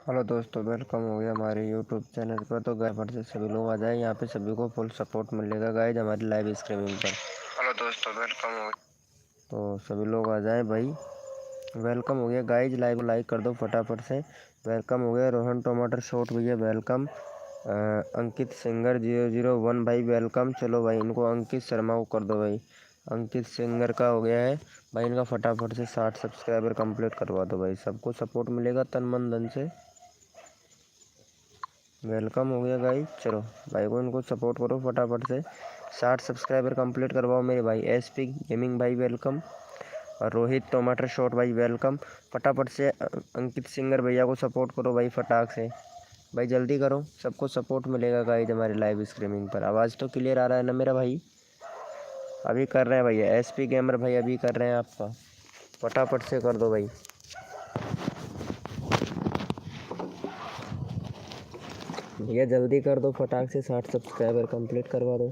Hello दोस्तों, welcome हो गया हमारे यूट्यूब चैनल पर। तो गाइस पर से सभी लोग आ जाए, यहाँ पे सभी को फुल सपोर्ट मिलेगा गाइज हमारी लाइव स्ट्रीमिंग पर। हेलो दोस्तों, वेलकम हो गया, तो सभी लोग आ जाए भाई। वेलकम हो गया गाइज, लाइव लाइक कर दो फटाफट से। वेलकम हो गया रोहन टमाटर शॉट भैया, वेलकम। अंकित सिंगर 001 भाई वेलकम। चलो भाई, इनको अंकित शर्मा को कर दो भाई। अंकित सिंगर का हो गया है भाई, इनका फटाफट से 60 सब्सक्राइबर कंप्लीट करवा दो भाई। सबको सपोर्ट मिलेगा तन मन धन से। वेलकम हो गया गाइस। चलो भाई को इनको सपोर्ट करो फटाफट से, 60 सब्सक्राइबर कंप्लीट करवाओ मेरे भाई। एसपी गेमिंग भाई वेलकम, और रोहित टमाटर शॉट भाई वेलकम। फटाफट से अंकित सिंगर भैया को सपोर्ट करो भाई फटाक से भाई, जल्दी करो, सबको सपोर्ट मिलेगा गाइस हमारी लाइव स्ट्रीमिंग पर। आवाज़ तो क्लियर आ रहा है ना मेरा भाई? अभी कर रहे हैं भैया, एसपी गेमर भाई अभी कर रहे हैं आपका, फटाफट से कर दो भाई। भैया जल्दी कर दो फटाक से, 60 सब्सक्राइबर कंप्लीट करवा दो।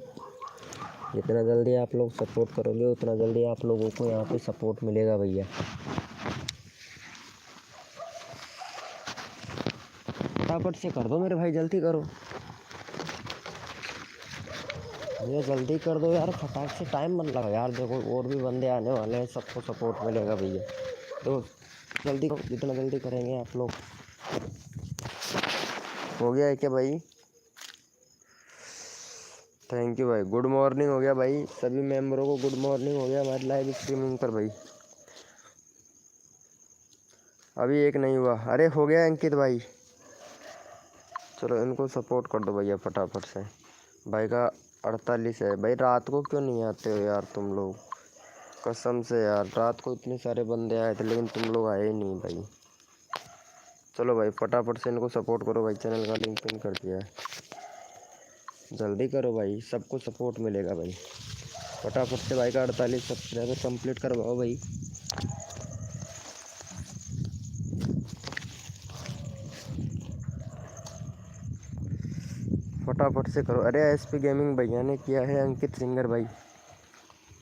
जितना जल्दी आप लोग सपोर्ट करोगे उतना जल्दी आप लोगों को यहाँ पे सपोर्ट मिलेगा भैया। फटाफट से कर दो मेरे भाई, जल्दी करो भैया, जल्दी कर दो यार फटाक से, टाइम मत लगाओ यार। देखो और भी बंदे आने वाले हैं, सबको सपोर्ट मिलेगा भैया, तो जल्दी करो, जितना जल्दी करेंगे आप लोग। हो गया है क्या भाई? थैंक यू भाई। गुड मॉर्निंग हो गया भाई, सभी मेंबरों को गुड मॉर्निंग हो गया हमारी लाइव स्ट्रीमिंग पर भाई। अभी एक नहीं हुआ, अरे हो गया अंकित भाई। चलो इनको सपोर्ट कर दो भैया फटाफट से। भाई का 48 है भाई। रात को क्यों नहीं आते हो यार तुम लोग? कसम से यार, रात को इतने सारे बंदे आए थे लेकिन तुम लोग आए ही नहीं भाई। चलो भाई फटाफट से इनको सपोर्ट करो भाई, चैनल का लिंक पिन कर दिया है, जल्दी करो भाई, सबको सपोर्ट मिलेगा भाई। फटाफट से भाई का 48 सब्सक्राइबर कंप्लीट करवाओ भाई। फटाफट से करो। अरे एसपी गेमिंग भैया ने किया है, अंकित सिंगर भाई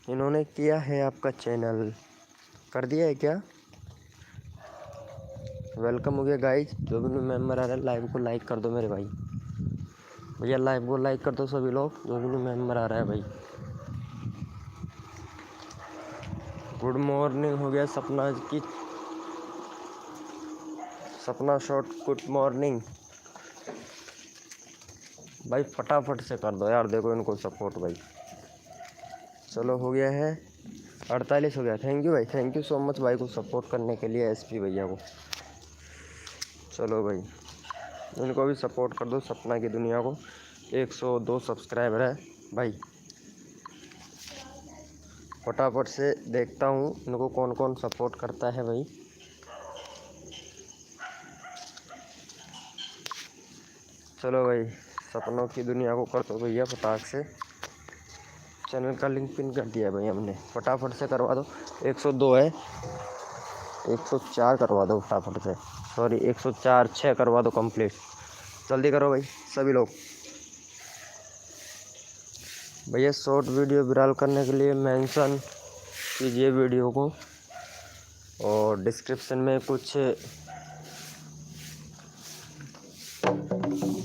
इन्होंने किया है आपका चैनल, कर दिया है क्या? वेलकम हो गया गाइज, जो भी मेंबर आ रहा है लाइव को लाइक कर दो मेरे भाई। भैया लाइव को लाइक कर दो सभी लोग, जो भी मेंबर आ रहा है भाई। गुड मॉर्निंग हो गया सपना की, सपना शॉट गुड मॉर्निंग भाई, फटाफट से कर दो यार, देखो इनको सपोर्ट भाई। चलो हो गया है 48 हो गया। थैंक यू भाई, थैंक यू सो मच भाई को सपोर्ट करने के लिए, एसपी भैया को। चलो भाई इनको भी सपोर्ट कर दो, सपना की दुनिया को। 102 सब्सक्राइबर है भाई। फटाफट से देखता हूँ इनको कौन कौन सपोर्ट करता है भाई। चलो भाई सपनों की दुनिया को कर दो भैया फटाक से, चैनल का लिंक पिन कर दिया भाई हमने, फटाफट से करवा दो। 102 है, 104 करवा दो फटाफट से, सॉरी 104 6 करवा दो कंप्लीट, जल्दी करो भाई सभी लोग। भैया शॉर्ट वीडियो वायरल करने के लिए मेंशन कीजिए वीडियो को, और डिस्क्रिप्शन में कुछ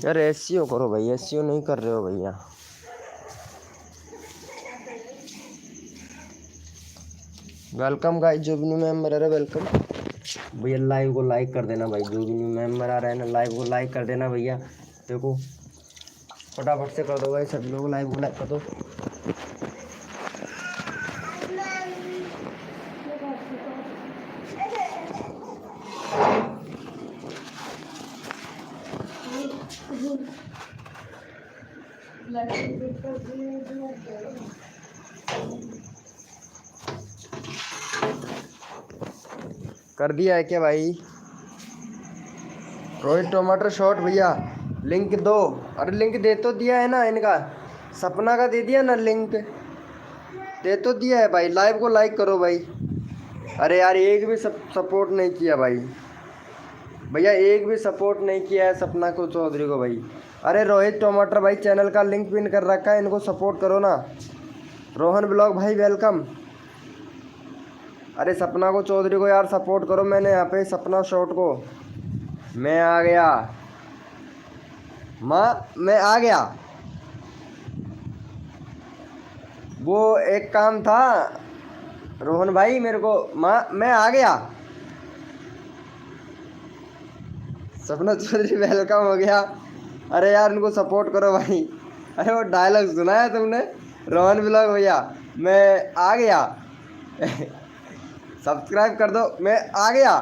यार एसईओ करो भाई, एसईओ नहीं कर रहे हो भैया। वेलकम गाइस, जो भी न्यू मेंबर आ रहा है वेलकम भैया। लाइव को लाइक कर देना भाई, जो भी न्यू मेंबर आ रहा है ना लाइव को लाइक कर देना भैया। देखो फटाफट से कर दो भाई, सभी लोग लाइव को लाइक कर दो। कर दिया है क्या भाई? रोहित टमाटर शॉट भैया लिंक दो। अरे लिंक दे तो दिया है ना इनका, सपना का दे दिया ना लिंक, दे तो दिया है भाई। लाइव को लाइक करो भाई। अरे यार एक भी सपोर्ट नहीं किया भाई, भैया एक भी सपोर्ट नहीं किया है सपना को चौधरी को भाई। अरे रोहित टमाटर भाई चैनल का लिंक पिन कर रखा है, इनको सपोर्ट करो ना। रोहन ब्लॉग भाई वेलकम। अरे सपना को चौधरी को यार सपोर्ट करो, मैंने यहाँ पे सपना शॉट को मैं आ गया माँ, मैं आ गया। वो एक काम था रोहन भाई मेरे को। माँ मैं आ गया। सपना चौधरी वेलकम हो गया। अरे यार उनको सपोर्ट करो भाई। अरे वो डायलॉग सुना है तुमने? रोहन ब्लॉग भैया मैं आ गया। सब्सक्राइब कर दो, मैं आ गया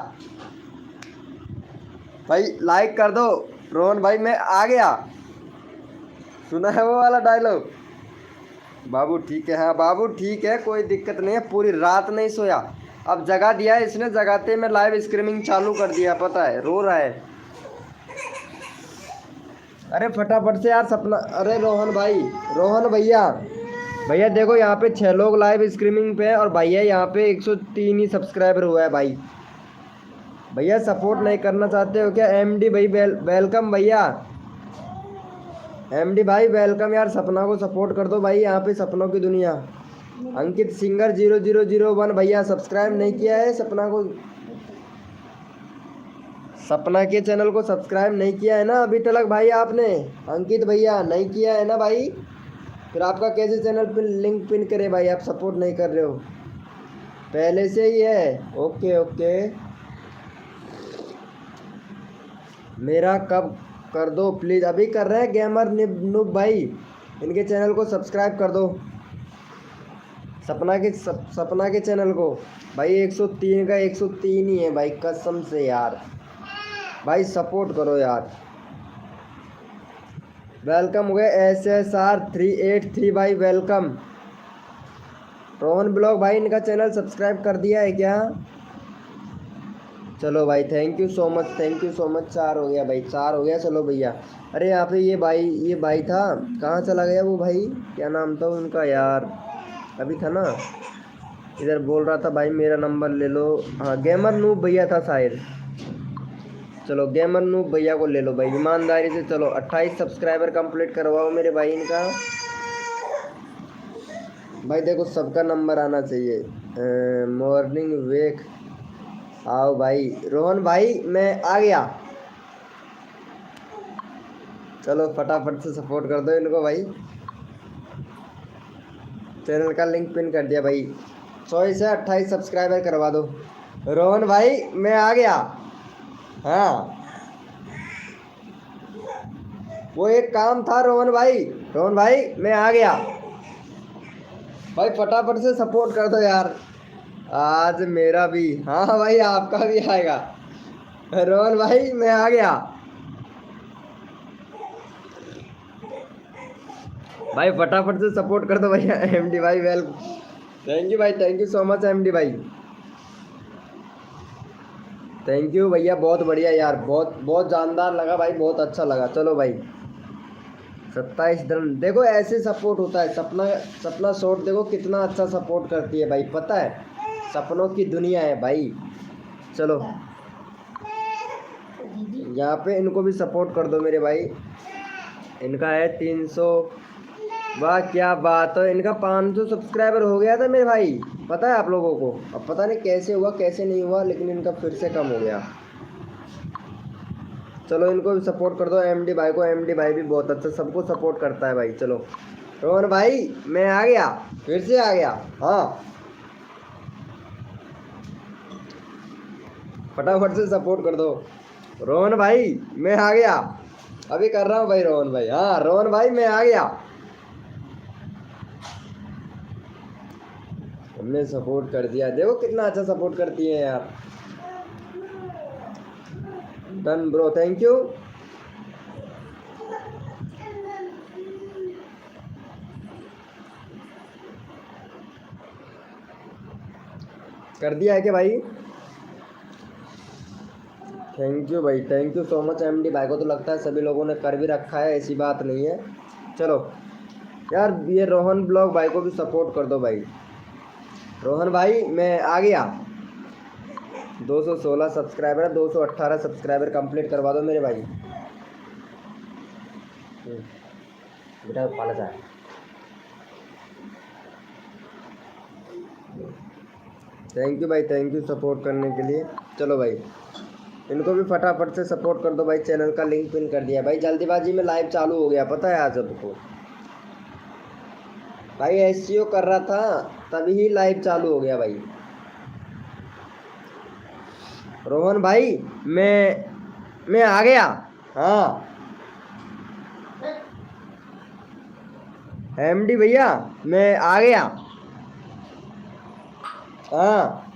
भाई। लाइक कर दो रोहन भाई, मैं आ गया। सुना है वो वाला डायलॉग? बाबू ठीक है, हाँ बाबू ठीक है, कोई दिक्कत नहीं है। पूरी रात नहीं सोया। अब जगा दिया है इसने, जगाते में लाइव स्ट्रीमिंग चालू कर दिया, पता है रो रहा है। अरे फटाफट से यार सपना। अरे रोहन भाई, रोहन भैया, भैया देखो यहाँ पे 6 लोग लाइव स्ट्रीमिंग पे हैं और भैया यहाँ पे 103 ही सब्सक्राइबर हुआ है भाई। भैया सपोर्ट नहीं करना चाहते हो क्या? एमडी भाई वेलकम भैया। एमडी भाई वेलकम यार, सपना को सपोर्ट कर दो भाई, यहाँ पे सपनों की दुनिया। अंकित सिंगर 0001 भैया सब्सक्राइब नहीं किया है सपना को, सपना के चैनल को सब्सक्राइब नहीं किया है ना अभी तक भाई आपने? अंकित भैया नहीं किया है ना भाई? फिर आपका कैसे चैनल पे लिंक पिन करे भाई? आप सपोर्ट नहीं कर रहे हो, पहले से ही है। ओके ओके, मेरा कब कर दो प्लीज़। अभी कर रहे हैं गेमर नूब भाई, इनके चैनल को सब्सक्राइब कर दो। सपना के चैनल को भाई 103 का 103 ही है भाई, कसम से यार भाई सपोर्ट करो यार। वेलकम हो गए SSR383 भाई वेलकम। रोहन ब्लॉग भाई इनका चैनल सब्सक्राइब कर दिया है क्या? चलो भाई thank you so much, thank you so much. 4 हो गया भाई, 4 हो गया। चलो भैया, अरे यहाँ पे ये भाई था, कहाँ चला गया वो भाई? क्या नाम था उनका यार? अभी था ना इधर, बोल रहा था भाई मेरा नंबर ले लो। हाँ गेमर नूब भैया था शायद। चलो गेमर नूब भैया को ले लो भाई ईमानदारी से। चलो 28 सब्सक्राइबर कंप्लीट करवाओ मेरे भाई इनका। भाई देखो सबका नंबर आना चाहिए। मॉर्निंग वेक आओ भाई। रोहन भाई मैं आ गया। चलो फटाफट से सपोर्ट कर दो इनको भाई, चैनल का लिंक पिन कर दिया भाई। 100 से 28 सब्सक्राइबर करवा दो। रोहन भाई मैं आ गया। हाँ वो एक काम था रोहन भाई, रोहन भाई मैं आ गया भाई। फटाफट से सपोर्ट कर दो यार, आज मेरा भी, हाँ भाई आपका भी आएगा। रोहन भाई मैं आ गया भाई, फटाफट से सपोर्ट कर दो भैया। एमडी भाई वेल, थैंक यू भाई, thank you so much MD भाई, थैंक यू भैया, बहुत बढ़िया यार, बहुत बहुत जानदार लगा भाई, बहुत अच्छा लगा। चलो भाई 27 रन, देखो ऐसे सपोर्ट होता है। सपना शॉट देखो कितना अच्छा सपोर्ट करती है भाई, पता है सपनों की दुनिया है भाई। चलो यहाँ पे इनको भी सपोर्ट कर दो मेरे भाई, इनका है 300। वाह क्या बात है, इनका 500 सब्सक्राइबर हो गया था मेरे भाई, पता है आप लोगों को? अब पता नहीं कैसे हुआ कैसे नहीं हुआ, लेकिन इनका फिर से कम हो गया। चलो इनको भी सपोर्ट कर दो एमडी भाई को, एमडी भाई भी बहुत अच्छा सबको सपोर्ट करता है भाई। चलो रोहन भाई मैं आ गया, फिर से आ गया। हाँ फटाफट से सपोर्ट कर दो। रोहन भाई मैं आ गया, अभी कर रहा हूँ भाई रोहन भाई। हाँ रोहन भाई मैं आ गया, हमने सपोर्ट कर दिया, देखो कितना अच्छा सपोर्ट करती है यार। Done bro, thank you. कर दिया है क्या भाई? थैंक यू भाई, thank you so much MD भाई को। तो लगता है सभी लोगों ने कर भी रखा है, ऐसी बात नहीं है। चलो यार ये रोहन ब्लॉग भाई को भी सपोर्ट कर दो भाई। रोहन भाई मैं आ गया, 216 सब्सक्राइबर है, 218 सब्सक्राइबर कंप्लीट करवा दो मेरे भाई। बेटा पाला जाए। थैंक यू भाई, थैंक यू सपोर्ट करने के लिए। चलो भाई इनको भी फटाफट से सपोर्ट कर दो भाई। चैनल का लिंक पिन कर दिया भाई। जल्दीबाजी में लाइव चालू हो गया, पता है आज सबको भाई। एसईओ कर रहा था तभी ही लाइव चालू हो गया भाई। रोहन भाई मैं आ गया। हाँ एमडी भैया मैं आ गया। हाँ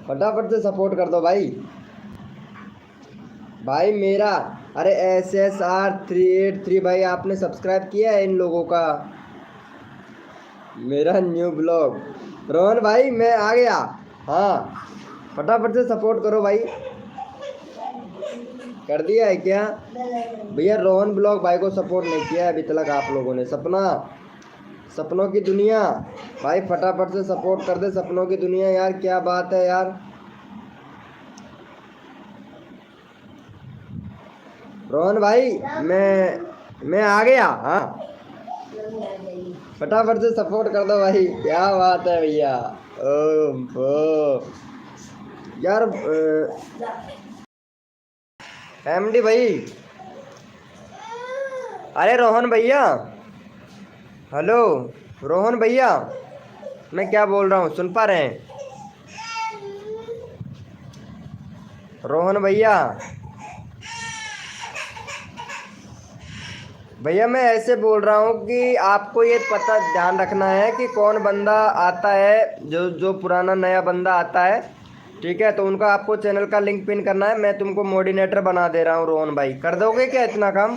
फटाफट से सपोर्ट कर दो भाई। भाई मेरा अरे SSR383 भाई आपने सब्सक्राइब किया है इन लोगों का। मेरा न्यू ब्लॉग रोहन भाई मैं आ गया। हाँ फटाफट से सपोर्ट करो भाई। कर दिया है क्या भैया? रोहन ब्लॉग भाई को सपोर्ट नहीं किया है अभी तक आप लोगों ने। सपनों की दुनिया भाई फटाफट से सपोर्ट कर दे। सपनों की दुनिया यार क्या बात है यार। रोहन भाई मैं आ गया। हाँ फटाफट से सपोर्ट कर दो भाई। क्या बात है भैया। ओ यार एमडी भाई। अरे रोहन भैया हेलो रोहन भैया मैं क्या बोल रहा हूँ सुन पा रहे हैं? रोहन भैया मैं ऐसे बोल रहा हूँ कि आपको ये पता ध्यान रखना है कि कौन बंदा आता है, जो पुराना नया बंदा आता है, ठीक है? तो उनका आपको चैनल का लिंक पिन करना है। मैं तुमको मोडिनेटर बना दे रहा हूँ रोहन भाई, कर दोगे क्या इतना काम?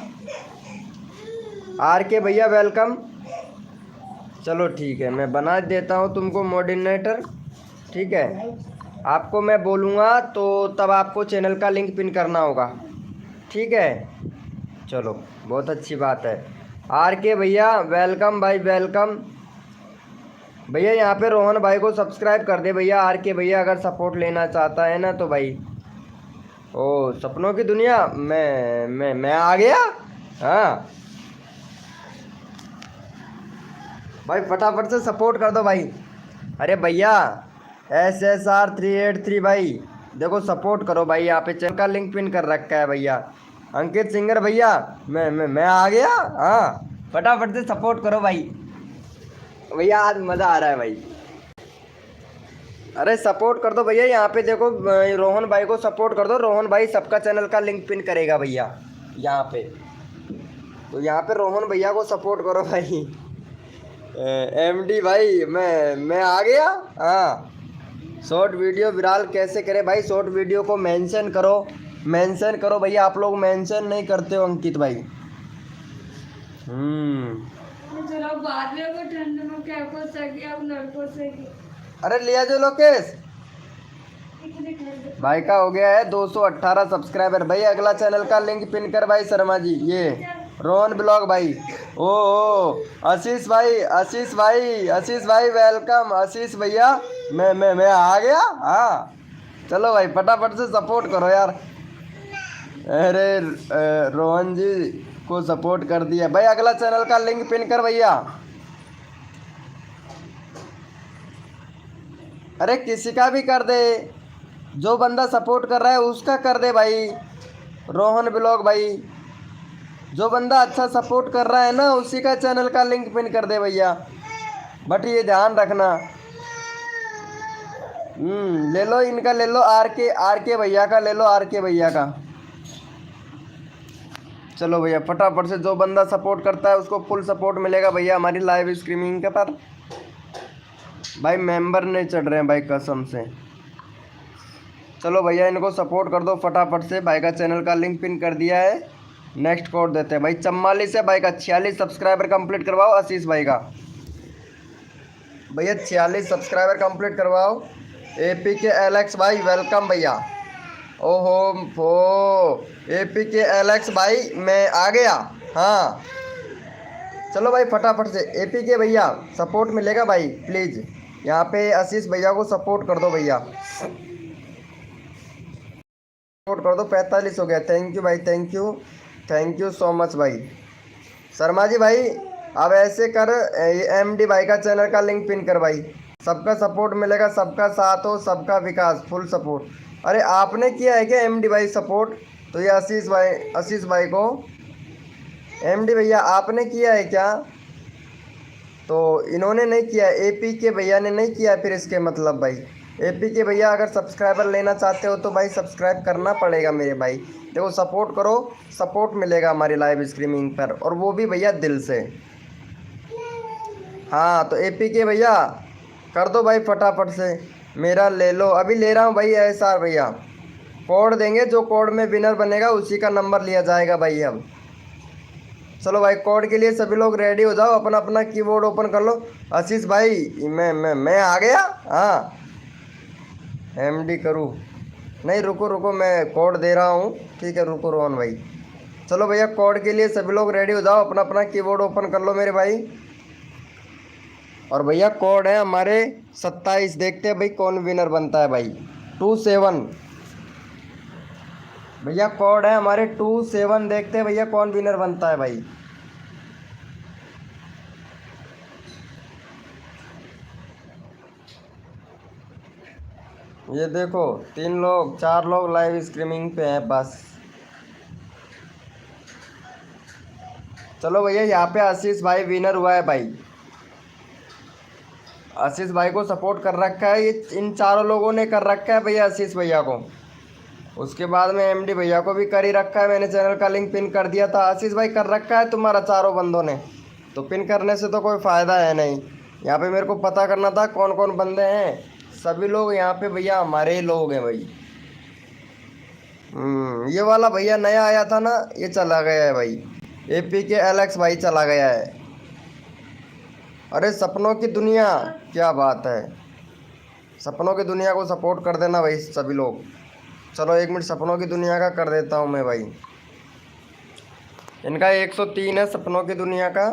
RK भैया वेलकम। चलो ठीक है मैं बना देता हूँ तुमको मोडिनेटर, ठीक है? आपको मैं बोलूँगा तो तब आपको चैनल का लिंक पिन करना होगा, ठीक है? चलो बहुत अच्छी बात है। RK भैया वेलकम भाई वेलकम। भैया यहाँ पे रोहन भाई को सब्सक्राइब कर दे भैया। RK भैया अगर सपोर्ट लेना चाहता है ना तो भाई। ओ सपनों की दुनिया मैं आ गया। हाँ भाई फटाफट से सपोर्ट कर दो भाई। अरे भैया SSR383 भाई देखो सपोर्ट करो भाई। यहाँ पे चैनल का लिंक पिन कर रखा है भैया। अंकित सिंगर भैया मैं आ गया। हाँ फटाफट से सपोर्ट करो भाई। भैया आज मज़ा आ रहा है भाई। अरे सपोर्ट कर दो भैया। यहाँ पे देखो रोहन भाई को सपोर्ट कर दो। रोहन भाई सबका चैनल का लिंक पिन करेगा भैया यहाँ पे। तो यहाँ पे रोहन भैया को सपोर्ट करो भाई। MD भाई मैं आ गया। हाँ शॉर्ट वीडियो विराल कैसे करे भाई? शॉर्ट वीडियो को मेंशन करो भैया। आप लोग मेंशन नहीं करते हो अंकित भाई। अरे लिया जो लोकेश भाई का हो गया है 218 सब्सक्राइबर भाई। अगला चैनल का लिंक पिन कर भाई शर्मा जी। ये रोहन ब्लॉग भाई। ओ आशीष भाई वेलकम। आशीष भैया मैं आ गया। हाँ चलो भाई फटाफट से सपोर्ट करो यार। अरे रोहन जी को सपोर्ट कर दिया भाई। अगला चैनल का लिंक पिन कर भैया। अरे किसी का भी कर दे, जो बंदा सपोर्ट कर रहा है उसका कर दे भाई। रोहन ब्लॉग भाई जो बंदा अच्छा सपोर्ट कर रहा है ना उसी का चैनल का लिंक पिन कर दे भैया। बट ये ध्यान रखना। ले लो इनका, ले लो RK भैया का, ले लो RK भैया का। चलो भैया फटाफट से जो बंदा सपोर्ट करता है उसको फुल सपोर्ट मिलेगा भैया हमारी लाइव स्ट्रीमिंग के पर। भाई मेंबर नहीं चढ़ रहे हैं भाई कसम से। चलो भैया इनको सपोर्ट कर दो फटाफट से। भाई का चैनल का लिंक पिन कर दिया है। नेक्स्ट कोड देते हैं भाई। 44 है भाई का 46 सब्सक्राइबर कंप्लीट करवाओ। आशीष भाई का भैया 46 सब्सक्राइबर कंप्लीट करवाओ। APK एलेक्स भाई वेलकम भैया। ओहो APK एलेक्स भाई मैं आ गया। हाँ चलो भाई फटाफट से APK भैया सपोर्ट मिलेगा भाई प्लीज़। यहाँ पे आशीष भैया को सपोर्ट कर दो भैया। सपोर्ट कर दो। 45 हो गया। थैंक यू भाई, थैंक यू सो मच भाई। शर्मा जी भाई अब ऐसे कर MD भाई का चैनल का लिंक पिन कर भाई। सबका सपोर्ट मिलेगा, सबका साथ हो, सबका विकास, फुल सपोर्ट। अरे आपने किया है क्या एमडी भाई सपोर्ट? तो ये आशीष भाई को एमडी भैया आपने किया है क्या? तो इन्होंने नहीं किया, एपी के भैया ने नहीं किया। फिर इसके मतलब भाई एपी के भैया अगर सब्सक्राइबर लेना चाहते हो तो भाई सब्सक्राइब करना पड़ेगा मेरे भाई। देखो सपोर्ट करो, सपोर्ट मिलेगा हमारी लाइव स्ट्रीमिंग पर, और वो भी भैया दिल से। हाँ तो एपी के भैया कर दो भाई फटाफट से, मेरा ले लो। अभी ले रहा हूँ भाई SR भैया, कोड देंगे, जो कोड में विनर बनेगा उसी का नंबर लिया जाएगा भाई। अब चलो भाई कोड के लिए सभी लोग रेडी हो जाओ, अपना अपना कीबोर्ड ओपन कर लो। आशीष भाई मैं आ गया। हाँ एमडी करूँ? नहीं रुको रुको, मैं कोड दे रहा हूँ। ठीक है रुको रोहन भाई। चलो भैया कोड के लिए सभी लोग रेडी हो जाओ, अपना अपना कीबोर्ड ओपन कर लो मेरे भाई। और भैया कोड है हमारे 27। देखते हैं भाई कौन विनर बनता है भाई। 27 भैया कोड है हमारे 27। देखते हैं भैया कौन विनर बनता है भाई। ये देखो 3 लोग 4 लोग लाइव स्ट्रीमिंग पे हैं बस। चलो भैया यहाँ पे आशीष भाई विनर हुआ है भाई। आशीष भाई को सपोर्ट कर रखा है, ये इन चारों लोगों ने कर रखा है भैया आशीष भैया को। उसके बाद में एमडी भैया को भी कर ही रखा है, मैंने चैनल का लिंक पिन कर दिया था। आशीष भाई कर रखा है तुम्हारा चारों बंदों ने, तो पिन करने से तो कोई फ़ायदा है नहीं। यहाँ पे मेरे को पता करना था कौन कौन बंदे हैं। सभी लोग यहाँ पे भैया हमारे ही लोग हैं भाई। ये वाला भैया नया आया था ना, ये चला गया है भाई। एपी के एलेक्स भाई चला गया है। अरे सपनों की दुनिया, क्या बात है। सपनों की दुनिया को सपोर्ट कर देना भाई सभी लोग। चलो 1 मिनट सपनों की दुनिया का कर देता हूँ मैं भाई। इनका 103 है सपनों की दुनिया का,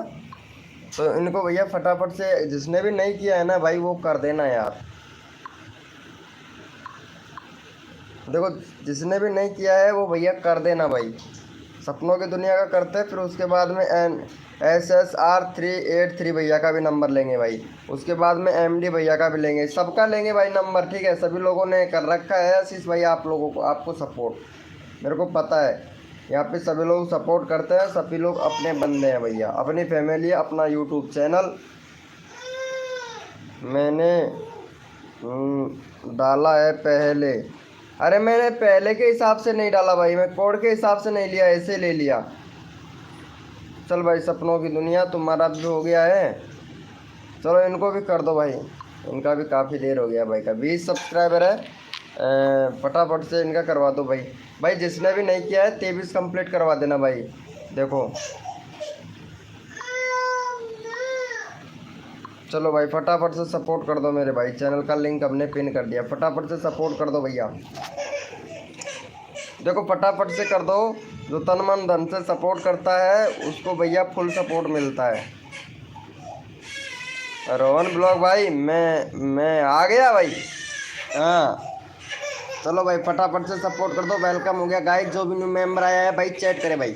तो इनको भैया फटाफट से, जिसने भी नहीं किया है ना भाई वो कर देना यार। देखो जिसने भी नहीं किया है वो भैया कर देना भाई। सपनों की दुनिया का करते हैं, फिर उसके बाद में SSR383 भैया का भी नंबर लेंगे भाई। उसके बाद में MD भैया का भी लेंगे, सबका लेंगे भाई नंबर। ठीक है सभी लोगों ने कर रखा है आशीष भाई आप लोगों को, आपको सपोर्ट मेरे को पता है। यहाँ पे सभी लोग सपोर्ट करते हैं, सभी लोग अपने बंदे हैं भैया, अपनी फैमिली, अपना यूट्यूब चैनल। मैंने डाला है पहले। अरे मैंने पहले के हिसाब से नहीं डाला भाई, मैं कोड के हिसाब से नहीं लिया, ऐसे ले लिया। चल भाई सपनों की दुनिया तुम्हारा भी हो गया है। चलो इनको भी कर दो भाई, इनका भी काफ़ी देर हो गया भाई का। 20 सब्सक्राइबर है, फटाफट से इनका करवा दो भाई। भाई जिसने भी नहीं किया है 23 कंप्लीट करवा देना भाई। देखो चलो भाई फटाफट से सपोर्ट कर दो मेरे भाई। चैनल का लिंक हमने पिन कर दिया, फटाफट से सपोर्ट कर दो भैया। देखो फटाफट से कर दो, जो तन मन धन से सपोर्ट करता है उसको भैया फुल सपोर्ट मिलता है। रोहन ब्लॉग भाई मैं आ गया भाई। हाँ चलो भाई फटाफट से सपोर्ट कर दो। वेलकम हो गया गाइस, जो भी न्यू मेंबर आया है भाई चैट करे भाई।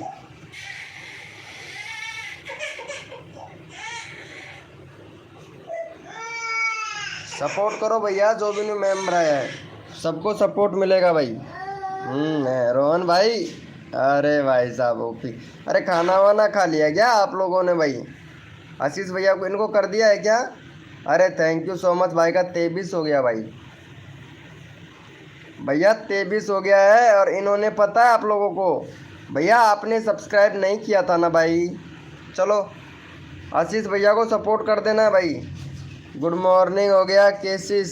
सपोर्ट करो भैया, जो भी न्यू मेंबर आया है सबको सपोर्ट मिलेगा भाई। रोहन भाई, अरे भाई साहब ओपी। अरे खाना वाना खा लिया क्या आप लोगों ने भाई? आशीष भैया को इनको कर दिया है क्या? अरे थैंक यू सो मच भाई का 23 हो गया भाई। भैया 23 हो गया है, और इन्होंने पता है आप लोगों को भैया आपने सब्सक्राइब नहीं किया था ना भाई। चलो आशीष भैया को सपोर्ट कर देना भाई। गुड मॉर्निंग हो गया केसिस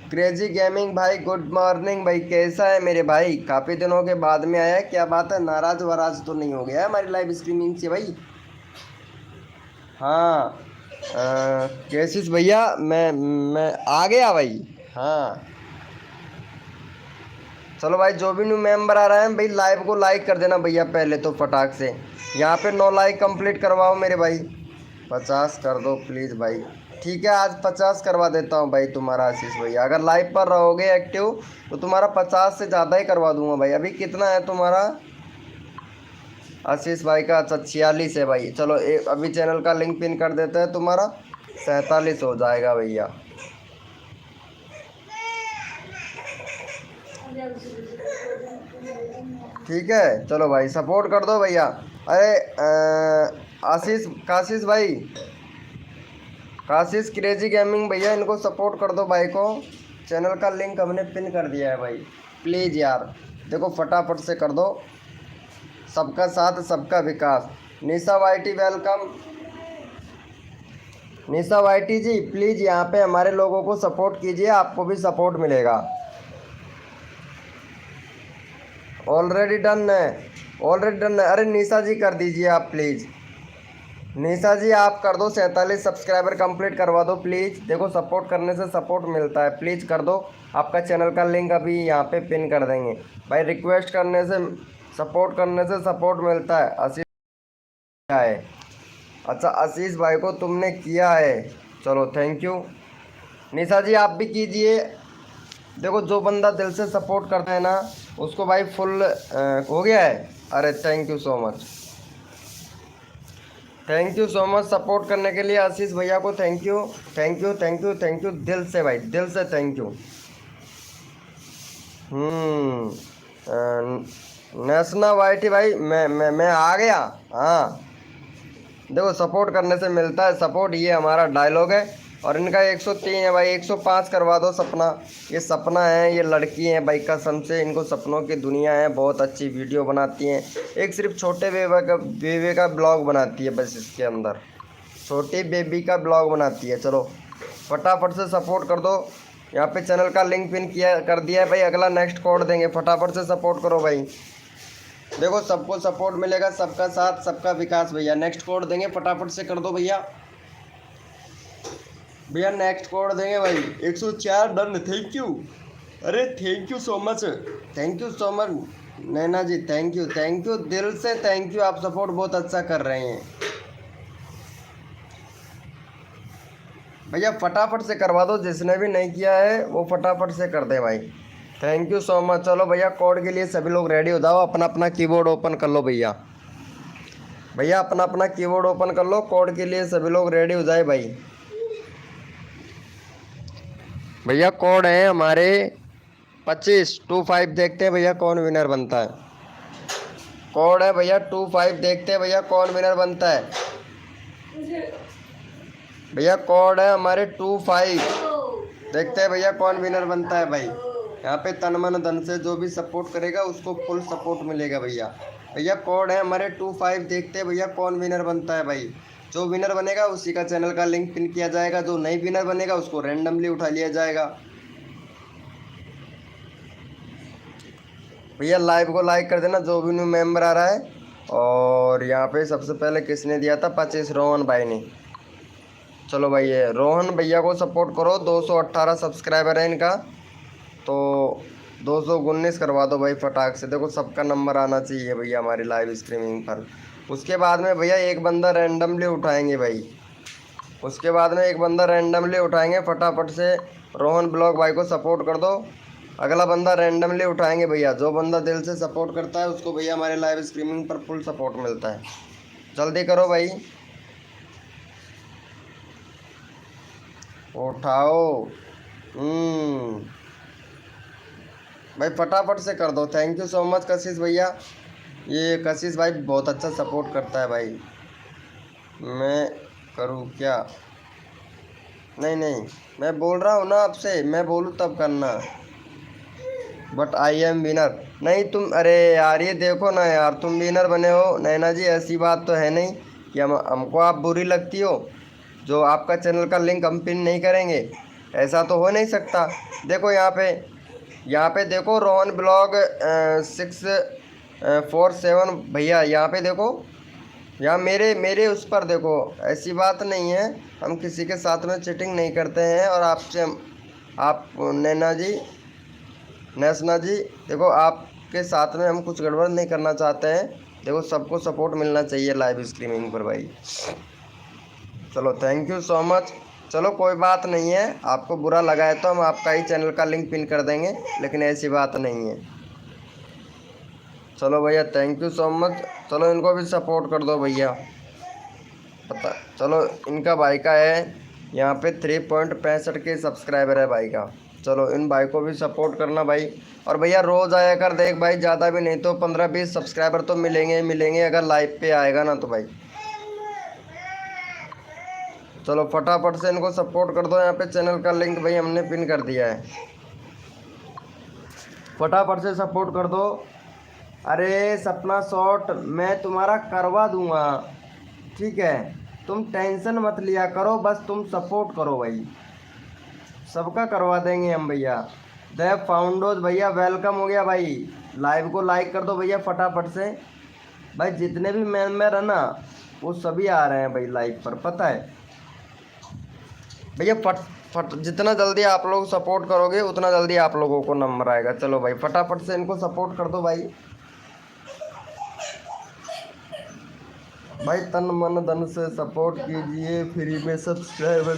क्रेजी गेमिंग भाई, गुड मॉर्निंग भाई। कैसा है मेरे भाई? काफ़ी दिनों के बाद में आया है, क्या बात है? नाराज वराज तो नहीं हो गया है हमारी लाइव स्ट्रीमिंग से भाई? हाँ केसिस भैया मैं आ गया भाई। हाँ चलो भाई, जो भी न्यू मेंबर आ रहा है भाई लाइव को लाइक कर देना भैया पहले तो फटाक से। यहाँ पे 9 लाइक कंप्लीट करवाओ मेरे भाई। 50 कर दो प्लीज़ भाई। ठीक है आज 50 करवा देता हूँ भाई तुम्हारा आशीष भैया। अगर लाइव पर रहोगे एक्टिव तो तुम्हारा 50 से ज़्यादा ही करवा दूंगा भाई। अभी कितना है तुम्हारा आशीष भाई का? अच्छा 46 है भाई। चलो अभी चैनल का लिंक पिन कर देते हैं, तुम्हारा 47 हो जाएगा भैया। ठीक है, चलो भाई सपोर्ट कर दो भैया। अरे आशीष काशिश भाई, काशिश क्रेजी गेमिंग भैया, इनको सपोर्ट कर दो भाई को। चैनल का लिंक हमने पिन कर दिया है भाई, प्लीज़ यार देखो फटाफट से कर दो। सबका साथ सबका विकास। Nisha YT welcome. Nisha YT ji please यहाँ पे हमारे लोगों को सपोर्ट कीजिए, आपको भी सपोर्ट मिलेगा। ऑलरेडी डन है, ऑलरेडी डन है। अरे निशा जी कर दीजिए आप प्लीज़, निशा जी आप कर दो, 47 सब्सक्राइबर कंप्लीट करवा दो प्लीज़। देखो सपोर्ट करने से सपोर्ट मिलता है, प्लीज़ कर दो। आपका चैनल का लिंक अभी यहाँ पे पिन कर देंगे भाई। रिक्वेस्ट करने से सपोर्ट करने से सपोर्ट मिलता है। आशीष है, अच्छा आशीष भाई को तुमने किया है, चलो थैंक यू। निशा जी आप भी कीजिए। देखो जो बंदा दिल से सपोर्ट करता है ना उसको भाई फुल हो गया है। अरे thank you so much, thank you so much support करने के लिए आशीष भैया को। Thank you thank you thank you thank you दिल से भाई, दिल से थैंक यू। नेशना वाईटी भाई मैं आ गया। हाँ देखो सपोर्ट करने से मिलता है सपोर्ट, ये हमारा डायलॉग है। और इनका 103 है भाई, 105 करवा दो सपना। ये सपना है, ये लड़की है भाई कसम से, इनको सपनों की दुनिया है। बहुत अच्छी वीडियो बनाती हैं, एक सिर्फ छोटे बेबी का ब्लॉग बनाती है बस, इसके अंदर छोटी बेबी का ब्लॉग बनाती है। चलो फटाफट से सपोर्ट कर दो। यहाँ पे चैनल का लिंक पिन किया कर दिया है भाई, अगला नेक्स्ट कोड देंगे, फटाफट से सपोर्ट करो भाई। देखो सबको सपोर्ट मिलेगा, सबका साथ सबका विकास भैया। नेक्स्ट कोड देंगे, फटाफट से कर दो भैया। भैया नेक्स्ट कोड देंगे भाई, 104 डन। थैंक यू, अरे thank you so much, thank you so much Naina ji, thank you दिल से थैंक यू। आप सपोर्ट बहुत अच्छा कर रहे हैं भैया, फटाफट से करवा दो। जिसने भी नहीं किया है वो फटाफट से कर दे भाई। Thank you so much. चलो भैया कोड के लिए सभी लोग रेडी हो जाओ, अपना अपना कीबोर्ड ओपन कर लो भैया। भैया अपना अपना कीबोर्ड ओपन कर लो, कोड के लिए सभी लोग रेडी हो जाए भाई। भैया कोड है हमारे 2525, देखते हैं भैया कौन विनर बनता है। कोड है भैया 25, देखते हैं भैया कौन विनर बनता है। भैया कोड है हमारे 25, देखते हैं भैया कौन विनर बनता है भाई। यहाँ पे तन मन धन से जो भी सपोर्ट करेगा उसको फुल सपोर्ट मिलेगा भैया। भैया कोड है हमारे 25, देखते हैं भैया कौन विनर बनता है भाई। जो विनर बनेगा उसी का चैनल का लिंक पिन किया जाएगा, जो नहीं विनर बनेगा उसको रैंडमली उठा लिया जाएगा। भैया लाइव को लाइक कर देना जो भी न्यू मेंबर आ रहा है। और यहाँ पे सबसे पहले किसने दिया था 25, रोहन भाई ने। चलो भाई ये रोहन भैया को सपोर्ट करो, 218 सब्सक्राइबर है इनका, तो 219 करवा दो भाई फटाक से। देखो सबका नंबर आना चाहिए भैया हमारी लाइव स्ट्रीमिंग पर। उसके बाद में भैया एक बंदा रैंडमली उठाएंगे भाई, उसके बाद में एक बंदा रैंडमली उठाएंगे। फटाफट से रोहन ब्लॉग भाई को सपोर्ट कर दो, अगला बंदा रैंडमली उठाएंगे भैया। जो बंदा दिल से सपोर्ट करता है उसको भैया हमारे लाइव स्ट्रीमिंग पर फुल सपोर्ट मिलता है। जल्दी करो भाई, उठाओ। भाई फटाफट से कर दो। थैंक यू सो मच कशिश भैया, ये कशिश भाई बहुत अच्छा सपोर्ट करता है भाई। मैं करूँ क्या? नहीं मैं बोल रहा हूँ ना आपसे, मैं बोलूँ तब करना। But I am winner. नहीं तुम, अरे यार ये देखो ना यार, तुम विनर बने हो। नैना जी ऐसी बात तो है नहीं कि हमको आप बुरी लगती हो जो आपका चैनल का लिंक हम पिन नहीं करेंगे, ऐसा तो हो नहीं सकता। देखो यहाँ पे देखो रोहन ब्लॉग 647 भैया, यहाँ पे देखो, यहाँ मेरे उस पर देखो। ऐसी बात नहीं है, हम किसी के साथ में चीटिंग नहीं करते हैं। और आपसे आप नैसना जी देखो, आपके साथ में हम कुछ गड़बड़ नहीं करना चाहते हैं। देखो सबको सपोर्ट मिलना चाहिए लाइव स्ट्रीमिंग पर भाई। चलो थैंक यू सो मच। चलो कोई बात नहीं है, आपको बुरा लगा है तो हम आपका ही चैनल का लिंक पिन कर देंगे, लेकिन ऐसी बात नहीं है। चलो भैया थैंक यू सो मच। चलो इनको भी सपोर्ट कर दो भैया। पता चलो इनका भाई का है यहाँ पे 3.65 के सब्सक्राइबर है भाई का। चलो इन भाई को भी सपोर्ट करना भाई। और भैया रोज़ आया कर देख भाई, ज़्यादा भी नहीं तो 15-20 सब्सक्राइबर तो मिलेंगे मिलेंगे अगर लाइव पे आएगा ना तो भाई। चलो फटाफट से इनको सपोर्ट कर दो। यहाँ पे चैनल का लिंक भाई हमने पिन कर दिया है, फटाफट से सपोर्ट कर दो। अरे सपना शॉट मैं तुम्हारा करवा दूंगा, ठीक है, तुम टेंशन मत लिया करो, बस तुम सपोर्ट करो भाई, सबका करवा देंगे हम भैया। देव फाउंडोज भैया वेलकम हो गया भाई, लाइव को लाइक कर दो भैया फटाफट से भाई। जितने भी मेंबर है ना वो सभी आ रहे हैं भाई लाइव पर, पता है भैया। फट फट जितना जल्दी आप लोग सपोर्ट करोगे उतना जल्दी आप लोगों को नंबर आएगा। चलो भाई फटाफट से इनको सपोर्ट कर दो भाई। भाई तन मन धन से सपोर्ट कीजिए, फ्री में subscriber.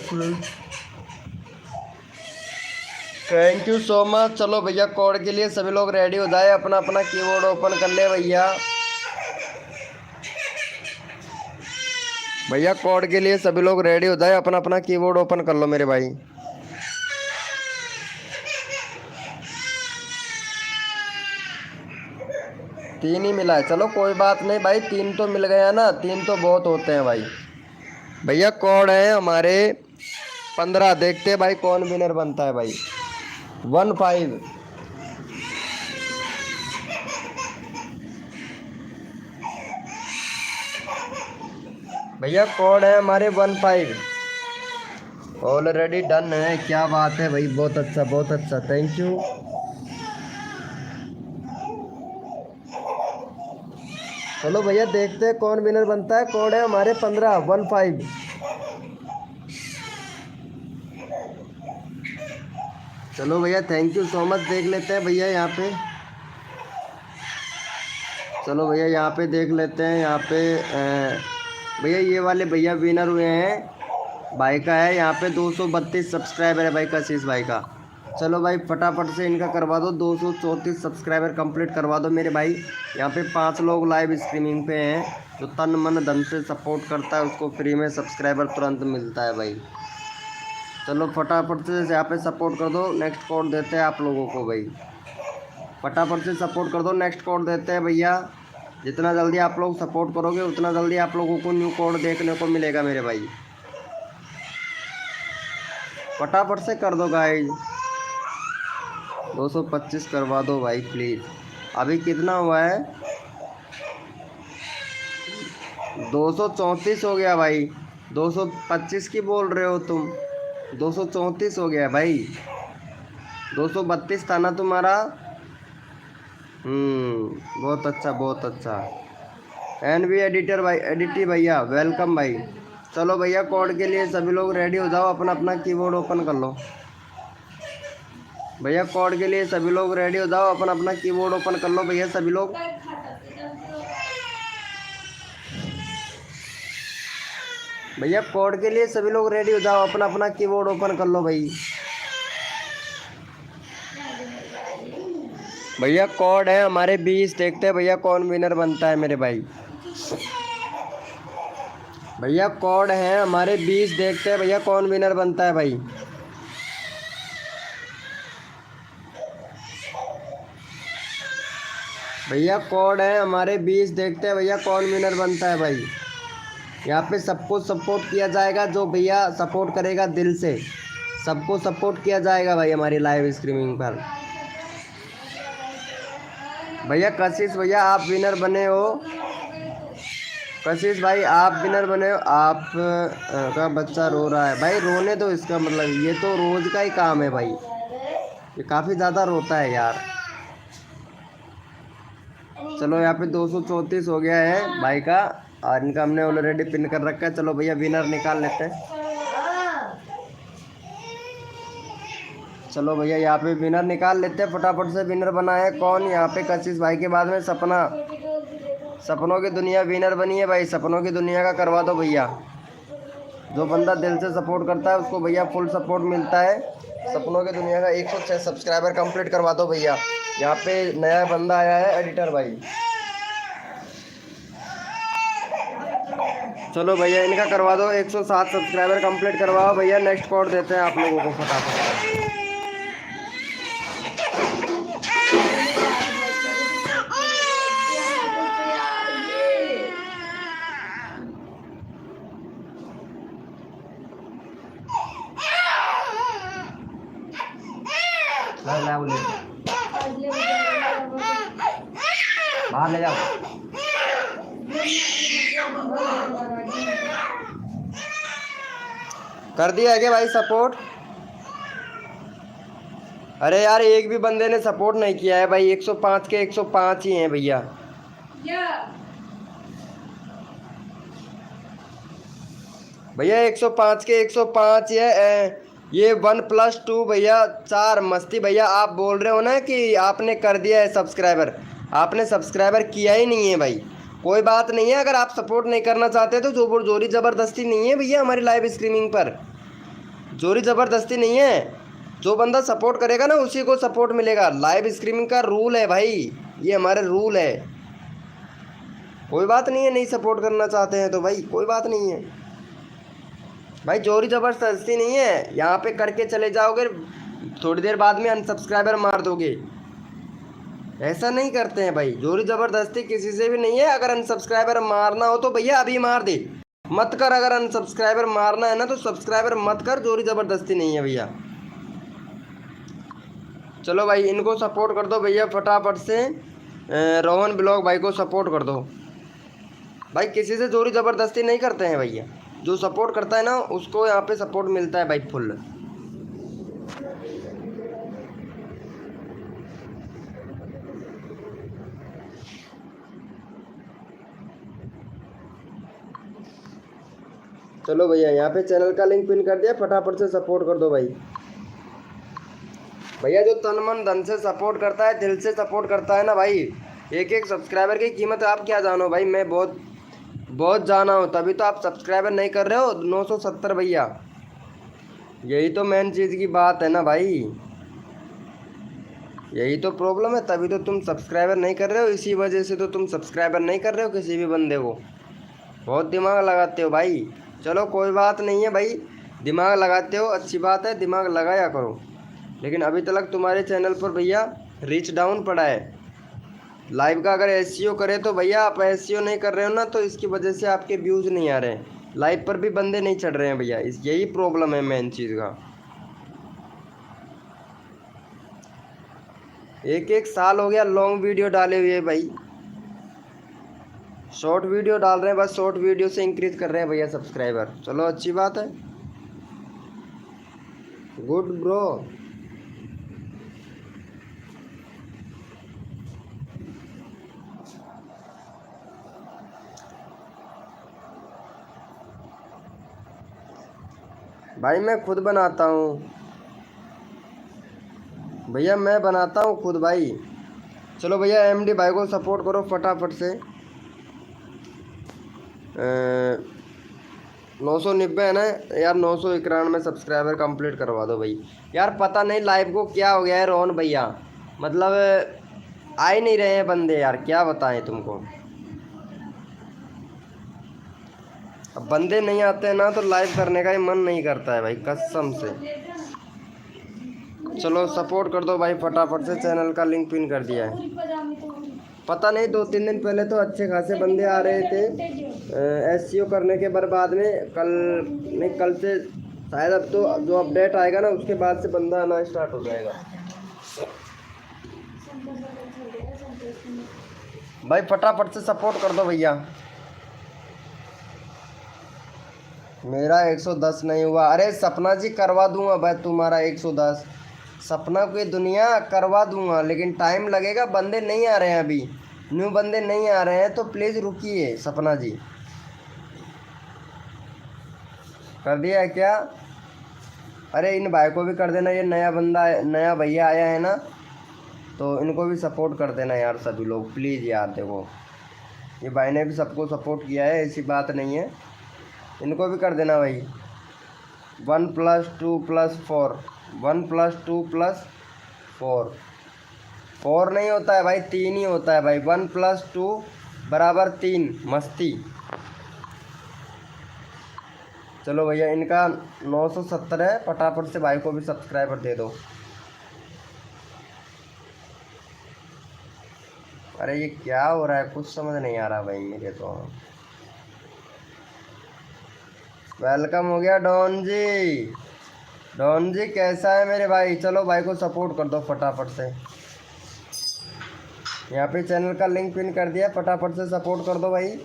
Thank you so much. चलो भैया कोड के लिए सभी लोग रेडी हो जाए, अपना अपना कीबोर्ड ओपन कर ले भैया। भैया कोड के लिए सभी लोग रेडी हो जाए, अपना अपना कीबोर्ड ओपन कर लो मेरे भाई। तीन ही मिला है, चलो कोई बात नहीं भाई, तीन तो मिल गया ना, तीन तो बहुत होते हैं भाई। भैया कोड है हमारे 15, देखते हैं भाई कौन विनर बनता है भाई। 15 भैया कोड है हमारे 15 ऑलरेडी डन है। क्या बात है भाई, बहुत अच्छा बहुत अच्छा, थैंक यू। चलो भैया देखते हैं कौन विनर बनता है। कोड है हमारे 15। चलो भैया थैंक यू सो मच, देख लेते हैं भैया यहाँ पे। चलो भैया यहाँ पे देख लेते हैं। यहाँ पे भैया ये वाले भैया विनर हुए हैं, भाई का है यहाँ पे 232 सब्सक्राइबर है भाई, कशिश भाई का। चलो भाई फटाफट से इनका करवा दो, 234 सब्सक्राइबर कंप्लीट करवा दो मेरे भाई। यहाँ पे 5 लोग लाइव स्ट्रीमिंग पे हैं, जो तन मन धन से सपोर्ट करता है उसको फ्री में सब्सक्राइबर तुरंत मिलता है भाई। चलो फटाफट से यहाँ पे सपोर्ट कर दो, नेक्स्ट कोड देते हैं आप लोगों को भाई। फटाफट से सपोर्ट कर दो, नेक्स्ट कोड देते हैं भैया। जितना जल्दी आप लोग सपोर्ट करोगे उतना जल्दी आप लोगों को न्यू कोड देखने को मिलेगा मेरे भाई। फटाफट से कर दो गाइस, 225 करवा दो भाई प्लीज़। अभी कितना हुआ है, 234 हो गया भाई। 225 की बोल रहे हो तुम, 234 हो गया भाई। 232 था ना तुम्हारा। बहुत अच्छा बहुत अच्छा। एनवी एडिटर भाई, एडिटी भैया वेलकम भाई। चलो भैया कोड के लिए सभी लोग रेडी हो जाओ, अपना अपना कीबोर्ड ओपन कर लो भैया। कोड के लिए सभी लोग रेडी हो जाओ, अपना अपना कीबोर्ड ओपन कर लो भैया सभी लोग। भैया कोड के लिए सभी लोग रेडी हो जाओ, अपना अपना कीबोर्ड ओपन कर लो भाई। भैया कोड है हमारे 20, देखते हैं भैया कौन विनर बनता है मेरे भाई। भैया कोड है हमारे 20, देखते हैं भैया कौन विनर बनता है भाई। भैया कोड है हमारे 20, देखते हैं भैया कौन विनर बनता है भाई। यहाँ पे सबको सपोर्ट किया जाएगा, जो भैया सपोर्ट करेगा दिल से सबको सपोर्ट किया जाएगा भाई हमारी लाइव स्ट्रीमिंग पर। भैया कशिश भैया आप विनर बने हो, कशिश भाई आप विनर बने हो। आप का बच्चा रो रहा है भाई, रोने दो, इसका मतलब ये तो रोज़ का ही काम है भाई, ये काफ़ी ज़्यादा रोता है यार। चलो यहाँ पे 234 हो गया है भाई का, और इनका हमने ऑलरेडी पिन कर रखा है। चलो भैया विनर निकाल लेते हैं। चलो भैया यहाँ पे विनर निकाल लेते हैं फटाफट से। विनर बना है कौन यहाँ पे, कशिश भाई के बाद में सपना, सपनों की दुनिया विनर बनी है भाई। सपनों की दुनिया का करवा दो भैया, जो बंदा दिल से सपोर्ट करता है उसको भैया फुल सपोर्ट मिलता है। सपनों की दुनिया का 106 सब्सक्राइबर कंप्लीट करवा दो भैया। यहाँ पे नया बंदा आया है एडिटर भाई। चलो भैया इनका करवा दो, 107 सब्सक्राइबर कंप्लीट करवाओ भैया। नेक्स्ट कोड देते हैं आप लोगों को फटाफट। बाहर ले जाओ। कर दिया है क्या भाई सपोर्ट? अरे यार एक भी बंदे ने सपोर्ट नहीं किया है भाई। 105 के 105 ही हैं भैया। भैया 105 के 105 ये 1+2 भैया 4 मस्ती। भैया आप बोल रहे हो ना कि आपने कर दिया है सब्सक्राइबर, आपने सब्सक्राइबर किया ही नहीं है भाई। कोई बात नहीं है, अगर आप सपोर्ट नहीं करना चाहते तो जोरी ज़बरदस्ती नहीं है भैया हमारी लाइव स्ट्रीमिंग पर। जोरी ज़बरदस्ती नहीं है, जो बंदा सपोर्ट करेगा ना उसी को सपोर्ट मिलेगा। लाइव स्ट्रीमिंग का रूल है भाई, ये हमारे रूल है। कोई बात नहीं है, नहीं सपोर्ट करना चाहते हैं तो भाई कोई बात नहीं है भाई। जोरी ज़बरदस्ती नहीं है, यहाँ पे करके चले जाओगे थोड़ी देर बाद में अनसब्सक्राइबर मार दोगे। ऐसा नहीं करते हैं भाई, जोरी ज़बरदस्ती किसी से भी नहीं है। अगर अनसब्सक्राइबर मारना हो तो भैया अभी मार दे, मत कर। अगर अनसब्सक्राइबर मारना है ना तो सब्सक्राइबर मत कर, जोरी ज़बरदस्ती नहीं है भैया। चलो भाई इनको सपोर्ट कर दो भैया फटाफट से। रोहन ब्लॉग भाई को सपोर्ट कर दो भाई। किसी से जोरी ज़बरदस्ती नहीं करते हैं भैया, जो सपोर्ट करता है ना उसको यहाँ पे सपोर्ट मिलता है भाई फुल। चलो भैया यहाँ पे चैनल का लिंक पिन कर दिया, फटाफट से सपोर्ट कर दो भाई। भैया जो तन मन धन से सपोर्ट करता है, दिल से सपोर्ट करता है ना भाई, एक एक सब्सक्राइबर की कीमत आप क्या जानो भाई। मैं बहुत जाना हूँ, तभी तो आप सब्सक्राइबर नहीं कर रहे हो। 970 भैया, यही तो मेन चीज़ की बात है ना भाई, यही तो प्रॉब्लम है। तभी तो तुम सब्सक्राइबर नहीं कर रहे हो, इसी वजह से तो तुम सब्सक्राइबर नहीं कर रहे हो किसी भी बंदे को। बहुत दिमाग लगाते हो भाई। चलो कोई बात नहीं है भाई, दिमाग लगाते हो अच्छी बात है, दिमाग लगाया करो। लेकिन अभी तक तुम्हारे चैनल पर भैया रीच डाउन पड़ा है। लाइव का अगर एसईओ करे तो भैया आप एसईओ नहीं कर रहे हो ना, तो इसकी वजह से आपके व्यूज़ नहीं आ रहे हैं, लाइव पर भी बंदे नहीं चढ़ रहे हैं भैया। यही प्रॉब्लम है मेन चीज़ का। एक साल हो गया लॉन्ग वीडियो डाले हुए भाई, शॉर्ट वीडियो डाल रहे हैं बस। शॉर्ट वीडियो से इंक्रीज कर रहे हैं भैया सब्सक्राइबर। चलो अच्छी बात है, गुड ब्रो। भाई मैं खुद बनाता हूँ भैया, मैं बनाता हूँ खुद भाई। चलो भैया एमडी भाई को सपोर्ट करो फटाफट से। 990 है ना यार, 991 सब्सक्राइबर कंप्लीट करवा दो भाई। यार पता नहीं लाइव को क्या हो गया है रोहन भैया, मतलब आ ही नहीं रहे हैं बंदे यार, क्या बताएं तुमको। अब बंदे नहीं आते हैं ना तो लाइव करने का ही मन नहीं करता है भाई कसम से। चलो सपोर्ट कर दो भाई फटाफट से, चैनल का लिंक पिन कर दिया है। पता नहीं 2-3 दिन पहले तो अच्छे खासे बंदे आ रहे थे एसईओ करने के बाद में, कल से शायद। अब तो जो अपडेट आएगा ना उसके बाद से बंदा आना स्टार्ट हो जाएगा भाई। फटाफट से सपोर्ट कर दो भैया। मेरा 110 नहीं हुआ, अरे सपना जी करवा दूंगा भाई तुम्हारा 110। सपना की दुनिया करवा दूंगा, लेकिन टाइम लगेगा, बंदे नहीं आ रहे हैं अभी, न्यू बंदे नहीं आ रहे हैं, तो प्लीज़ रुकिए सपना जी। कर दिया है क्या? अरे इन भाई को भी कर देना, ये नया भैया आया है ना, तो इनको भी सपोर्ट कर देना यार सभी लोग प्लीज़ यार। देखो ये भाई ने भी सबको सपोर्ट किया है, ऐसी बात नहीं है, इनको भी कर देना भाई। 1+2+4, 1+2+4, 4 नहीं होता है भाई, 3 ही होता है भाई। 1+2 = 3 मस्ती। चलो भैया इनका 970 है, फटाफट से भाई को भी सब्सक्राइबर दे दो। अरे ये क्या हो रहा है, कुछ समझ नहीं आ रहा भाई मेरे तो। वेलकम हो गया डॉन जी। डॉन जी कैसा है मेरे भाई? चलो भाई को सपोर्ट कर दो फटाफट से। यहाँ पे चैनल का लिंक पिन कर दिया, फटाफट से सपोर्ट कर दो भाई।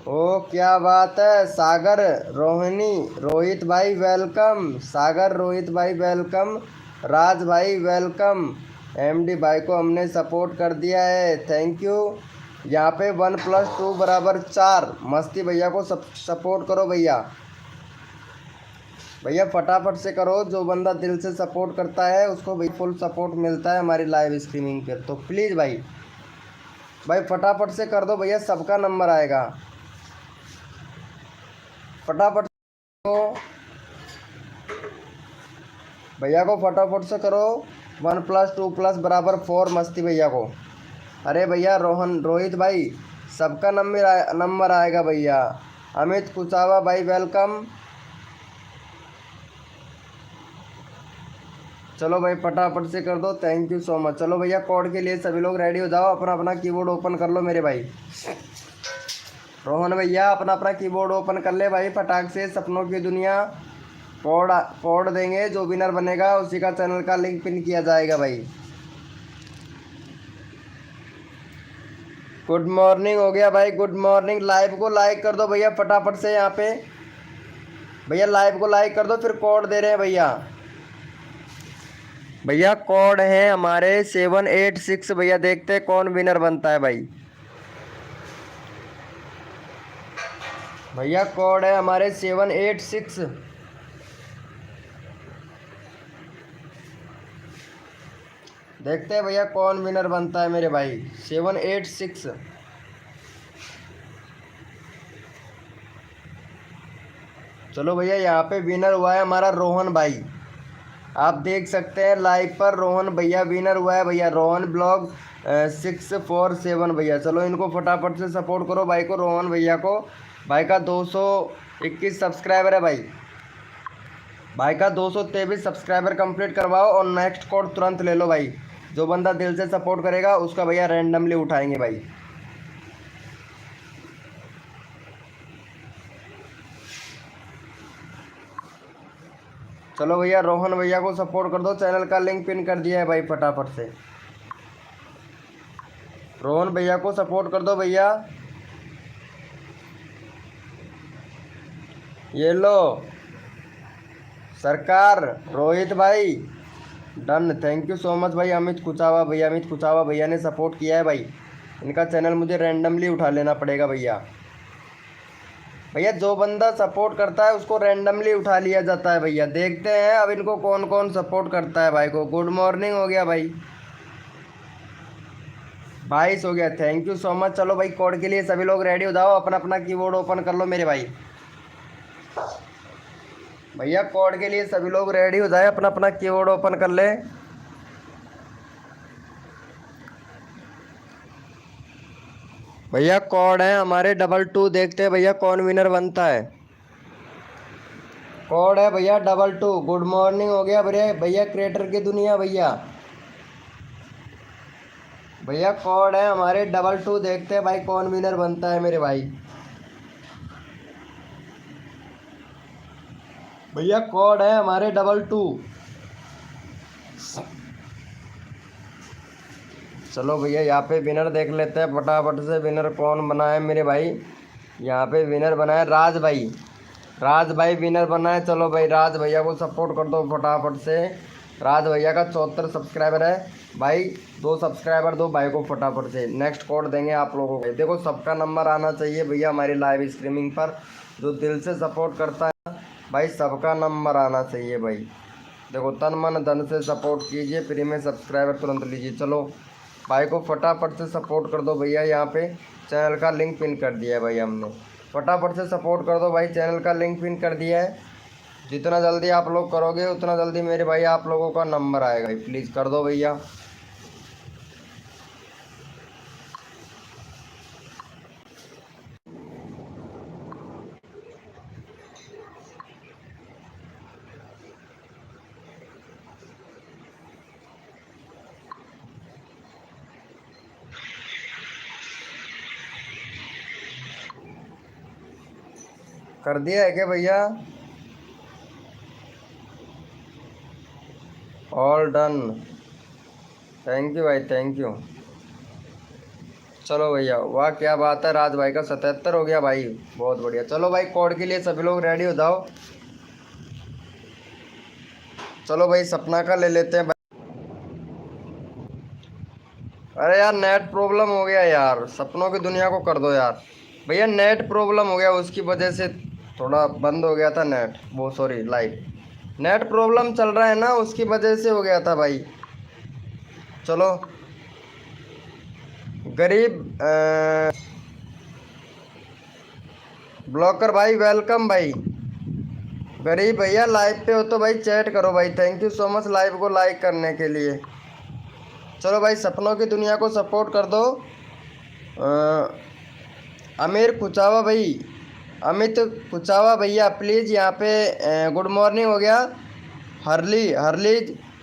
ओ क्या बात है, सागर रोहिणी रोहित भाई वेलकम, सागर रोहित भाई वेलकम, राज भाई वेलकम। एमडी भाई को हमने सपोर्ट कर दिया है, थैंक यू। यहाँ पे 1+2 बराबर 4, मस्ती भैया को सपोर्ट करो भैया। भैया फटाफट से करो, जो बंदा दिल से सपोर्ट करता है उसको भाई फुल सपोर्ट मिलता है हमारी लाइव स्ट्रीमिंग पे। तो प्लीज़ भाई भाई फटाफट से कर दो भैया, सबका नंबर आएगा, फटाफट को भैया को फटाफट से करो। 1+2+ बराबर 4, मस्ती भैया को। अरे भैया रोहित भाई सबका नंबर आएगा भैया। अमित कुचावा भाई वेलकम। चलो भाई फटाफट से कर दो, थैंक यू सो मच। चलो भैया कोड के लिए सभी लोग रेडी हो जाओ, अपना अपना कीबोर्ड ओपन कर लो मेरे भाई। रोहन भैया अपना अपना कीबोर्ड ओपन कर ले भाई, फटाक से। सपनों की दुनिया कोड देंगे, जो विनर बनेगा उसी का चैनल का लिंक पिन किया जाएगा भाई। गुड मॉर्निंग हो गया भाई, गुड मॉर्निंग। लाइव को लाइक कर दो भैया फटाफट से, यहाँ पे भैया लाइव को लाइक कर दो, फिर कोड दे रहे हैं भैया। भैया कोड है हमारे 786 भैया, देखते हैं कौन विनर बनता है भाई। भैया कोड है हमारे 786, देखते हैं भैया कौन विनर बनता है मेरे भाई। 786। चलो भैया यहाँ पे विनर हुआ है हमारा रोहन भाई, आप देख सकते हैं लाइव पर रोहन भैया विनर हुआ है भैया, रोहन ब्लॉग 647 भैया। चलो इनको फटाफट से सपोर्ट करो भाई को, रोहन भैया को। भाई का 221 सब्सक्राइबर है भाई, भाई का 223 सब्सक्राइबर कंप्लीट करवाओ और नेक्स्ट कोड तुरंत ले लो भाई। जो बंदा दिल से सपोर्ट करेगा उसका भैया रैंडमली उठाएंगे भाई। चलो भैया रोहन भैया को सपोर्ट कर दो, चैनल का लिंक पिन कर दिया है भाई, फटाफट से रोहन भैया को सपोर्ट कर दो भैया। ये लो सरकार, रोहित भाई done, thank you so much भाई। अमित कुचावा भैया ने सपोर्ट किया है भाई, इनका चैनल मुझे रैंडमली उठा लेना पड़ेगा भैया। भैया जो बंदा सपोर्ट करता है उसको रैंडमली उठा लिया जाता है भैया। देखते हैं अब इनको कौन कौन सपोर्ट करता है भाई को। गुड मॉर्निंग हो गया भाई, 22 हो गया, थैंक यू सो मच। चलो भाई कोड के लिए सभी लोग रेडी हो जाओ, अपना अपना कीबोर्ड ओपन कर लो मेरे भाई। भैया कोड के लिए सभी लोग रेडी हो जाए, अपना अपना कीबोर्ड ओपन कर ले। भैया कोड है हमारे 22, देखते हैं भैया कौन विनर बनता है। कोड है भैया 22। गुड मॉर्निंग हो गया भैया, भैया क्रिएटर की दुनिया भैया। भैया कोड है हमारे 22, देखते हैं भाई कौन विनर बनता है मेरे भाई। भैया कोड है हमारे 22। चलो भैया यहाँ पे विनर देख लेते हैं फटाफट से, विनर कौन बना है मेरे भाई। यहाँ पे विनर बना है राज भाई, राज भाई विनर बना है। चलो भाई राज भैया को सपोर्ट कर दो फटाफट से। राज भैया का 74 सब्सक्राइबर है भाई, 2 सब्सक्राइबर दो भाई को फटाफट से। नेक्स्ट कोड देंगे आप लोगों को। देखो सबका नंबर आना चाहिए भैया हमारी लाइव स्ट्रीमिंग पर, जो दिल से सपोर्ट करता है भाई सबका नंबर आना चाहिए भाई। देखो तन मन धन से सपोर्ट कीजिए, फ्री में सब्सक्राइबर तुरंत लीजिए। चलो भाई को फटाफट से सपोर्ट कर दो भैया, यहाँ पे चैनल का लिंक पिन कर दिया है भाई हमने, फटाफट से सपोर्ट कर दो भाई, चैनल का लिंक पिन कर दिया है। जितना जल्दी आप लोग करोगे उतना जल्दी मेरे भाई आप लोगों का नंबर आएगा भाई, प्लीज़ कर दो भैया। कर दिया है क्या भैया? All done. थैंक यू भाई, थैंक यू। चलो भैया, वाह क्या बात है, राज भाई का 77 हो गया भाई, बहुत बढ़िया। चलो भाई कोड के लिए सभी लोग रेडी हो जाओ। चलो भाई सपना का ले लेते हैं भाई। अरे यार नेट प्रॉब्लम हो गया यार, सपनों की दुनिया को कर दो यार। भैया नेट प्रॉब्लम हो गया, उसकी वजह से थोड़ा बंद हो गया था नेट, वो सॉरी लाइव। नेट प्रॉब्लम चल रहा है ना, उसकी वजह से हो गया था भाई। चलो गरीब ब्लॉकर भाई वेलकम भाई। गरीब भैया लाइव पे हो तो भाई चैट करो भाई, thank you so much live को लाइक करने के लिए। चलो भाई सपनों की दुनिया को सपोर्ट कर दो। आमिर कुचावा भाई, अमित कुचावा भैया प्लीज़ यहाँ पे गुड मॉर्निंग हो गया। हरली हरली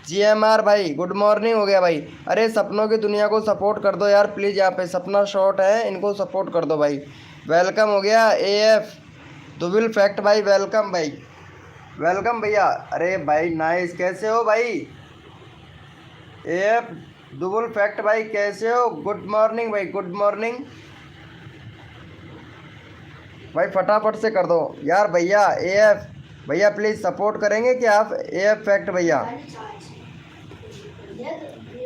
GMR भाई गुड मॉर्निंग हो गया भाई। अरे सपनों की दुनिया को सपोर्ट कर दो यार प्लीज़, यहाँ पे सपना शॉर्ट है, इनको सपोर्ट कर दो भाई। वेलकम हो गया AF दुबिल फैक्ट भाई, वेलकम भाई, वेलकम भैया। अरे भाई नाइस, कैसे हो भाई? AF दुबुल फैक्ट भाई कैसे हो? गुड मॉर्निंग भाई, गुड मॉर्निंग भाई, फटाफट से कर दो यार भैया। AF भैया प्लीज़ सपोर्ट करेंगे क्या आप? AF फैक्ट भैया।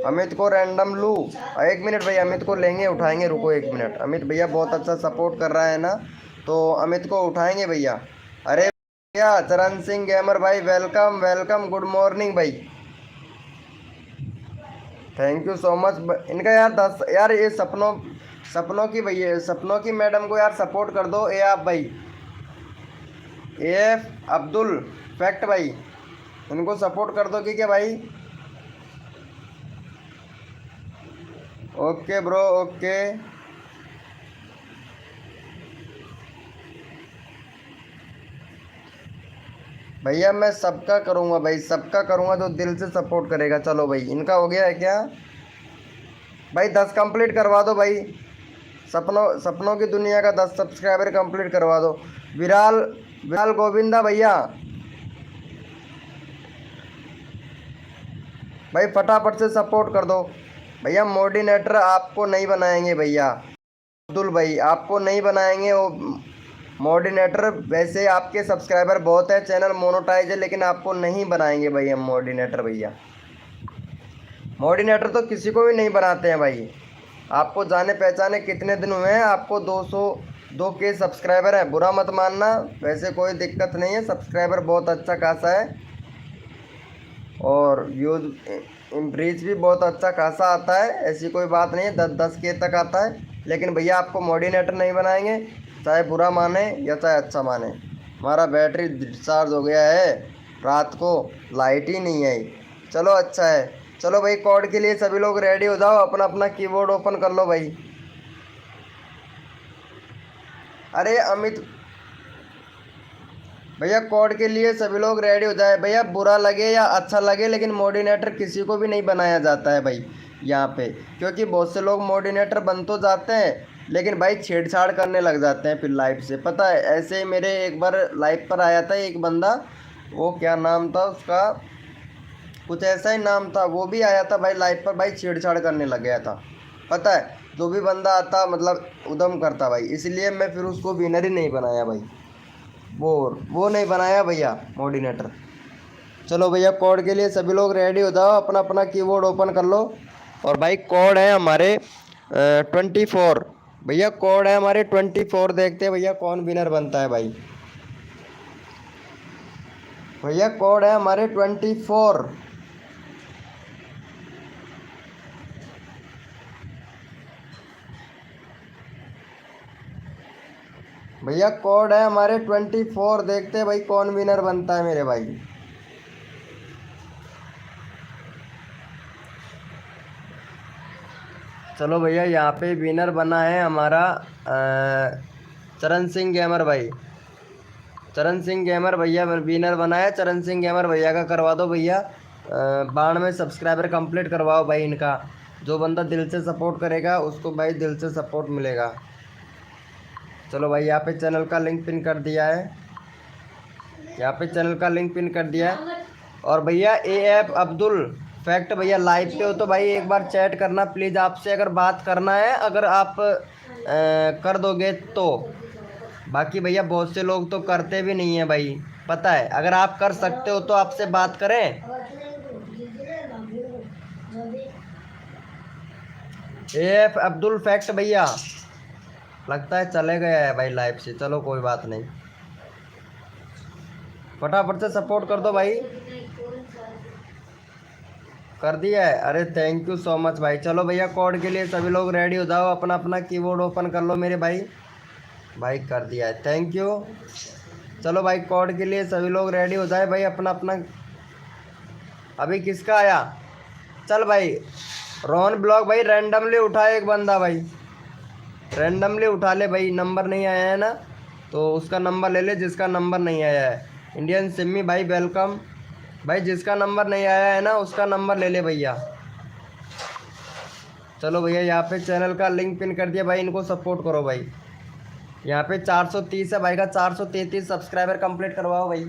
अमित को रैंडम लू, एक मिनट भैया, अमित को लेंगे उठाएंगे, रुको एक मिनट। अमित भैया बहुत अच्छा सपोर्ट कर रहा है ना, तो अमित को उठाएंगे भैया। अरे भैया चरण सिंह गेमर भाई वेलकम वेलकम, गुड मॉर्निंग भाई, थैंक यू सो मच। इनका यार 10 यार, ये सपनों की भैया, सपनों की मैडम को यार सपोर्ट कर दो। आप भाई AF अब्दुल फैक्ट भाई, इनको सपोर्ट कर दो कि क्या भाई? Okay bro okay. भैया मैं सबका करूँगा भाई, सबका करूँगा जो दिल से सपोर्ट करेगा। चलो भाई इनका हो गया है क्या भाई? 10 कंप्लीट करवा दो भाई, सपनों की दुनिया का 10 सब्सक्राइबर कंप्लीट करवा दो। विराल विराल गोविंदा भैया भाई फटाफट से सपोर्ट कर दो भैया। मोर्डिनेटर आपको नहीं बनाएंगे भैया, अब्दुल भाई आपको नहीं बनाएंगे वो मोर्डिनेटर। वैसे आपके सब्सक्राइबर बहुत है, चैनल मोनेटाइज है, लेकिन आपको नहीं बनाएंगे भाई हम मोर्डिनेटर भैया। मोर्डिनेटर तो किसी को भी नहीं बनाते हैं भाई। आपको जाने पहचाने कितने दिन हुए हैं, आपको 202 के सब्सक्राइबर है, बुरा मत मानना, वैसे कोई दिक्कत नहीं है, सब्सक्राइबर बहुत अच्छा खासा है और व्यूज रीच भी बहुत अच्छा खासा आता है, ऐसी कोई बात नहीं है, 10 के तक आता है। लेकिन भैया आपको मोर्डिनेटर नहीं बनाएंगे, चाहे बुरा माने या चाहे अच्छा माने। हमारा बैटरी डिस्चार्ज हो गया है, रात को लाइट ही नहीं आई। चलो अच्छा है। चलो भाई कोड के लिए सभी लोग रेडी हो जाओ, अपना अपना कीबोर्ड ओपन कर लो भाई। अरे अमित भैया कोड के लिए सभी लोग रेडी हो जाए भैया, बुरा लगे या अच्छा लगे लेकिन मोर्डिनेटर किसी को भी नहीं बनाया जाता है भाई यहाँ पे, क्योंकि बहुत से लोग मोर्डिनेटर बन तो जाते हैं लेकिन भाई छेड़छाड़ करने लग जाते हैं फिर लाइव से। पता है ऐसे ही मेरे एक बार लाइव पर आया था एक बंदा, वो क्या नाम था उसका, कुछ ऐसा ही नाम था, वो भी आया था भाई लाइव पर, भाई छेड़छाड़ करने लग गया था। पता है जो भी बंदा आता मतलब उदम करता भाई, इसलिए मैं फिर उसको विनर ही नहीं बनाया भाई, वो नहीं बनाया भैया मोर्डिनेटर। चलो भैया कोड के लिए सभी लोग रेडी हो जाओ, अपना अपना कीबोर्ड ओपन कर लो। और भाई कोड है हमारे 24 भैया, कोड है हमारे 24। देखते हैं भैया कौन विनर बनता है भाई। भैया कोड है हमारे 24। भैया कोड है हमारे 24, देखते हैं भाई कौन विनर बनता है मेरे भाई। चलो भैया यहाँ पे विनर बना है हमारा चरण सिंह गेमर भाई, चरण सिंह गेमर भैया विनर बना है। चरण सिंह गेमर भैया का करवा दो भैया, 92 सब्सक्राइबर कंप्लीट करवाओ भाई इनका। जो बंदा दिल से सपोर्ट करेगा उसको भाई दिल से सपोर्ट मिलेगा। चलो भाई यहाँ पे चैनल का लिंक पिन कर दिया है, यहाँ पे चैनल का लिंक पिन कर दिया है। और भैया AF अब्दुल फैक्ट भैया लाइव पे हो तो भाई एक बार चैट करना प्लीज़। आपसे अगर बात करना है, अगर आप कर दोगे तो। बाकी भैया बहुत से लोग तो करते भी नहीं है भाई, पता है। अगर आप कर सकते हो तो आपसे बात करें। AF अब्दुल फैक्ट भैया लगता है चले गया है भाई लाइव से। चलो कोई बात नहीं, फटाफट से सपोर्ट कर दो भाई। कर दिया है, अरे थैंक यू सो मच भाई। चलो भैया कोड के लिए सभी लोग रेडी हो जाओ, अपना अपना कीबोर्ड ओपन कर लो मेरे भाई। भाई कर दिया है, थैंक यू। चलो भाई कोड के लिए सभी लोग रेडी हो जाए भाई, अपना अपना। अभी किसका आया? चल भाई रोहन ब्लॉग भाई रैंडमली उठा एक बंदा भाई, रैंडमली उठा ले भाई। नंबर नहीं आया है ना तो उसका नंबर ले ले, जिसका नंबर नहीं आया है। इंडियन सिमी भाई वेलकम भाई, जिसका नंबर नहीं आया है ना उसका नंबर ले ले भैया। चलो भैया यहाँ पे चैनल का लिंक पिन कर दिया भाई, इनको सपोर्ट करो भाई। यहाँ पे 430 है भाई का, 433 सब्सक्राइबर कंप्लीट करवाओ भाई।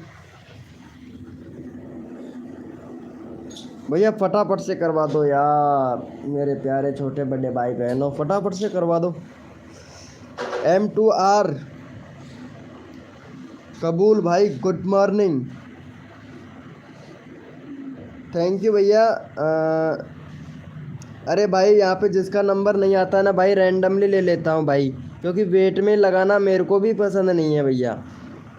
भैया फटाफट से करवा दो यार मेरे प्यारे छोटे बड़े भाई बहनों, फटाफट से करवा दो। M2R कबूल भाई गुड मॉर्निंग, थैंक यू भैया। अरे भाई यहाँ पे जिसका नंबर नहीं आता ना भाई रैंडमली ले लेता हूँ भाई, क्योंकि वेट में लगाना मेरे को भी पसंद नहीं है भैया।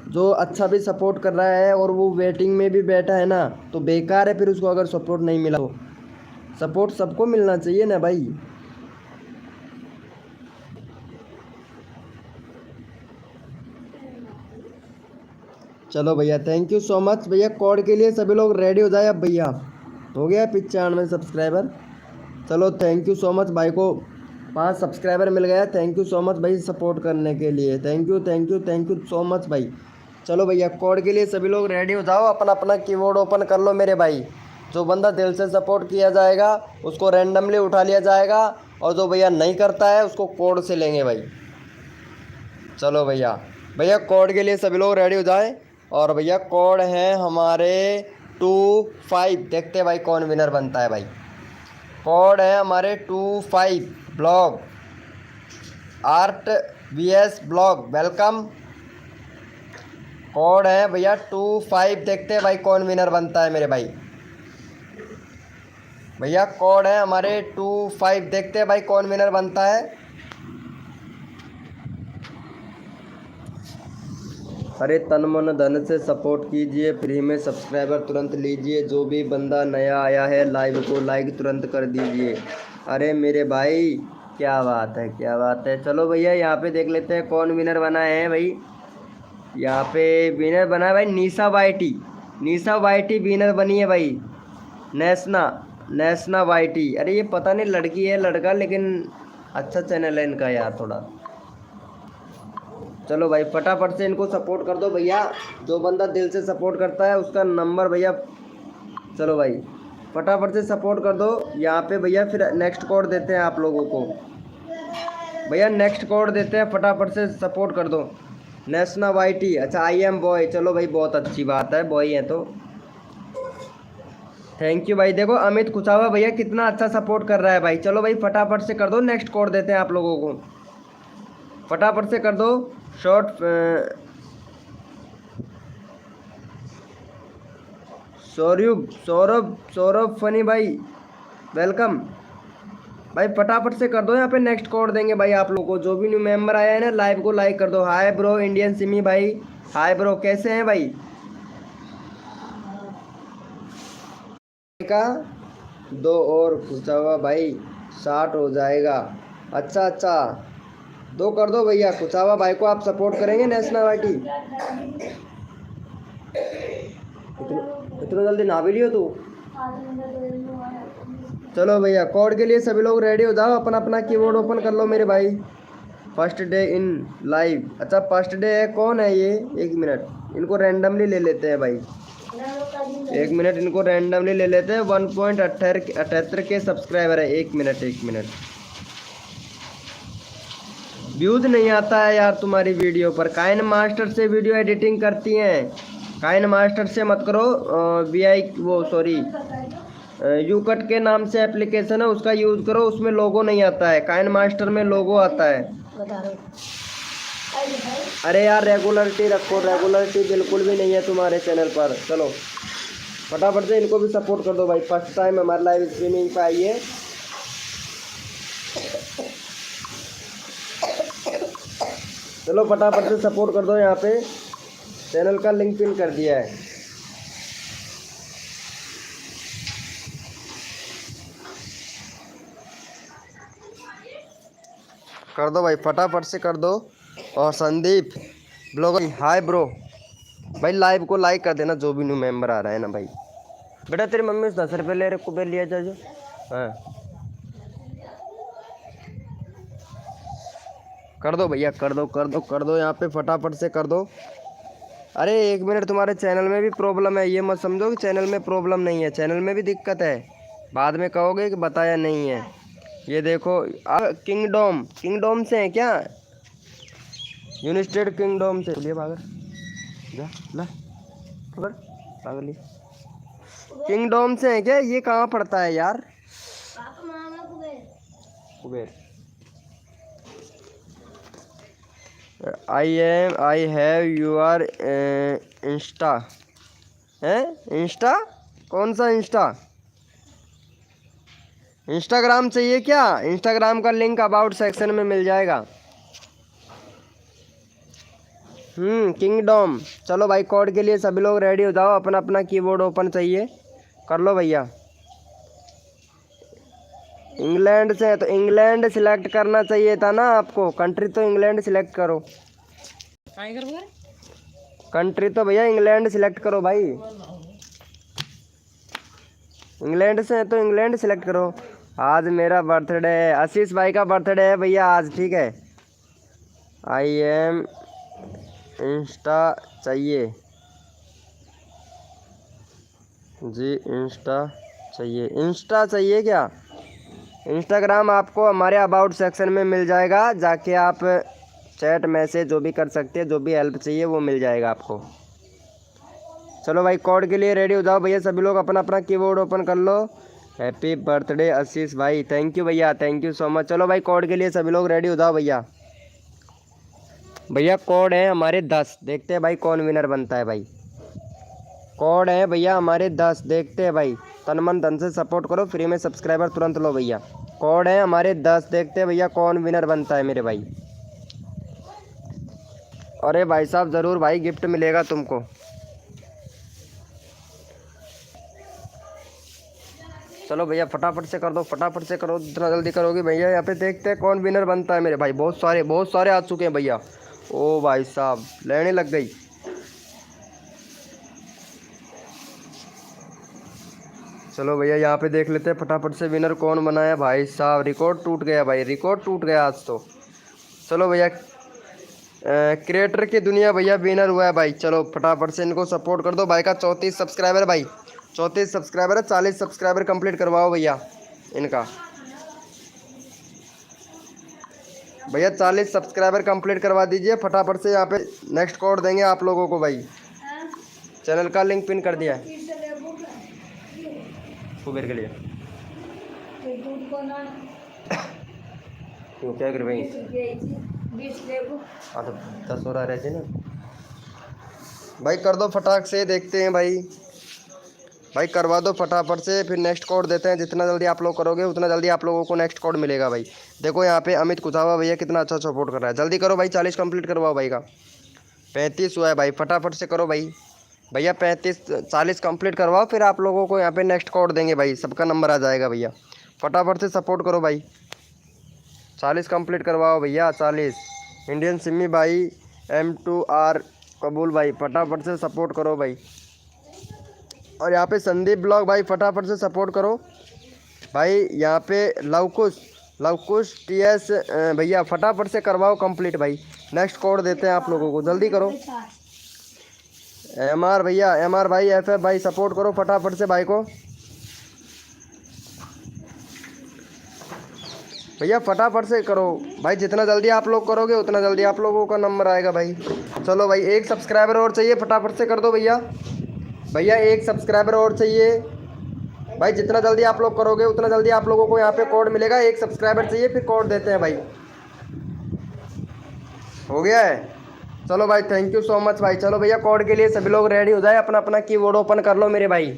जो अच्छा भी सपोर्ट कर रहा है और वो वेटिंग में भी बैठा है ना तो बेकार है फिर उसको, अगर सपोर्ट नहीं मिला तो। सपोर्ट सबको मिलना चाहिए ना भाई। चलो भैया थैंक यू सो मच भैया। कोड के लिए सभी लोग रेडी हो जाए अब भैया। हो गया 95 सब्सक्राइबर। चलो थैंक यू सो मच भाई को 5 सब्सक्राइबर मिल गया। थैंक यू सो मच भाई सपोर्ट करने के लिए, thank you thank you thank you so much भाई। चलो भैया कोड के लिए सभी लोग रेडी हो जाओ, अपना अपना कीबोर्ड ओपन कर लो मेरे भाई। जो बंदा दिल से सपोर्ट किया जाएगा उसको रैंडमली उठा लिया जाएगा, और जो भैया नहीं करता है उसको कोड से लेंगे भाई। चलो भैया, भैया कोड के लिए सभी लोग रेडी हो जाए। और भैया कोड है हमारे 25। देखते हैं भाई कौन विनर बनता है भाई। कोड है हमारे 25 blog art VS blog welcome. Code है भैया 25। देखते हैं भाई कौन विनर बनता है मेरे भाई। भैया कोड है हमारे 25। देखते हैं भाई कौन विनर बनता है। अरे तन मन धन से सपोर्ट कीजिए, फ्री में सब्सक्राइबर तुरंत लीजिए। जो भी बंदा नया आया है लाइव को लाइक तुरंत कर दीजिए। अरे मेरे भाई क्या बात है क्या बात है। चलो भैया यहाँ पे देख लेते हैं कौन विनर बना है भाई। यहाँ पे विनर बना है भाई निशा वाईटी। निशा वाईटी विनर बनी है भाई। नेसना वाईटी। अरे ये पता नहीं लड़की है लड़का, लेकिन अच्छा चैनल है इनका यार थोड़ा। चलो भाई फटाफट से इनको सपोर्ट कर दो भैया। जो बंदा दिल से सपोर्ट करता है उसका नंबर भैया। चलो भाई फटाफट से सपोर्ट कर दो यहाँ पे भैया। फिर नेक्स्ट कोड देते हैं आप लोगों को भैया, नेक्स्ट कोड देते हैं, फटाफट से सपोर्ट कर दो। नेसना वाईटी, अच्छा I am बॉय। चलो भाई बहुत अच्छी बात है, बॉय है तो थैंक यू भाई। देखो अमित कुछावा भैया कितना अच्छा सपोर्ट कर रहा है भाई। चलो भाई फटाफट से कर दो, नेक्स्ट कोड देते हैं आप लोगों को, फटाफट से कर दो। शॉर्ट सौरभ फनी भाई वेलकम भाई। फटाफट से कर दो, यहाँ पे नेक्स्ट कोड देंगे भाई आप लोगों को। जो भी न्यू मेंबर आया है ना लाइव को लाइक कर दो। हाय ब्रो इंडियन सिमी भाई, हाय ब्रो कैसे हैं भाई। का 2 और खुशावा भाई 60 हो जाएगा। अच्छा 2 कर दो भैया। खुशावा भाई को आप सपोर्ट करेंगे नेशनल वाईटी। इतना जल्दी ना भी लियो तू। चलो भैया कोड के लिए सभी लोग रेडी हो जाओ, अपना अपना कीबोर्ड ओपन कर लो मेरे भाई। First day in live. अच्छा फर्स्ट डे है, कौन है ये? 1 मिनट इनको रैंडमली ले लेते हैं भाई। 1 मिनट इनको रैंडमली ले लेते हैं। 1.78 के सब्सक्राइबर है। 1 मिनट व्यूज नहीं आता है यार तुम्हारी वीडियो पर। काइन मास्टर से वीडियो एडिटिंग करती हैं काइन मास्टर से मत करो। VI वो सॉरी यूकट के नाम से एप्लीकेशन है, उसका यूज करो। उसमें लोगो नहीं आता है, काइन मास्टर में लोगो आता है। अरे यार रेगुलरिटी रखो, रेगुलरिटी बिल्कुल भी नहीं है तुम्हारे चैनल पर। चलो फटाफट से इनको भी सपोर्ट कर दो भाई। फर्स्ट टाइम हमारे लाइव स्ट्रीमिंग पे आई है। चलो फटाफट से सपोर्ट कर दो। यहाँ पे चैनल का लिंक पिन कर दिया है। कर दो भाई, फटाफट से कर दो। और संदीप ब्लॉगर हाय ब्रो भाई, लाइव को लाइक कर देना जो भी न्यू मेंबर आ रहा है ना भाई। बेटा तेरी मम्मी से 10 रुपये ले रहे कुबेर लिया जा जो। हाँ कर दो भैया, कर दो कर दो कर दो, यहाँ पे फटाफट से कर दो। अरे 1 मिनट, तुम्हारे चैनल में भी प्रॉब्लम है, ये मत समझो कि चैनल में प्रॉब्लम नहीं है। चैनल में भी दिक्कत है, बाद में कहोगे कि बताया नहीं है। ये देखो किंगडम, किंगडम से है क्या? यूनाइटेड किंगडम से। बोलिए पागल जा ला पकड़ पागल। किंगडम से है क्या? ये कहाँ पड़ता है यार? Kuber. I have your insta है? इंस्टा कौन सा इंस्टा? इंस्टाग्राम चाहिए क्या? इंस्टाग्राम का लिंक अबाउट सेक्शन में मिल जाएगा। किंगडम। चलो भाई कोड के लिए सभी लोग रेडी हो जाओ। अपना अपना कीबोर्ड ओपन चाहिए, कर लो भैया। इंग्लैंड से है तो इंग्लैंड सिलेक्ट करना चाहिए था ना आपको। कंट्री तो इंग्लैंड सिलेक्ट करो। कंट्री तो भैया इंग्लैंड सिलेक्ट करो भाई। इंग्लैंड से है तो इंग्लैंड सिलेक्ट करो। आज मेरा बर्थडे है, आशीष भाई का बर्थडे है भैया आज, ठीक है। आई एम इंस्टा चाहिए जी, इंस्टा चाहिए। इंस्टा चाहिए क्या? इंस्टाग्राम आपको हमारे अबाउट सेक्शन में मिल जाएगा, जाके आप चैट मैसेज जो भी कर सकते हैं, जो भी हेल्प चाहिए वो मिल जाएगा आपको। चलो भाई कोड के लिए रेडी हो जाओ भैया सभी लोग। अपना अपना कीबोर्ड ओपन कर लो। हैप्पी बर्थडे आशीष भाई, थैंक यू भैया, थैंक यू सो मच। चलो भाई कोड के लिए सभी लोग रेडी हो जाओ भैया। भैया कोड है हमारे 10, देखते हैं भाई कौन विनर बनता है भाई। कोड है भैया हमारे 10, देखते हैं भाई। तन मन धन से सपोर्ट करो, फ्री में सब्सक्राइबर तुरंत लो भैया। कोड है हमारे 10, देखते हैं भैया कौन विनर बनता है मेरे भाई। अरे भाई साहब ज़रूर भाई, गिफ्ट मिलेगा तुमको। चलो भैया फटाफट से कर दो, फटाफट से करो, जितना जल्दी करोगे भैया। यहाँ पे देखते हैं कौन विनर बनता है मेरे भाई। बहुत सारे आ चुके हैं भैया। ओ भाई साहब लेने लग गई। चलो भैया यहाँ पे देख लेते हैं फटाफट से विनर कौन बना है भाई साहब। रिकॉर्ड टूट गया भाई, रिकॉर्ड टूट गया आज तो। चलो भैया क्रिएटर की दुनिया भैया विनर हुआ है भाई। चलो फटाफट से इनको सपोर्ट कर दो। भाई का 34 सब्सक्राइबर भाई, 34 सब्सक्राइबर है। 40 सब्सक्राइबर कंप्लीट करवाओ भैया इनका। भैया 40 सब्सक्राइबर कंप्लीट करवा दीजिए फटाफट से। यहाँ पे नेक्स्ट कोड देंगे आप लोगों को भाई। चैनल का लिंक पिन कर दिया है कुबेर के लिए। क्यों क्या कर भाई? हाँ तो 10 हो रहा रहे ना भाई। कर दो फटाक से, देखते हैं भाई। भाई करवा दो फटाफट से, फिर नेक्स्ट कोड देते हैं। जितना जल्दी आप लोग करोगे उतना जल्दी आप लोगों को नेक्स्ट कोड मिलेगा भाई। देखो यहाँ पे अमित कुछावा भैया कितना अच्छा सपोर्ट कर रहा है। जल्दी करो भाई, 40 कंप्लीट करवाओ भाई का। 35 हुआ है भाई, फटाफट से करो भाई। भैया 40 कंप्लीट करवाओ, फिर आप लोगों को यहाँ पे नेक्स्ट कोड देंगे भाई। सबका नंबर आ जाएगा भैया। फटाफट से सपोर्ट करो भाई। 40 कंप्लीट करवाओ भैया, 40। इंडियन सिमी भाई, M2R कबूल भाई, फटाफट से सपोर्ट करो भाई। और यहाँ पे संदीप ब्लॉग भाई फटाफट से सपोर्ट करो भाई। यहाँ पे लवकुश TS भैया फटाफट से करवाओ कंप्लीट भाई। नेक्स्ट कोड देते हैं आप लोगों को, जल्दी करो। MR भैया, MR भाई, FF भाई सपोर्ट करो फटाफट से भाई को। भैया फटाफट से करो भाई, जितना जल्दी आप लोग करोगे उतना जल्दी आप लोगों का नंबर आएगा भाई। चलो भाई, एक सब्सक्राइबर और चाहिए, फटाफट से कर दो भैया। भैया एक सब्सक्राइबर और चाहिए भाई, जितना जल्दी आप लोग करोगे उतना जल्दी आप लोगों को यहाँ पे कोड मिलेगा। एक सब्सक्राइबर चाहिए, फिर कोड देते हैं भाई। हो गया है? चलो भाई, थैंक यू सो मच भाई। चलो भैया, कोड के लिए सभी लोग रेडी हो जाए, अपना अपना कीबोर्ड ओपन कर लो मेरे भाई।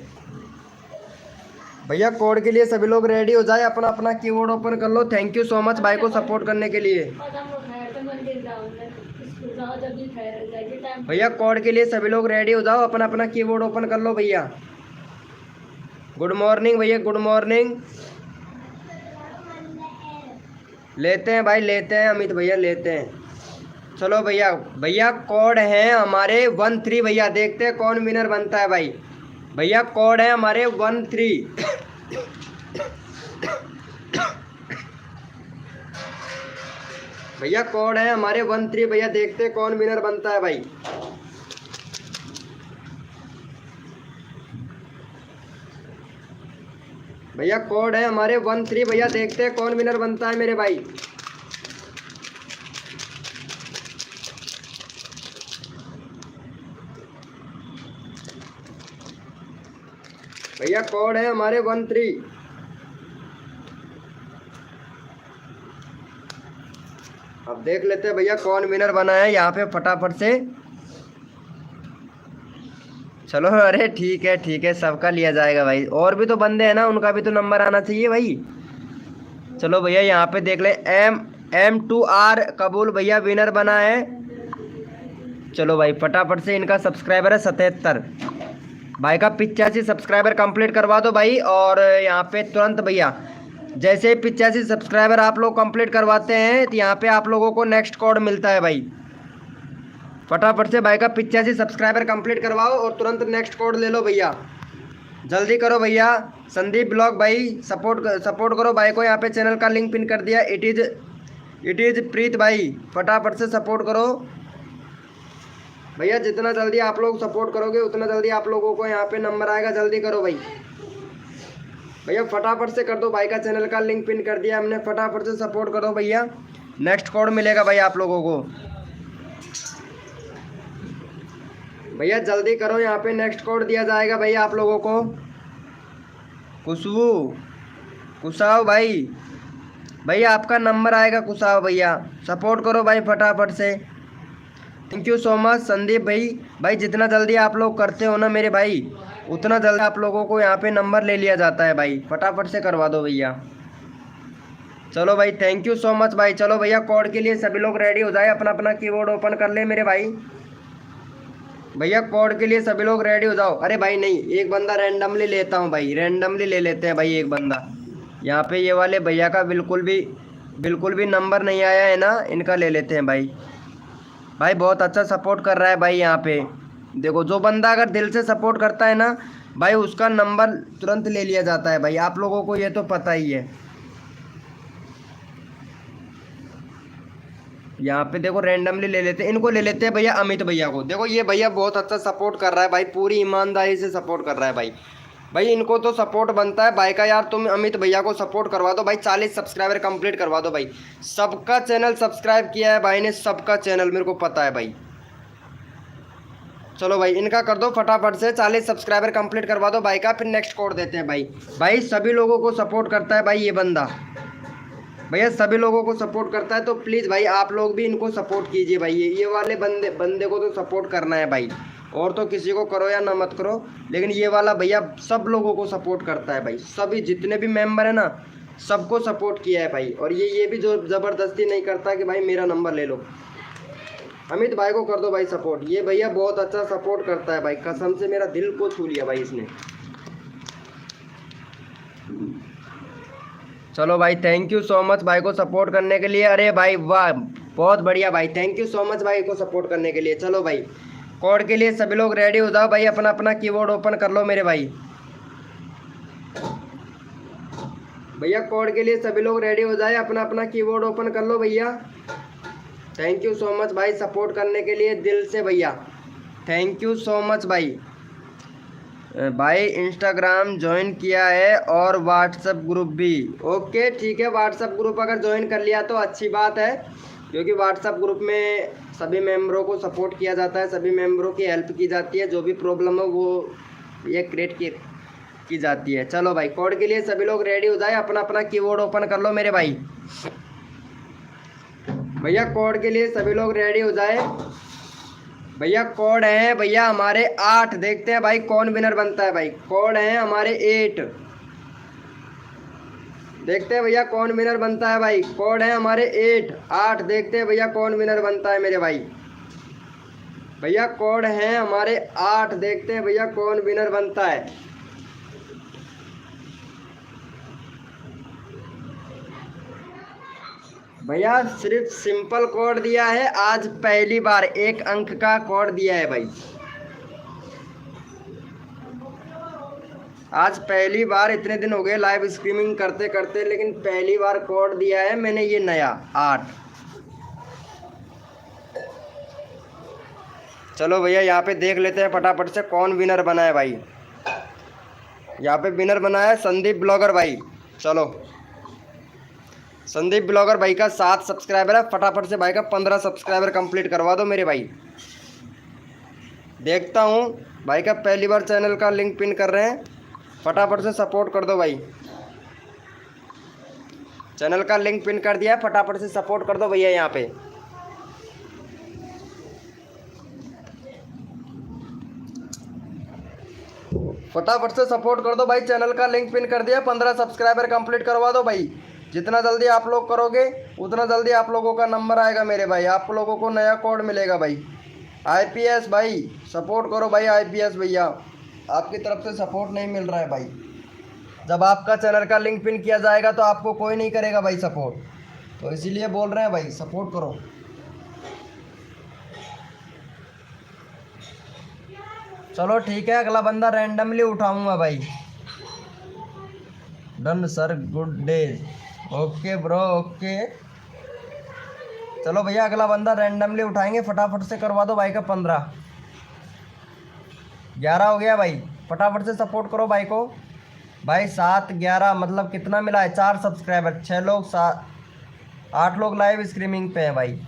भैया कोड के लिए सभी लोग रेडी हो जाए, अपना अपना कीबोर्ड ओपन कर लो। थैंक यू सो मच भाई को सपोर्ट करने के लिए। भैया कोड के लिए सभी लोग रेडी हो जाओ, अपना अपना कीबोर्ड ओपन कर लो भैया। गुड मॉर्निंग भैया, गुड मॉर्निंग। लेते हैं भाई, लेते हैं अमित भैया, लेते हैं। चलो भैया, भैया कोड है हमारे 13 भैया, देखते हैं कौन विनर बनता है भाई। भैया कोड है हमारे 13। भैया कोड है हमारे 13 भैया, देखते हैं कौन विनर बनता है भाई। भैया कोड है हमारे 13 भैया, देखते हैं कौन विनर बनता है मेरे भाई। भैया कोड है हमारे 13। अब देख लेते हैं भैया कौन विनर बना है यहाँ पे, फटाफट से। चलो, अरे ठीक है ठीक है, सबका लिया जाएगा भाई। और भी तो बंदे हैं ना, उनका भी तो नंबर आना चाहिए भाई। चलो भैया, यहाँ पे देख ले, M2R कबूल भैया विनर बना है। चलो भाई, फटाफट से इनका सब्सक्राइबर है 77 भाई का 85 सब्सक्राइबर कंप्लीट करवा दो भाई। और यहाँ पे तुरंत भैया, जैसे ही 85 सब्सक्राइबर आप लोग कंप्लीट करवाते हैं तो यहाँ पे आप लोगों को नेक्स्ट कोड मिलता है भाई। फटाफट से भाई का 85 सब्सक्राइबर कंप्लीट करवाओ और तुरंत नेक्स्ट कोड ले लो भैया, जल्दी करो भैया। संदीप ब्लॉग भाई, सपोर्ट करो भाई को, यहाँ पे चैनल का लिंक पिन कर दिया। इट इज़ प्रीत भाई, फटाफट से सपोर्ट करो भैया। जितना जल्दी आप लोग सपोर्ट करोगे उतना जल्दी आप लोगों को यहाँ पे नंबर आएगा, जल्दी करो भाई। भैया फटाफट से कर दो, भाई का चैनल का लिंक पिन कर दिया हमने, फटाफट से सपोर्ट करो भैया। नेक्स्ट कोड मिलेगा भाई आप लोगों को। भैया जल्दी करो, यहाँ पे नेक्स्ट कोड दिया जाएगा भैया आप लोगों को। खुशबू, कुशाव भाई, भैया आपका नंबर आएगा कुशाव भैया, सपोर्ट करो भाई फटाफट से। Thank you so much Sandeep भाई जितना जल्दी आप लोग करते हो ना मेरे भाई, उतना जल्दी आप लोगों को यहाँ पे नंबर ले लिया जाता है भाई। फटाफट से करवा दो भैया। चलो भाई, थैंक यू सो मच भाई। चलो भैया, कोड के लिए सभी लोग रेडी हो जाए, अपना अपना कीबोर्ड ओपन कर ले मेरे भाई। भैया कोड के लिए सभी लोग रेडी हो जाओ। अरे भाई नहीं, एक बंदा रैंडमली लेता हूँ भाई, रैंडमली ले लेते हैं भाई एक बंदा। यहाँ पे ये वाले भैया का बिल्कुल भी नंबर नहीं आया है ना, इनका ले लेते हैं भाई। भाई बहुत अच्छा सपोर्ट कर रहा है भाई यहाँ पे। देखो, जो बंदा अगर दिल से सपोर्ट करता है ना भाई, उसका नंबर तुरंत ले लिया जाता है भाई, आप लोगों को ये तो पता ही है। यहाँ पे देखो रैंडमली ले लेते हैं, इनको ले लेते हैं भैया, अमित भैया को। देखो ये भैया बहुत अच्छा सपोर्ट कर रहा है भाई, पूरी ईमानदारी से सपोर्ट कर रहा है भाई। भाई इनको तो सपोर्ट बनता है भाई का यार, तुम अमित भैया को सपोर्ट करवा दो भाई, 40 सब्सक्राइबर कंप्लीट करवा दो भाई। सबका चैनल सब्सक्राइब किया है भाई ने, सबका चैनल मेरे को पता है भाई। चलो भाई, इनका कर दो फटाफट से, 40 सब्सक्राइबर कंप्लीट करवा दो भाई का, फिर नेक्स्ट कोड देते हैं भाई। भाई सभी लोगों को सपोर्ट करता है भाई ये बंदा, भैया सभी लोगों को सपोर्ट करता है। तो प्लीज़ भाई आप लोग भी इनको सपोर्ट कीजिए भाई, ये वाले बंदे को तो सपोर्ट करना है भाई। और तो किसी को करो या ना मत करो, लेकिन ये वाला भैया सब लोगों को सपोर्ट करता है भाई, सभी जितने भी मेंबर है ना सबको सपोर्ट किया है भाई। और ये भी जो ज़बरदस्ती नहीं करता कि भाई मेरा नंबर ले लो। अमित भाई को कर दो भाई सपोर्ट, ये भैया बहुत अच्छा सपोर्ट करता है भाई, कसम से मेरा दिल को छू लिया भाई इसने। चलो भाई, थैंक यू सो मच भाई को सपोर्ट करने के लिए। अरे भाई वाह, बहुत बढ़िया भाई, थैंक यू सो मच भाई को सपोर्ट करने के लिए। चलो भाई, कोड के लिए सभी लोग रेडी हो जाओ भाई, अपना अपना कीबोर्ड ओपन कर लो मेरे भाई। भैया कोड के लिए सभी लोग रेडी हो जाए, अपना अपना कीबोर्ड ओपन कर लो भैया। थैंक यू सो मच भाई सपोर्ट करने के लिए दिल से भैया, थैंक यू सो मच भाई। भाई इंस्टाग्राम ज्वाइन किया है और व्हाट्सएप ग्रुप भी। ओके ठीक है, व्हाट्सएप ग्रुप अगर ज्वाइन कर लिया तो अच्छी बात है, क्योंकि व्हाट्सएप ग्रुप में सभी मेंबरों को सपोर्ट किया जाता है, सभी मेंबरों की हेल्प की जाती है, जो भी प्रॉब्लम हो वो ये क्रिएट की जाती है। चलो भाई कोड के लिए सभी लोग रेडी हो जाए, अपना अपना कीबोर्ड ओपन कर लो मेरे भाई। भैया कोड के लिए सभी लोग रेडी हो जाए। भैया कोड है भैया हमारे 8, देखते हैं भाई कौन विनर बनता है। भाई कोड है हमारे 8, देखते हैं भैया कौन विनर बनता है। भाई कोड है हमारे 8, देखते हैं भैया कौन विनर बनता है मेरे भाई। भैया कोड है हमारे 8, देखते हैं भैया कौन विनर बनता है। भैया सिर्फ सिंपल कोड दिया है, आज पहली बार 1 अंक का कोड दिया है भाई, आज पहली बार। इतने दिन हो गए लाइव स्ट्रीमिंग करते करते, लेकिन पहली बार कोड दिया है मैंने ये नया 8। चलो भैया यहाँ पे देख लेते हैं फटाफट से कौन विनर बना है भाई। यहाँ पे विनर बना है संदीप ब्लॉगर भाई। चलो संदीप ब्लॉगर भाई का 7 सब्सक्राइबर है, फटाफट से भाई का 15 सब्सक्राइबर कंप्लीट करवा दो मेरे भाई। देखता हूँ भाई का पहली बार चैनल का लिंक पिन कर रहे हैं, फटाफट से सपोर्ट कर दो भाई। चैनल का लिंक पिन कर दिया है, फटाफट से सपोर्ट कर दो भैया। यहाँ पे फटाफट से सपोर्ट कर दो भाई, चैनल का लिंक पिन कर दिया, 15 सब्सक्राइबर कंप्लीट करवा दो भाई। जितना जल्दी आप लोग करोगे उतना जल्दी आप लोगों का नंबर आएगा मेरे भाई, आप लोगों को नया कोड मिलेगा भाई। आईपीएस भाई सपोर्ट करो भाई, आईपीएस भैया आपकी तरफ से सपोर्ट नहीं मिल रहा है भाई। जब आपका चैनल का लिंक पिन किया जाएगा तो आपको कोई नहीं करेगा भाई सपोर्ट, तो इसीलिए बोल रहे हैं भाई सपोर्ट करो। चलो ठीक है, अगला बंदा रैंडमली उठाऊंगा भाई। Done sir, good day. Okay bro okay. चलो भैया अगला बंदा रैंडमली उठाएंगे, फटाफट से करवा दो भाई का 15। 11 हो गया भाई, फटाफट से सपोर्ट करो भाई को। भाई 7 11 मतलब कितना मिला है, 4 सब्सक्राइबर, 6 लोग 8 लोग लाइव स्ट्रीमिंग पे हैं भाई।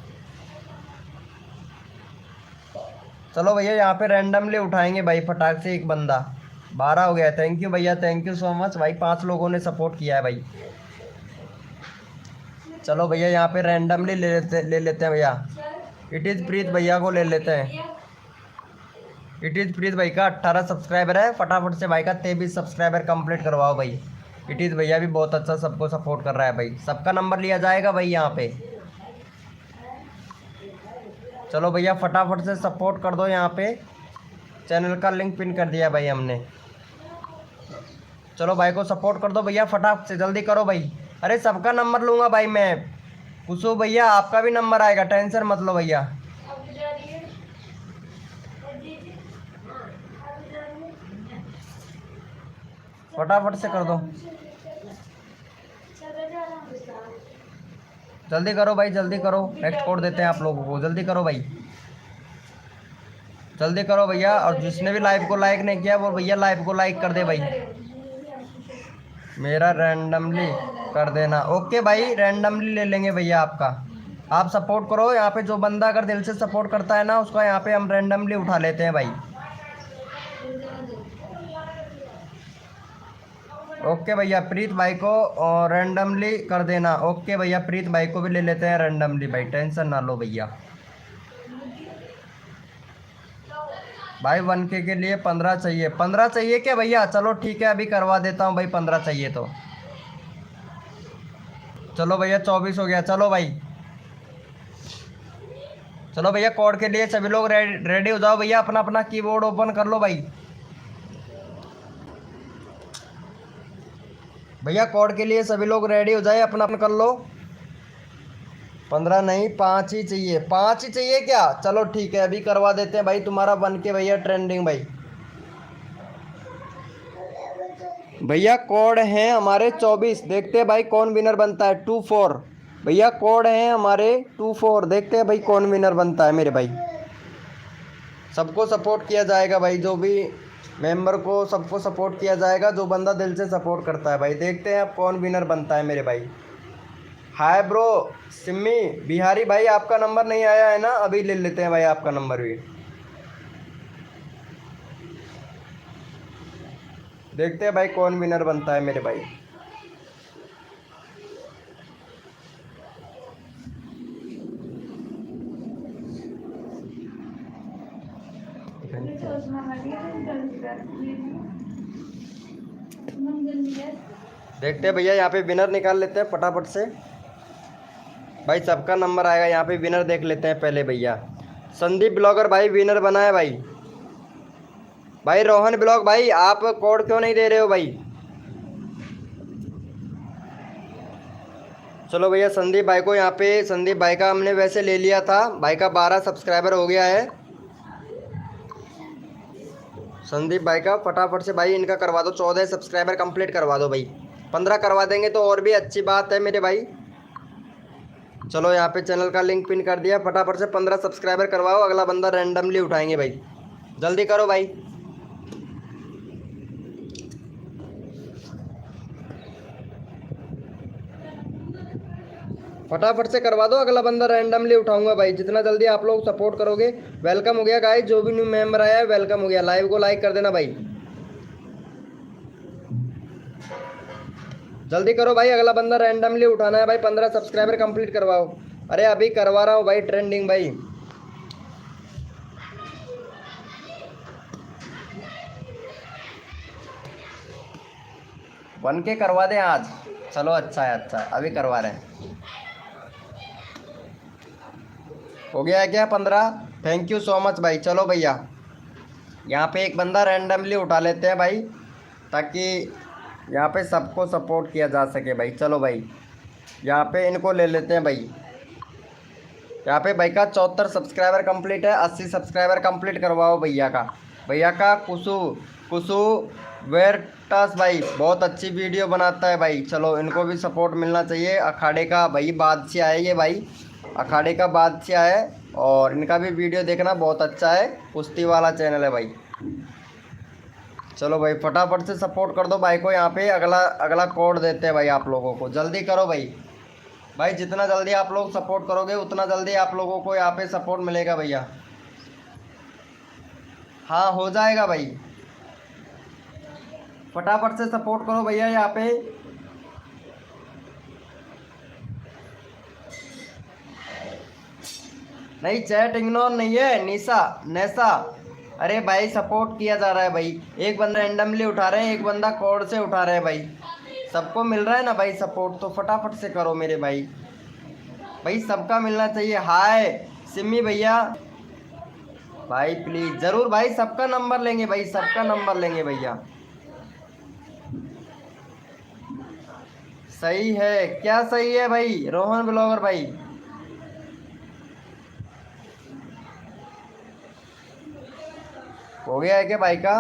चलो भैया यहाँ पे रैंडमली उठाएंगे भाई फटाक से एक बंदा। 12 हो गया, थैंक यू भैया, थैंक यू सो मच भाई, 5 लोगों ने सपोर्ट किया है भाई। चलो भैया यहाँ पे रैंडमली ले लेते हैं भैया। इट इज़ प्रीत भैया को ले लेते हैं। इट इज़ प्रीत भाई का 18 सब्सक्राइबर है, फटाफट से भाई का 23 सब्सक्राइबर कंप्लीट करवाओ भाई। इट इज़ भैया भी बहुत अच्छा सबको सपोर्ट कर रहा है भाई, सबका नंबर लिया जाएगा भाई यहाँ पे। चलो भैया फटाफट से सपोर्ट कर दो यहाँ पे, चैनल का लिंक पिन कर दिया भाई हमने। चलो भाई को सपोर्ट कर दो भैया, फटाफट से जल्दी करो भाई। अरे सबका नंबर लूँगा भाई मैं, कुशो भैया आपका भी नंबर आएगा, टेंशन मत लो भैया। फटाफट से कर दो, जल्दी करो भाई जल्दी करो, नेक्स्ट कोड देते हैं आप लोगों को, जल्दी करो भाई जल्दी करो भैया। और जिसने भी लाइव को लाइक नहीं किया वो भैया लाइव को लाइक कर दे भाई। मेरा रैंडमली कर देना, ओके भाई रैंडमली ले लेंगे भैया आपका। आप सपोर्ट करो यहाँ पे, जो बंदा अगर दिल से सपोर्ट करता है ना उसका यहाँ पे हम रैंडमली उठा लेते हैं भाई। ओके भैया प्रीत भाई को रैंडमली कर देना। ओके भैया प्रीत भाई को भी ले लेते हैं रैंडमली भाई, टेंशन ना लो भैया। भाई 1K के लिए 15 चाहिए, 15 चाहिए क्या भैया? चलो ठीक है अभी करवा देता हूँ भाई, 15 चाहिए तो। चलो भैया 24 हो गया। चलो भाई चलो भैया कोड के लिए सभी लोग रेडी हो जाओ भैया, अपना अपना कीबोर्ड ओपन कर लो भाई। भैया कोड के लिए सभी लोग रेडी हो जाए, अपना अपना कर लो। 15 नहीं 5 ही चाहिए, 5 ही चाहिए क्या? चलो ठीक है अभी करवा देते हैं भाई तुम्हारा 1K भैया ट्रेंडिंग भाई। भैया कोड है हमारे 24, देखते हैं भाई कौन विनर बनता है। 24 भैया कोड है हमारे 24, देखते हैं भाई कौन विनर बनता है मेरे भाई। सबको सपोर्ट किया जाएगा भाई, जो भी मेंबर को सबको सपोर्ट किया जाएगा, जो बंदा दिल से सपोर्ट करता है भाई। देखते हैं अब कौन विनर बनता है मेरे भाई। हाय ब्रो सिम्मी बिहारी भाई, आपका नंबर नहीं आया है ना, अभी ले लेते हैं भाई आपका नंबर भी। देखते हैं भाई कौन विनर बनता है मेरे भाई। देखते हैं भैया, यहाँ पे विनर निकाल लेते हैं फटाफट से भाई। सबका नंबर आएगा यहाँ पे, विनर देख लेते हैं पहले भैया। संदीप ब्लॉगर भाई विनर बना है भाई। भाई रोहन ब्लॉग भाई, आप कोड क्यों नहीं दे रहे हो भाई? चलो भैया संदीप भाई को यहाँ पे, संदीप भाई का हमने वैसे ले लिया था, भाई का 12 सब्सक्राइबर हो गया है। संदीप भाई का फटाफट से भाई इनका करवा दो, 14 सब्सक्राइबर कंप्लीट करवा दो भाई। 15 करवा देंगे तो और भी अच्छी बात है मेरे भाई। चलो यहाँ पे चैनल का लिंक पिन कर दिया, फटाफट से 15 सब्सक्राइबर करवाओ, अगला बंदा रैंडमली उठाएंगे भाई। जल्दी करो भाई। फटाफट से करवा दो, अगला बंदा रैंडमली उठाऊंगा भाई। जितना जल्दी आप लोग सपोर्ट करोगे। वेलकम हो गया गाइस, जो भी न्यू मेंबर आया है वेलकम हो गया। लाइव को लाइक कर देना भाई, जल्दी करो भाई, अगला बंदा रैंडमली उठाना है भाई। 15 सब्सक्राइबर कंप्लीट करवाओ। अरे अभी करवा रहा हूँ भाई, ट्रेंडिंग भाई। बन के करवा दें आज। चलो अच्छा है, अच्छा है, अभी करवा रहे हैं। हो गया है क्या 15? थैंक यू सो मच भाई। चलो भैया यहाँ पे एक बंदा रैंडमली उठा लेते हैं भाई, ताकि यहाँ पे सबको सपोर्ट किया जा सके भाई। चलो भाई यहाँ पे इनको ले लेते हैं भाई। यहाँ पे भाई का 74 सब्सक्राइबर कंप्लीट है, 80 सब्सक्राइबर कंप्लीट करवाओ भैया का। भैया का कुसु कुसु वेरटस भाई, बहुत अच्छी वीडियो बनाता है भाई। चलो इनको भी सपोर्ट मिलना चाहिए। अखाड़े का भाई बादशाह है ये भाई, अखाड़े का बादशाह है, और इनका भी वीडियो देखना बहुत अच्छा है, कुश्ती वाला चैनल है भाई। चलो भाई फटाफट से सपोर्ट कर दो भाई को। यहाँ पे अगला कोड देते हैं भाई आप लोगों को, जल्दी करो भाई। भाई जितना जल्दी आप लोग सपोर्ट करोगे उतना जल्दी आप लोगों को यहाँ पे सपोर्ट मिलेगा भैया। हाँ हो जाएगा भाई, फटाफट से सपोर्ट करो भैया यहाँ पे। नहीं चैट इग्नोर नहीं है, निशा नैसा। अरे भाई सपोर्ट किया जा रहा है भाई। एक बंदा रैंडमली उठा रहे हैं, एक बंदा कोड से उठा रहे हैं भाई। सबको मिल रहा है ना भाई सपोर्ट, तो फटाफट से करो मेरे भाई। भाई सबका मिलना चाहिए। हाय सिमी भैया भाई प्लीज़ ज़रूर भाई, सबका नंबर लेंगे भाई, सबका नंबर लेंगे भैया। सही है, क्या सही है भाई? रोहन ब्लॉगर भाई हो गया है क्या भाई का?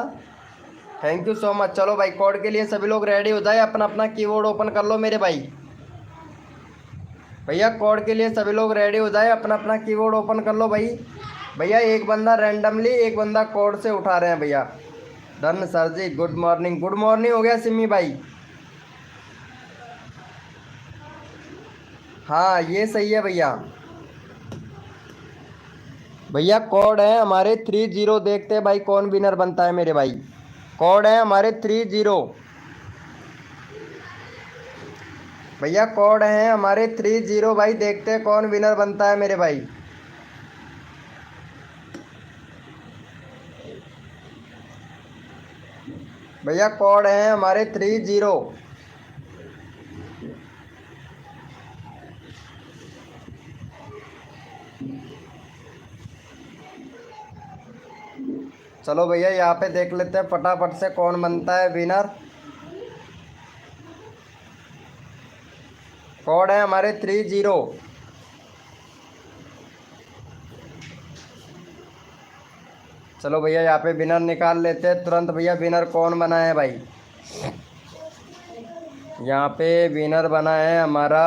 Thank you so much. चलो भाई कोड के लिए सभी लोग रेडी हो जाए, अपना अपना कीबोर्ड ओपन कर लो मेरे भाई। भैया कोड के लिए सभी लोग रेडी हो जाए, अपना अपना कीबोर्ड ओपन कर लो भाई। भैया एक बंदा रैंडमली, एक बंदा कोड से उठा रहे हैं भैया। डन सर जी, गुड मॉर्निंग। गुड मॉर्निंग हो गया सिमी भाई। हाँ ये सही है भैया। भैया कोड है हमारे 30। देखते हैं भाई कौन विनर बनता है मेरे भाई। कोड है हमारे 30। भैया कोड है हमारे 30 भाई। देखते हैं कौन विनर बनता है मेरे भाई। भैया कोड है हमारे 30। चलो भैया यहाँ पे देख लेते हैं फटाफट से कौन बनता है विनर। कोड है हमारे 30। चलो भैया यहाँ पे विनर निकाल लेते हैं तुरंत। भैया विनर कौन बना है भाई? यहाँ पे विनर बना है हमारा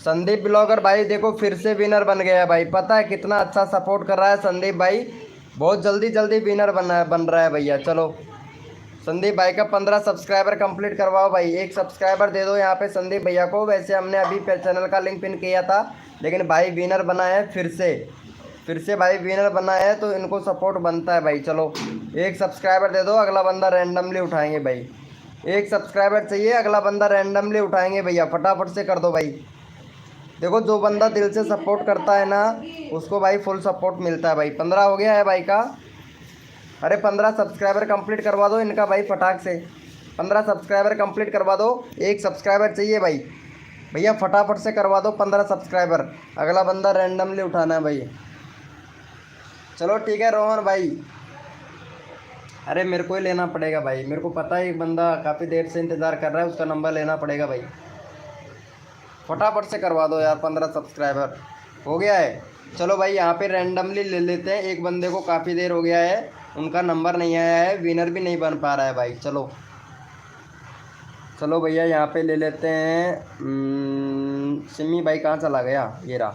संदीप ब्लॉगर भाई। देखो फिर से विनर बन गया है भाई। पता है कितना अच्छा सपोर्ट कर रहा है संदीप भाई, बहुत जल्दी जल्दी विनर बन रहा है भैया। चलो संदीप भाई का 15 सब्सक्राइबर कंप्लीट करवाओ भाई। एक सब्सक्राइबर दे दो यहाँ पे संदीप भैया को। वैसे हमने अभी चैनल का लिंक पिन किया था, लेकिन भाई विनर बना है फिर से भाई विनर बना है, तो इनको सपोर्ट बनता है भाई। चलो एक सब्सक्राइबर दे दो, अगला बंदा रैंडमली उठाएंगे भाई। एक सब्सक्राइबर चाहिए, अगला बंदा रैंडमली उठाएंगे भैया। फटाफट से कर दो भाई। देखो जो बंदा दिल से सपोर्ट करता है ना, उसको भाई फुल सपोर्ट मिलता है भाई। 15 हो गया है भाई का। अरे 15 सब्सक्राइबर कंप्लीट करवा दो इनका भाई फटाक से। 15 सब्सक्राइबर कंप्लीट करवा दो। एक सब्सक्राइबर चाहिए भाई। भैया फटाफट से करवा दो 15 सब्सक्राइबर, अगला बंदा रैंडमली उठाना है भाई। चलो ठीक है रोहन भाई। अरे मेरे को ही लेना पड़ेगा भाई, मेरे को पता है एक बंदा काफ़ी देर से इंतज़ार कर रहा है, उसका नंबर लेना पड़ेगा भाई। फटाफट से करवा दो यार, 15 सब्सक्राइबर हो गया है। चलो भाई यहाँ पे रैंडमली ले लेते हैं। एक बंदे को काफ़ी देर हो गया है, उनका नंबर नहीं आया है, विनर भी नहीं बन पा रहा है भाई। चलो चलो भैया यहाँ पे ले लेते हैं। सिमी भाई कहाँ चला गया, ये रहा।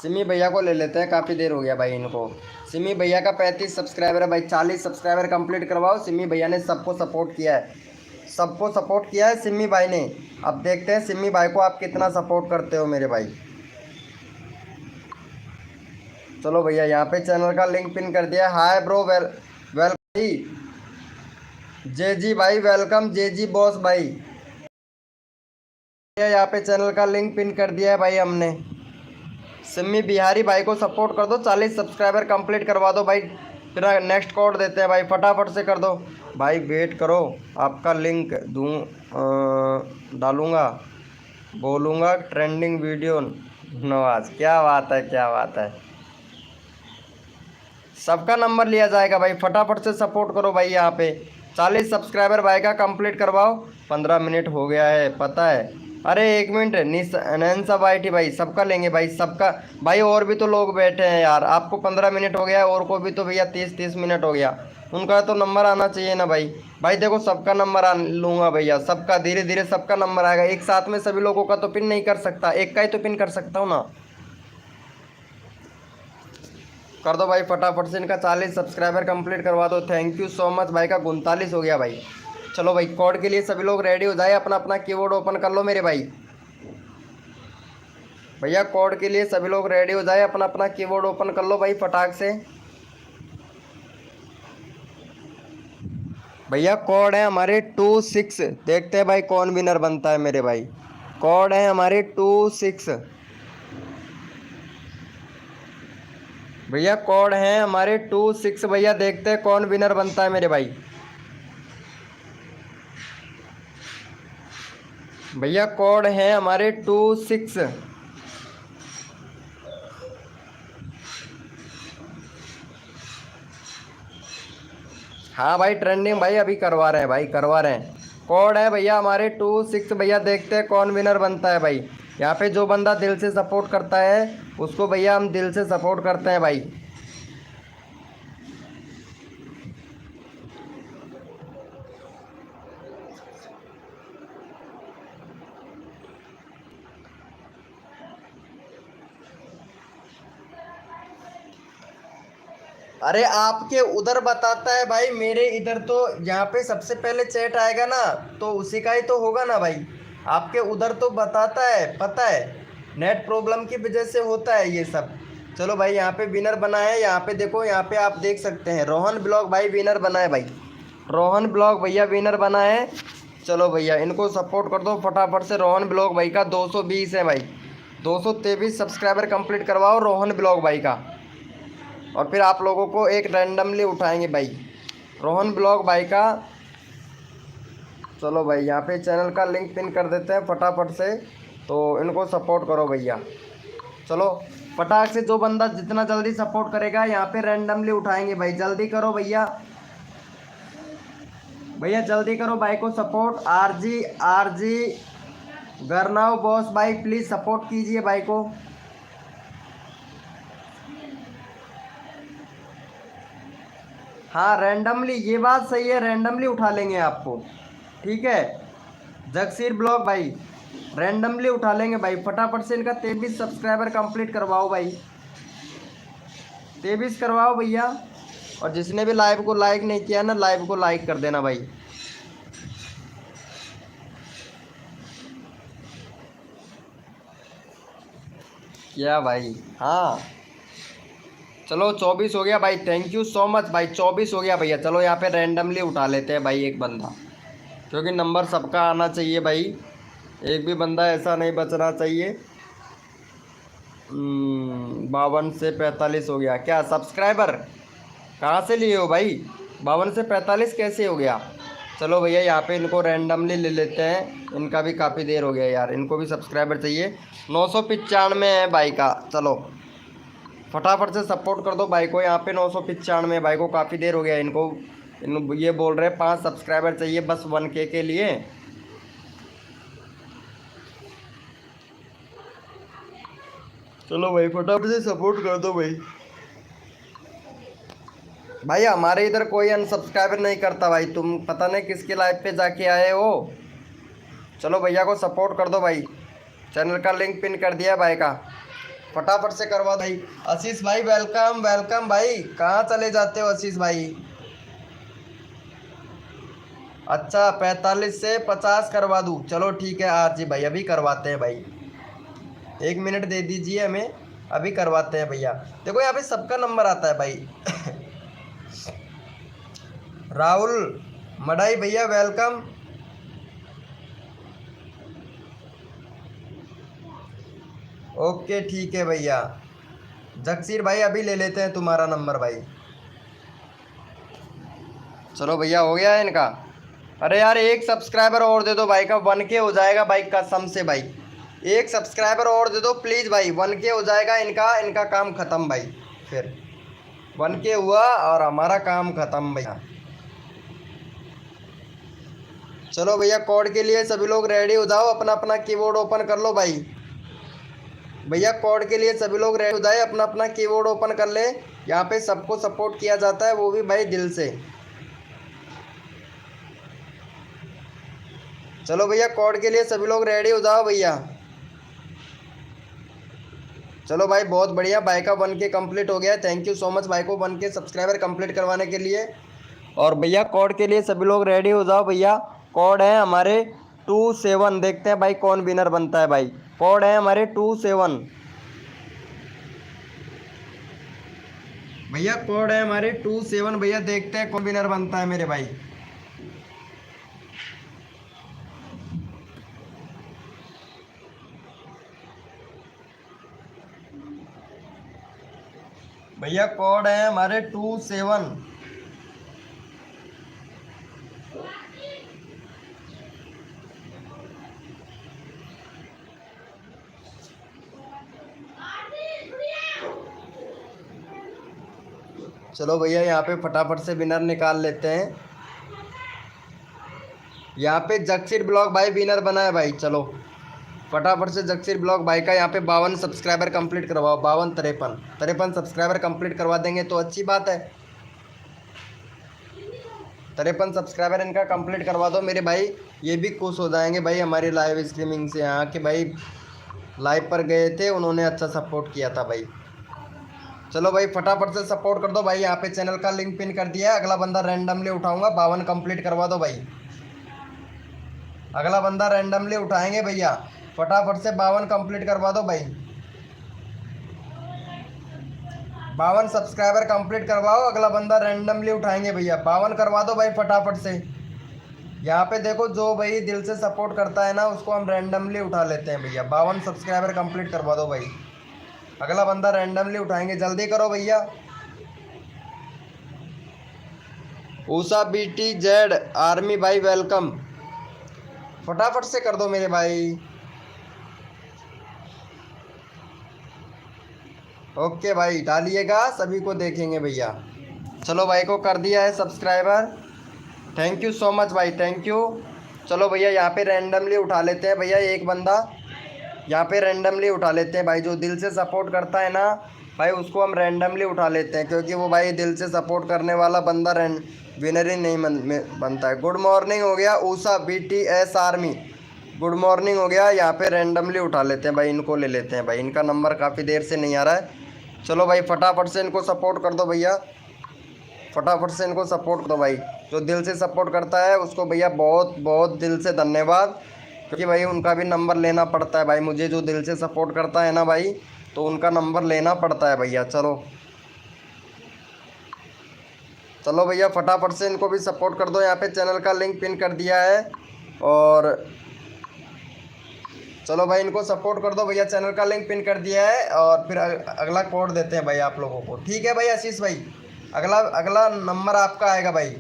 सिमी भैया को ले लेते हैं, काफ़ी देर हो गया भाई इनको। सिमी भैया का 35 सब्सक्राइबर है भाई। 40 सब्सक्राइबर कंप्लीट करवाओ। सिमी भैया ने सबको सपोर्ट किया है, सबको सपोर्ट किया है सिमी भाई ने। अब देखते हैं सिमी भाई को आप कितना सपोर्ट करते हो मेरे भाई। चलो भैया यहाँ पे चैनल का लिंक पिन कर दिया। हाय ब्रो, वेलकम जे जी भाई, वेलकम जे जी बॉस भाई। यहाँ पे चैनल का लिंक पिन कर दिया है भाई हमने। सिमी बिहारी भाई को सपोर्ट कर दो, 40 सब्सक्राइबर कंप्लीट करवा दो भाई, फिर नेक्स्ट कोड देते हैं भाई। फटाफट से कर दो भाई, वेट करो, आपका लिंक डालूंगा, बोलूँगा ट्रेंडिंग वीडियो नवाज। क्या बात है, क्या बात है। सबका नंबर लिया जाएगा भाई, फटाफट से सपोर्ट करो भाई। यहाँ पे 40 सब्सक्राइबर भाई का कंप्लीट करवाओ। 15 मिनट हो गया है पता है। अरे 1 मिनट, नैन्सा भाई भाई सबका लेंगे भाई, सबका भाई। और भी तो लोग बैठे हैं यार, आपको 15 मिनट हो गया है, और को भी तो भैया 30 मिनट हो गया। उनका तो नंबर आना चाहिए ना भाई। भाई देखो सबका नंबर लूँगा भैया, सबका धीरे धीरे सबका नंबर आएगा। एक साथ में सभी लोगों का तो पिन नहीं कर सकता, एक का ही तो पिन कर सकता हूँ ना। कर दो भाई फटाफट से, इनका 40 सब्सक्राइबर कंप्लीट करवा दो। थैंक यू सो मच भाई का 39 हो गया भाई। चलो भाई कोड के लिए सभी लोग रेडी हो जाए, अपना अपना कीबोर्ड ओपन कर लो मेरे भाई। भैया कोड के लिए सभी लोग रेडी हो जाए, अपना अपना कीबोर्ड ओपन कर लो भाई फटाक से। भैया कोड है हमारे 26, देखते हैं भाई कौन विनर बनता है मेरे भाई। कोड है हमारे 26 भैया, कोड है हमारे 26 भैया। देखते हैं कौन विनर बनता है मेरे भाई। भैया कोड है हमारे 26। हाँ भाई ट्रेंडिंग भाई अभी करवा रहे हैं भाई, करवा रहे हैं। कोड है भैया हमारे 26 भैया। देखते हैं कौन विनर बनता है भाई। यहाँ पे जो बंदा दिल से सपोर्ट करता है उसको भैया हम दिल से सपोर्ट करते हैं भाई। अरे आपके उधर बताता है भाई, मेरे इधर तो यहाँ पे सबसे पहले चैट आएगा ना, तो उसी का ही तो होगा ना भाई। आपके उधर तो बताता है, पता है नेट प्रॉब्लम की वजह से होता है ये सब। चलो भाई यहाँ पे विनर बना है, यहाँ पे देखो, यहाँ पे आप देख सकते हैं रोहन ब्लॉग भाई विनर बना है भाई। रोहन ब्लॉग भैया विनर बना है। चलो भैया इनको सपोर्ट कर दो फटाफट से। रोहन ब्लॉग भाई का 220 है भाई, 223 सब्सक्राइबर कंप्लीट करवाओ रोहन ब्लॉग भाई का, और फिर आप लोगों को एक रैंडमली उठाएंगे भाई रोहन ब्लॉग भाई का। चलो भाई यहाँ पे चैनल का लिंक पिन कर देते हैं फटाफट से, तो इनको सपोर्ट करो भैया। चलो फटाक से, जो बंदा जितना जल्दी सपोर्ट करेगा यहाँ पे रैंडमली उठाएंगे भाई। जल्दी करो भैया, भैया जल्दी करो भाई को सपोर्ट। आरजी गरनाव बॉस भाई प्लीज़ सपोर्ट कीजिए भाई को। हाँ रैंडमली, ये बात सही है, रैंडमली उठा लेंगे आपको, ठीक है। जगसीर ब्लॉग भाई रैंडमली उठा लेंगे भाई। फटाफट से इनका 23 सब्सक्राइबर कंप्लीट करवाओ भाई, 23 करवाओ भैया। और जिसने भी लाइव को लाइक नहीं किया ना, लाइव को लाइक कर देना भाई। क्या भाई? हाँ चलो 24 हो गया भाई, थैंक यू सो मच भाई, 24 हो गया भैया। चलो यहाँ पे रैंडमली उठा लेते हैं भाई एक बंदा, क्योंकि नंबर सबका आना चाहिए भाई, एक भी बंदा ऐसा नहीं बचना चाहिए। 52 से 45 हो गया। क्या सब्सक्राइबर कहाँ से लिए हो भाई? 52 से 45 कैसे हो गया? चलो भैया यहाँ पे इनको रैंडमली ले लेते हैं, इनका भी काफ़ी देर हो गया यार, इनको भी सब्सक्राइबर चाहिए। 995 है भाई का। चलो फटाफट से सपोर्ट कर दो भाई को, यहाँ पे 995 भाई को काफ़ी देर हो गया इनको। ये बोल रहे हैं 5 सब्सक्राइबर चाहिए बस 1K के लिए। चलो भाई फटाफट से सपोर्ट कर दो भाई। भाई हमारे इधर कोई अनसब्सक्राइबर नहीं करता भाई, तुम पता नहीं किसके लाइव पे जाके आए हो। चलो भैया को सपोर्ट कर दो भाई, चैनल का लिंक पिन कर दिया है भाई का, फटाफट से करवा भाई। आशीष भाई वेलकम वेलकम भाई, कहाँ चले जाते हो आशीष भाई? अच्छा 45 से 50 करवा दूँ, चलो ठीक है आरजी भाई, अभी करवाते हैं भाई, 1 मिनट दे दीजिए हमें, अभी करवाते हैं भैया। देखो यहाँ पे सबका नंबर आता है भाई। राहुल मडाई भैया वेलकम। ओके ठीक है भैया। जगसीर भाई अभी ले लेते हैं तुम्हारा नंबर भाई। चलो भैया हो गया है इनका। अरे यार एक सब्सक्राइबर और दे दो भाई का, 1K हो जाएगा भाई कसम से भाई, एक सब्सक्राइबर और दे दो प्लीज़ भाई, 1K हो जाएगा इनका काम ख़त्म भाई। फिर 1K हुआ और हमारा काम ख़त्म भैया। चलो भैया कोड के लिए सभी लोग रेडी हो जाओ, अपना अपना कीबोर्ड ओपन कर लो भाई। भैया कोड के लिए सभी लोग रेडी हो जाए, अपना अपना कीबोर्ड ओपन कर ले। यहाँ पे सबको सपोर्ट किया जाता है, वो भी भाई दिल से। चलो भैया कोड के लिए सभी लोग रेडी हो जाओ भैया। चलो भाई बहुत बढ़िया, भाई का 1K कंप्लीट हो गया, थैंक यू सो मच भाई को 1K सब्सक्राइबर कंप्लीट करवाने के लिए। और भैया कोड के लिए सभी लोग रेडी हो जाओ भैया। कोड है हमारे 27, देखते हैं भाई कौन विनर बनता है भाई। कोड है हमारे 27 भैया, कोड है हमारे 27 भैया, देखते हैं कौन विनर बनता है मेरे भाई। भैया कोड है हमारे 27। चलो भैया यहाँ पे फटाफट से विनर निकाल लेते हैं। यहाँ पे जगसीर ब्लॉग भाई विनर बना है भाई। चलो फटाफट से जगसीर ब्लॉग भाई का यहाँ पे 52 सब्सक्राइबर कंप्लीट करवाओ, 52 53 सब्सक्राइबर कंप्लीट करवा देंगे तो अच्छी बात है। 53 सब्सक्राइबर इनका कंप्लीट करवा दो मेरे भाई, ये भी खुश हो जाएंगे भाई हमारी लाइव स्ट्रीमिंग से। यहाँ के भाई लाइव पर गए थे, उन्होंने अच्छा सपोर्ट किया था भाई। चलो भाई फटाफट से सपोर्ट कर दो भाई, यहाँ पे चैनल का लिंक पिन कर दिया है। अगला बंदा रैंडमली उठाऊंगा, 52 कंप्लीट करवा दो भाई। अगला बंदा रैंडमली उठाएंगे भैया, फटाफट से 52 कंप्लीट करवा दो भाई। 52 सब्सक्राइबर कंप्लीट करवाओ, अगला बंदा रैंडमली उठाएंगे भैया। 52 करवा दो भाई फटाफट से। यहाँ पे देखो जो भाई दिल से सपोर्ट करता है ना, उसको हम रैंडमली उठा लेते हैं भैया। 52 सब्सक्राइबर कंप्लीट करवा दो भाई, अगला बंदा रैंडमली उठाएंगे, जल्दी करो भैया। ऊषा BTZ आर्मी भाई वेलकम, फटाफट से कर दो मेरे भाई। ओके भाई डालिएगा, सभी को देखेंगे भैया। चलो भाई को कर दिया है subscriber, thank you so much भाई, थैंक यू। चलो भैया यहाँ पे रैंडमली उठा लेते हैं भैया एक बंदा, यहाँ पे रैंडमली उठा लेते हैं भाई। जो दिल से सपोर्ट करता है ना भाई, उसको हम रैंडमली उठा लेते हैं, क्योंकि वो भाई दिल से सपोर्ट करने वाला बंदा विनर ही नहीं बनता है। गुड मॉर्निंग हो गया Usha BTS army, good morning हो गया। यहाँ पे रैंडमली उठा लेते हैं भाई, इनको ले लेते हैं भाई, इनका नंबर काफ़ी देर से नहीं आ रहा है। चलो भाई फटाफट से इनको सपोर्ट कर दो भैया। फटाफट से इनको सपोर्ट करो भाई। जो दिल से सपोर्ट करता है उसको भैया बहुत बहुत दिल से धन्यवाद, क्योंकि भाई उनका भी नंबर लेना पड़ता है भाई। मुझे जो दिल से सपोर्ट करता है ना भाई, तो उनका नंबर लेना पड़ता है भैया। चलो चलो भैया फटाफट से इनको भी सपोर्ट कर दो। यहाँ पे चैनल का लिंक पिन कर दिया है, और चलो भाई इनको सपोर्ट कर दो भैया। चैनल का लिंक पिन कर दिया है, और फिर अगला कोड देते हैं भाई आप लोगों को। ठीक है भाई आशीष भाई, अगला अगला नंबर आपका आएगा भाई,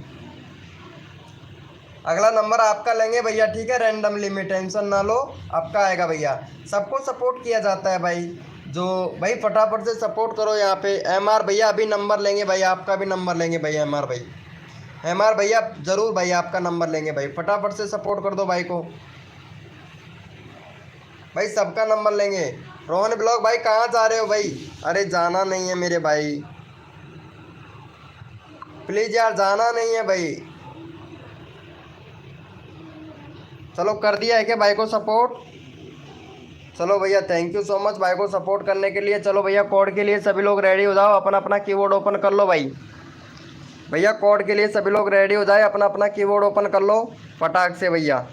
अगला नंबर आपका लेंगे भैया। ठीक है, रैंडमली में टेंशन ना लो, आपका आएगा भैया। सबको सपोर्ट किया जाता है भाई। जो भाई फटाफट से सपोर्ट करो। यहाँ पे MR भैया अभी नंबर लेंगे भाई, आपका भी नंबर लेंगे भाई। MR भाई, MR भैया ज़रूर भाई आपका नंबर लेंगे भाई। फटाफट से सपोर्ट कर दो भाई को भाई, सबका नंबर लेंगे। रोहन ब्लॉग भाई कहाँ जा रहे हो भाई? अरे जाना नहीं है मेरे भाई, प्लीज़ यार जाना नहीं है भाई। चलो कर दिया है क्या भाई को सपोर्ट? चलो भैया थैंक यू सो मच भाई को सपोर्ट करने के लिए। चलो भैया कोड के लिए सभी लोग रेडी हो जाओ, अपना अपना कीबोर्ड ओपन कर लो भाई। भैया कोड के लिए सभी लोग रेडी हो जाए, अपना अपना कीबोर्ड ओपन कर लो फटाक से भैया।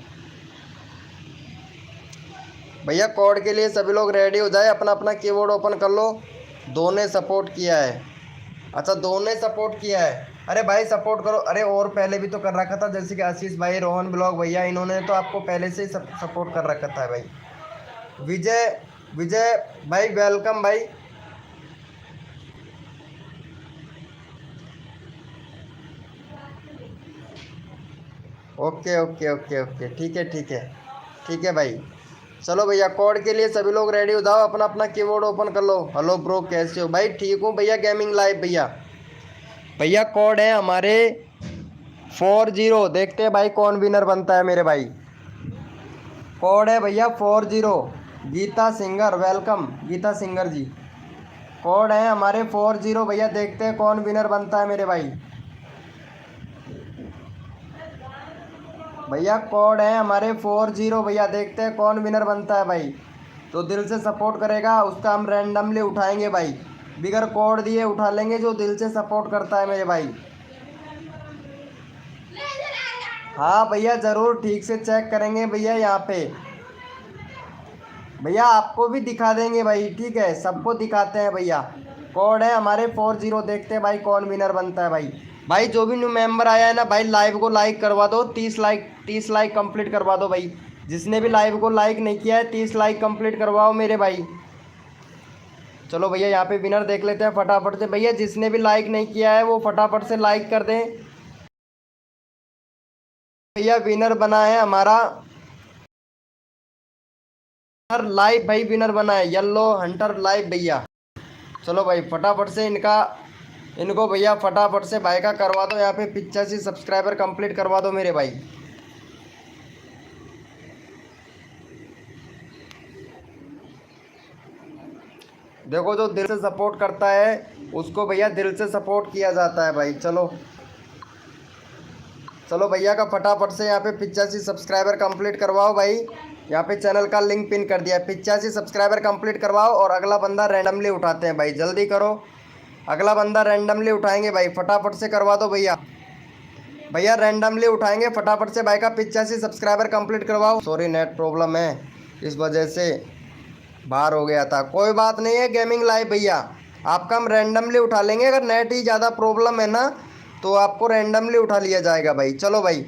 भैया कोड के लिए सभी लोग रेडी हो जाए, अपना अपना कीबोर्ड ओपन कर लो। दो ने सपोर्ट किया है, अच्छा दो ने सपोर्ट किया है। अरे भाई सपोर्ट करो। अरे और पहले भी तो कर रखा था, जैसे कि आशीष भाई, रोहन ब्लॉग भैया, इन्होंने तो आपको पहले से ही सपोर्ट कर रखा था भाई। विजय विजय भाई वेलकम भाई। ओके ओके ओके ओके, ठीक है ठीक है ठीक है भाई। चलो भैया कोड के लिए सभी लोग रेडी हो जाओ, अपना अपना कीबोर्ड ओपन कर लो। हेलो ब्रो कैसे हो भाई? ठीक हूँ भैया, गेमिंग लाइव भैया। भैया कोड है हमारे 40, देखते हैं भाई कौन विनर बनता है मेरे भाई। कोड है भैया 40। Geeta Singer welcome, Geeta Singer ji. Code है हमारे 40 भैया, देखते हैं कौन विनर बनता है मेरे भाई। भैया कोड है हमारे 40 भैया, देखते हैं कौन विनर बनता है भाई। तो दिल से सपोर्ट करेगा उसका हम रैंडमली उठाएंगे भाई, बिगर कोड दिए उठा लेंगे जो दिल से सपोर्ट करता है मेरे भाई। हाँ भैया ज़रूर, ठीक से चेक करेंगे भैया। यहाँ पे भैया आपको भी दिखा देंगे भाई, ठीक है, सबको दिखाते हैं भैया। कोड है हमारे 40, देखते हैं भाई कौन विनर बनता है भाई। भाई जो भी न्यू मेंबर आया है ना भाई, लाइव को लाइक करवा दो। 30 लाइक कंप्लीट करवा दो भाई। जिसने भी लाइव को लाइक नहीं किया है 30 लाइक कंप्लीट करवाओ मेरे भाई। चलो भैया यहाँ पे विनर देख लेते हैं फटाफट से। भैया जिसने भी लाइक नहीं किया है वो फटाफट से लाइक कर दें। भैया विनर बना है हमारा लाइव भाई, विनर बना है येलो हंटर लाइव भैया। चलो भाई फटाफट से इनको भैया फटाफट से भाई का करवा दो। यहाँ पे 85 सब्सक्राइबर कंप्लीट करवा दो मेरे भाई। देखो जो दिल से सपोर्ट करता है उसको भैया दिल से सपोर्ट किया जाता है भाई। चलो चलो भैया का फटाफट से यहाँ पे 85 सब्सक्राइबर कंप्लीट करवाओ भाई। यहाँ पे चैनल का लिंक पिन कर दिया है, 85 सब्सक्राइबर कंप्लीट करवाओ, और अगला बंदा रैंडमली उठाते हैं भाई। जल्दी करो, अगला बंदा रैंडमली उठाएंगे भाई, फटाफट से करवा दो भैया। भैया रैंडमली उठाएंगे, फटाफट से भाई का 85 सब्सक्राइबर कंप्लीट करवाओ। सॉरी नेट प्रॉब्लम है, इस वजह से बाहर हो गया था। कोई बात नहीं है गेमिंग लाइव भैया, आपका हम रैंडमली उठा लेंगे। अगर नेट ही ज़्यादा प्रॉब्लम है ना तो आपको रैंडमली उठा लिया जाएगा भाई। चलो भाई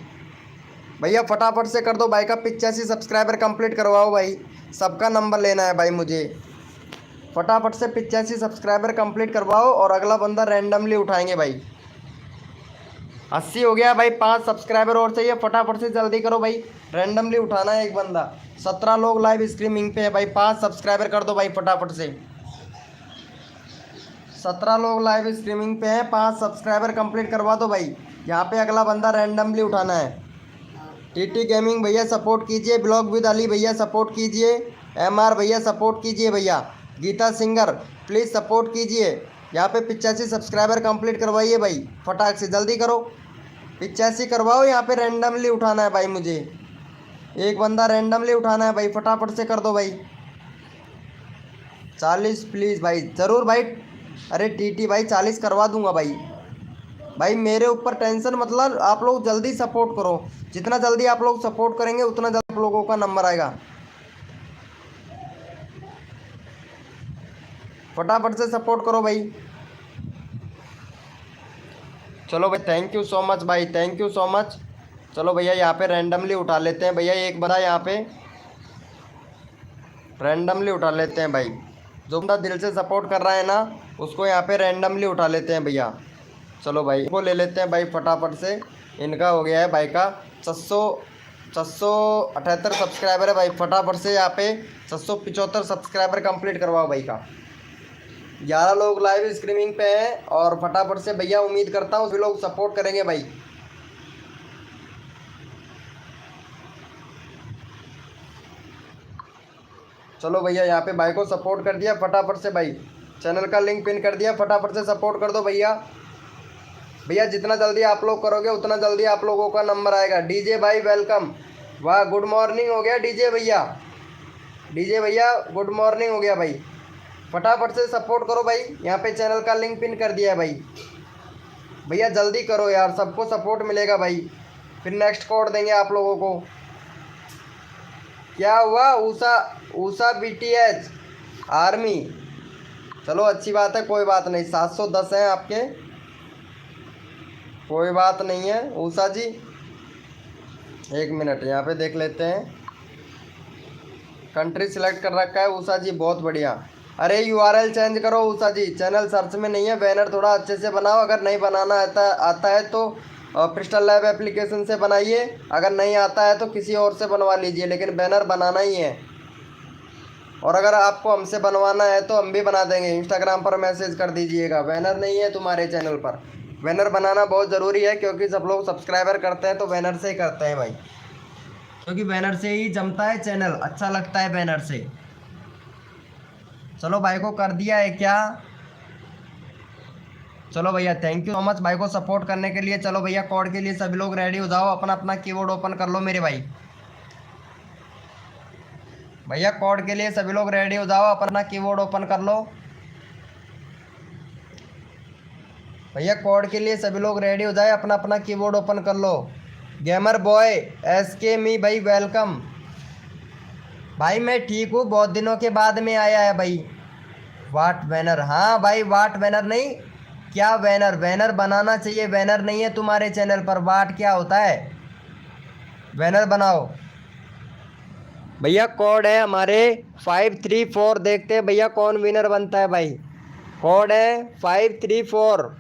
भैया फटाफट से कर दो भाई का 85 सब्सक्राइबर कंप्लीट करवाओ भाई। सबका नंबर लेना है भाई मुझे, फटाफट से 85 सब्सक्राइबर कंप्लीट करवाओ, और अगला बंदा रैंडमली उठाएंगे भाई। 80 हो गया भाई, 5 सब्सक्राइबर और चाहिए, फटाफट से जल्दी करो भाई, रैंडमली उठाना है एक बंदा। 17 लोग लाइव स्ट्रीमिंग पे है भाई, 5 सब्सक्राइबर कर दो भाई फटाफट से। 17 लोग लाइव स्ट्रीमिंग पे हैं, 5 सब्सक्राइबर कंप्लीट करवा दो भाई। यहाँ पे अगला बंदा रैंडमली उठाना है। टीटी गेमिंग भैया सपोर्ट कीजिए, ब्लॉग विद अली भैया सपोर्ट कीजिए, MR भैया सपोर्ट कीजिए भैया, गीता सिंगर प्लीज़ सपोर्ट कीजिए। यहाँ पे 85 सब्सक्राइबर कंप्लीट करवाइए भाई, फटाक से जल्दी करो, 85 करवाओ। यहाँ पे रैंडमली उठाना है भाई मुझे, एक बंदा रैंडमली उठाना है भाई, फटाफट से कर दो भाई। 40 प्लीज़ भाई, ज़रूर भाई। अरे टीटी भाई 40 करवा दूंगा भाई, भाई मेरे ऊपर टेंशन मतलब आप लोग जल्दी सपोर्ट करो, जितना जल्दी आप लोग सपोर्ट करेंगे उतना जल्दी आप लोगों का नंबर आएगा। फटाफट से सपोर्ट करो भाई। चलो भाई थैंक यू सो मच भाई, थैंक यू सो मच। चलो भैया यहाँ पे रैंडमली उठा लेते हैं भैया, एक बंदा यहाँ पे रैंडमली उठा लेते हैं भाई। जो बंदा दिल से सपोर्ट कर रहा है ना उसको यहाँ पे रैंडमली उठा लेते हैं भैया। चलो भाई इनको ले लेते हैं भाई फटाफट से। इनका हो गया है भाई का 678 सब्सक्राइबर है भाई। फटाफट से यहाँ पे 675 सब्सक्राइबर कंप्लीट करवाओ भाई का। 11 लोग लाइव स्ट्रीमिंग पे हैं और फटाफट से भैया उम्मीद करता हूँ सभी लोग सपोर्ट करेंगे भाई। चलो भैया यहाँ पे भाई को सपोर्ट कर दिया फटाफट से भाई, चैनल का लिंक पिन कर दिया, फटाफट से सपोर्ट कर दो भैया। भैया जितना जल्दी आप लोग करोगे उतना जल्दी आप लोगों का नंबर आएगा। डीजे भाई वेलकम, वाह गुड मॉर्निंग हो गया डीजे भैया, डीजे भैया गुड मॉर्निंग हो गया भाई। फटाफट से सपोर्ट करो भाई, यहाँ पे चैनल का लिंक पिन कर दिया है भाई। भैया जल्दी करो यार, सबको सपोर्ट मिलेगा भाई, फिर नेक्स्ट कोड देंगे आप लोगों को। क्या हुआ ऊषा BTH आर्मी, चलो अच्छी बात है, कोई बात नहीं। 710 हैं आपके, कोई बात नहीं है ऊषा जी। एक मिनट यहाँ पे देख लेते हैं, कंट्री सिलेक्ट कर रखा है ऊषा जी, बहुत बढ़िया। अरे URL चेंज करो ऊषा जी, चैनल सर्च में नहीं है। बैनर थोड़ा अच्छे से बनाओ, अगर नहीं बनाना आता है तो क्रिस्टल लैब एप्लीकेशन से बनाइए, अगर नहीं आता है तो किसी और से बनवा लीजिए, लेकिन बैनर बनाना ही है। और अगर आपको हमसे बनवाना है तो हम भी बना देंगे, इंस्टाग्राम पर मैसेज कर दीजिएगा। बैनर नहीं है तुम्हारे चैनल पर, बैनर बनाना बहुत ज़रूरी है, क्योंकि सब लोग सब्सक्राइबर करते हैं तो बैनर से ही करते हैं भाई, क्योंकि बैनर से ही जमता है चैनल, अच्छा लगता है बैनर से। चलो भाई को कर दिया है क्या? चलो भैया थैंक यू सो मच भाई को सपोर्ट करने के लिए। चलो भैया कोड के लिए सभी लोग रेडी हो जाओ, अपना अपना कीबोर्ड ओपन कर लो मेरे भाई। भैया कोड के लिए सभी लोग रेडी हो जाओ, अपना कीबोर्ड ओपन कर लो। भैया कोड के लिए सभी लोग रेडी हो जाए, अपना अपना कीबोर्ड ओपन कर लो। गेमर बॉय SK मी भाई वेलकम। भाई मैं ठीक हूँ, बहुत दिनों के बाद में आया है भाई। वाट बैनर, हाँ भाई वाट बैनर नहीं, क्या बैनर, बैनर बनाना चाहिए, बैनर नहीं है तुम्हारे चैनल पर। वाट क्या होता है, बैनर बनाओ भैया। कोड है हमारे 534, देखते हैं भैया कौन विनर बनता है भाई। कोड है 534,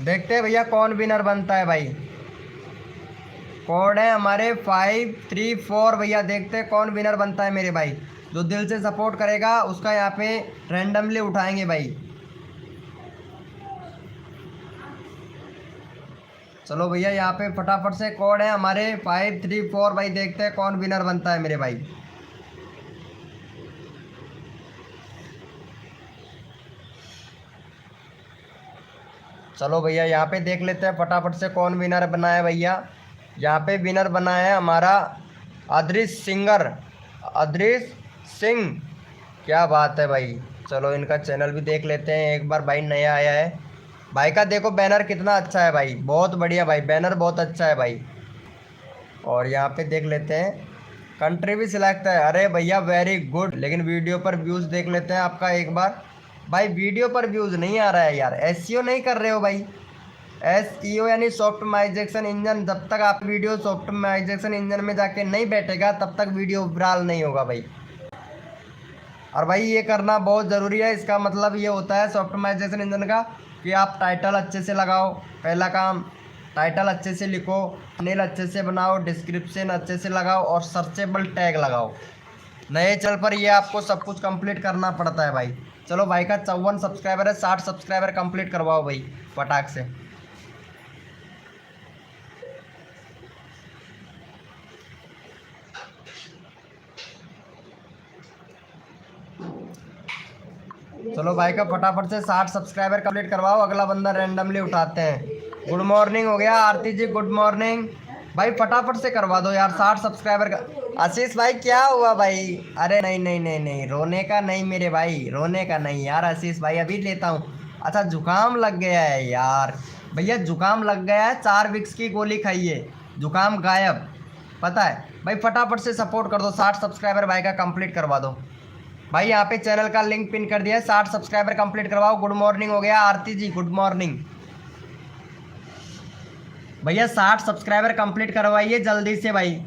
देखते हैं भैया कौन विनर बनता है भाई। कोड है हमारे 534 भैया, देखते हैं कौन विनर बनता है मेरे भाई। जो दिल से सपोर्ट करेगा उसका यहाँ पे रैंडमली उठाएंगे भाई। चलो भैया यहाँ पे फटाफट से कोड है हमारे 534 भाई, देखते हैं कौन विनर बनता है मेरे भाई। चलो भैया यहाँ पे देख लेते हैं फटाफट से कौन विनर बना है भैया। यहाँ पे विनर बना है हमारा अदृश सिंह, क्या बात है भाई। चलो इनका चैनल भी देख लेते हैं एक बार भाई, नया आया है भाई का। देखो बैनर कितना अच्छा है भाई, बहुत बढ़िया भाई, बैनर बहुत अच्छा है भाई। और यहाँ पे देख लेते हैं कंट्री भी सिलेक्ट है, अरे भैया वेरी गुड। लेकिन वीडियो पर व्यूज़ देख लेते हैं आपका एक बार भाई। वीडियो पर व्यूज़ नहीं आ रहा है यार, SEO नहीं कर रहे हो भाई। SEO यानी सॉफ्टमाइजेशन इंजन, जब तक आप वीडियो सॉफ्टमाइजेशन इंजन में जाके नहीं बैठेगा तब तक वीडियो वायरल नहीं होगा भाई। और भाई ये करना बहुत ज़रूरी है, इसका मतलब ये होता है सॉफ्टमाइजेशन इंजन का कि आप टाइटल अच्छे से लगाओ। पहला काम, टाइटल अच्छे से लिखो, थंबनेल अच्छे से बनाओ, डिस्क्रिप्शन अच्छे से लगाओ और सर्चेबल टैग लगाओ। नए चैनल पर ये आपको सब कुछ कंप्लीट करना पड़ता है भाई। चलो भाई का 54 सब्सक्राइबर है, 60 सब्सक्राइबर कंप्लीट करवाओ भाई फटाक से। चलो भाई का फटाफट से 60 सब्सक्राइबर कंप्लीट करवाओ, अगला बंदा रैंडमली उठाते हैं। गुड मॉर्निंग हो गया आरती जी, गुड मॉर्निंग भाई, फटाफट से करवा दो यार 60 सब्सक्राइबर का। आशीष भाई क्या हुआ भाई? अरे नहीं नहीं नहीं नहीं, रोने का नहीं मेरे भाई, रोने का नहीं यार आशीष भाई, अभी लेता हूँ। अच्छा जुकाम लग गया है यार, भैया जुकाम लग गया है, 4 विक्स की गोली खाइए, जुकाम गायब, पता है भाई। फटाफट से सपोर्ट कर दो, 60 सब्सक्राइबर भाई का कंप्लीट करवा दो भाई। यहाँ पे चैनल का लिंक पिन कर दिया है, 60 सब्सक्राइबर कंप्लीट करवाओ। गुड मॉर्निंग हो गया आरती जी, गुड मॉर्निंग भैया। 60 सब्सक्राइबर कंप्लीट करवाइए जल्दी से भाई।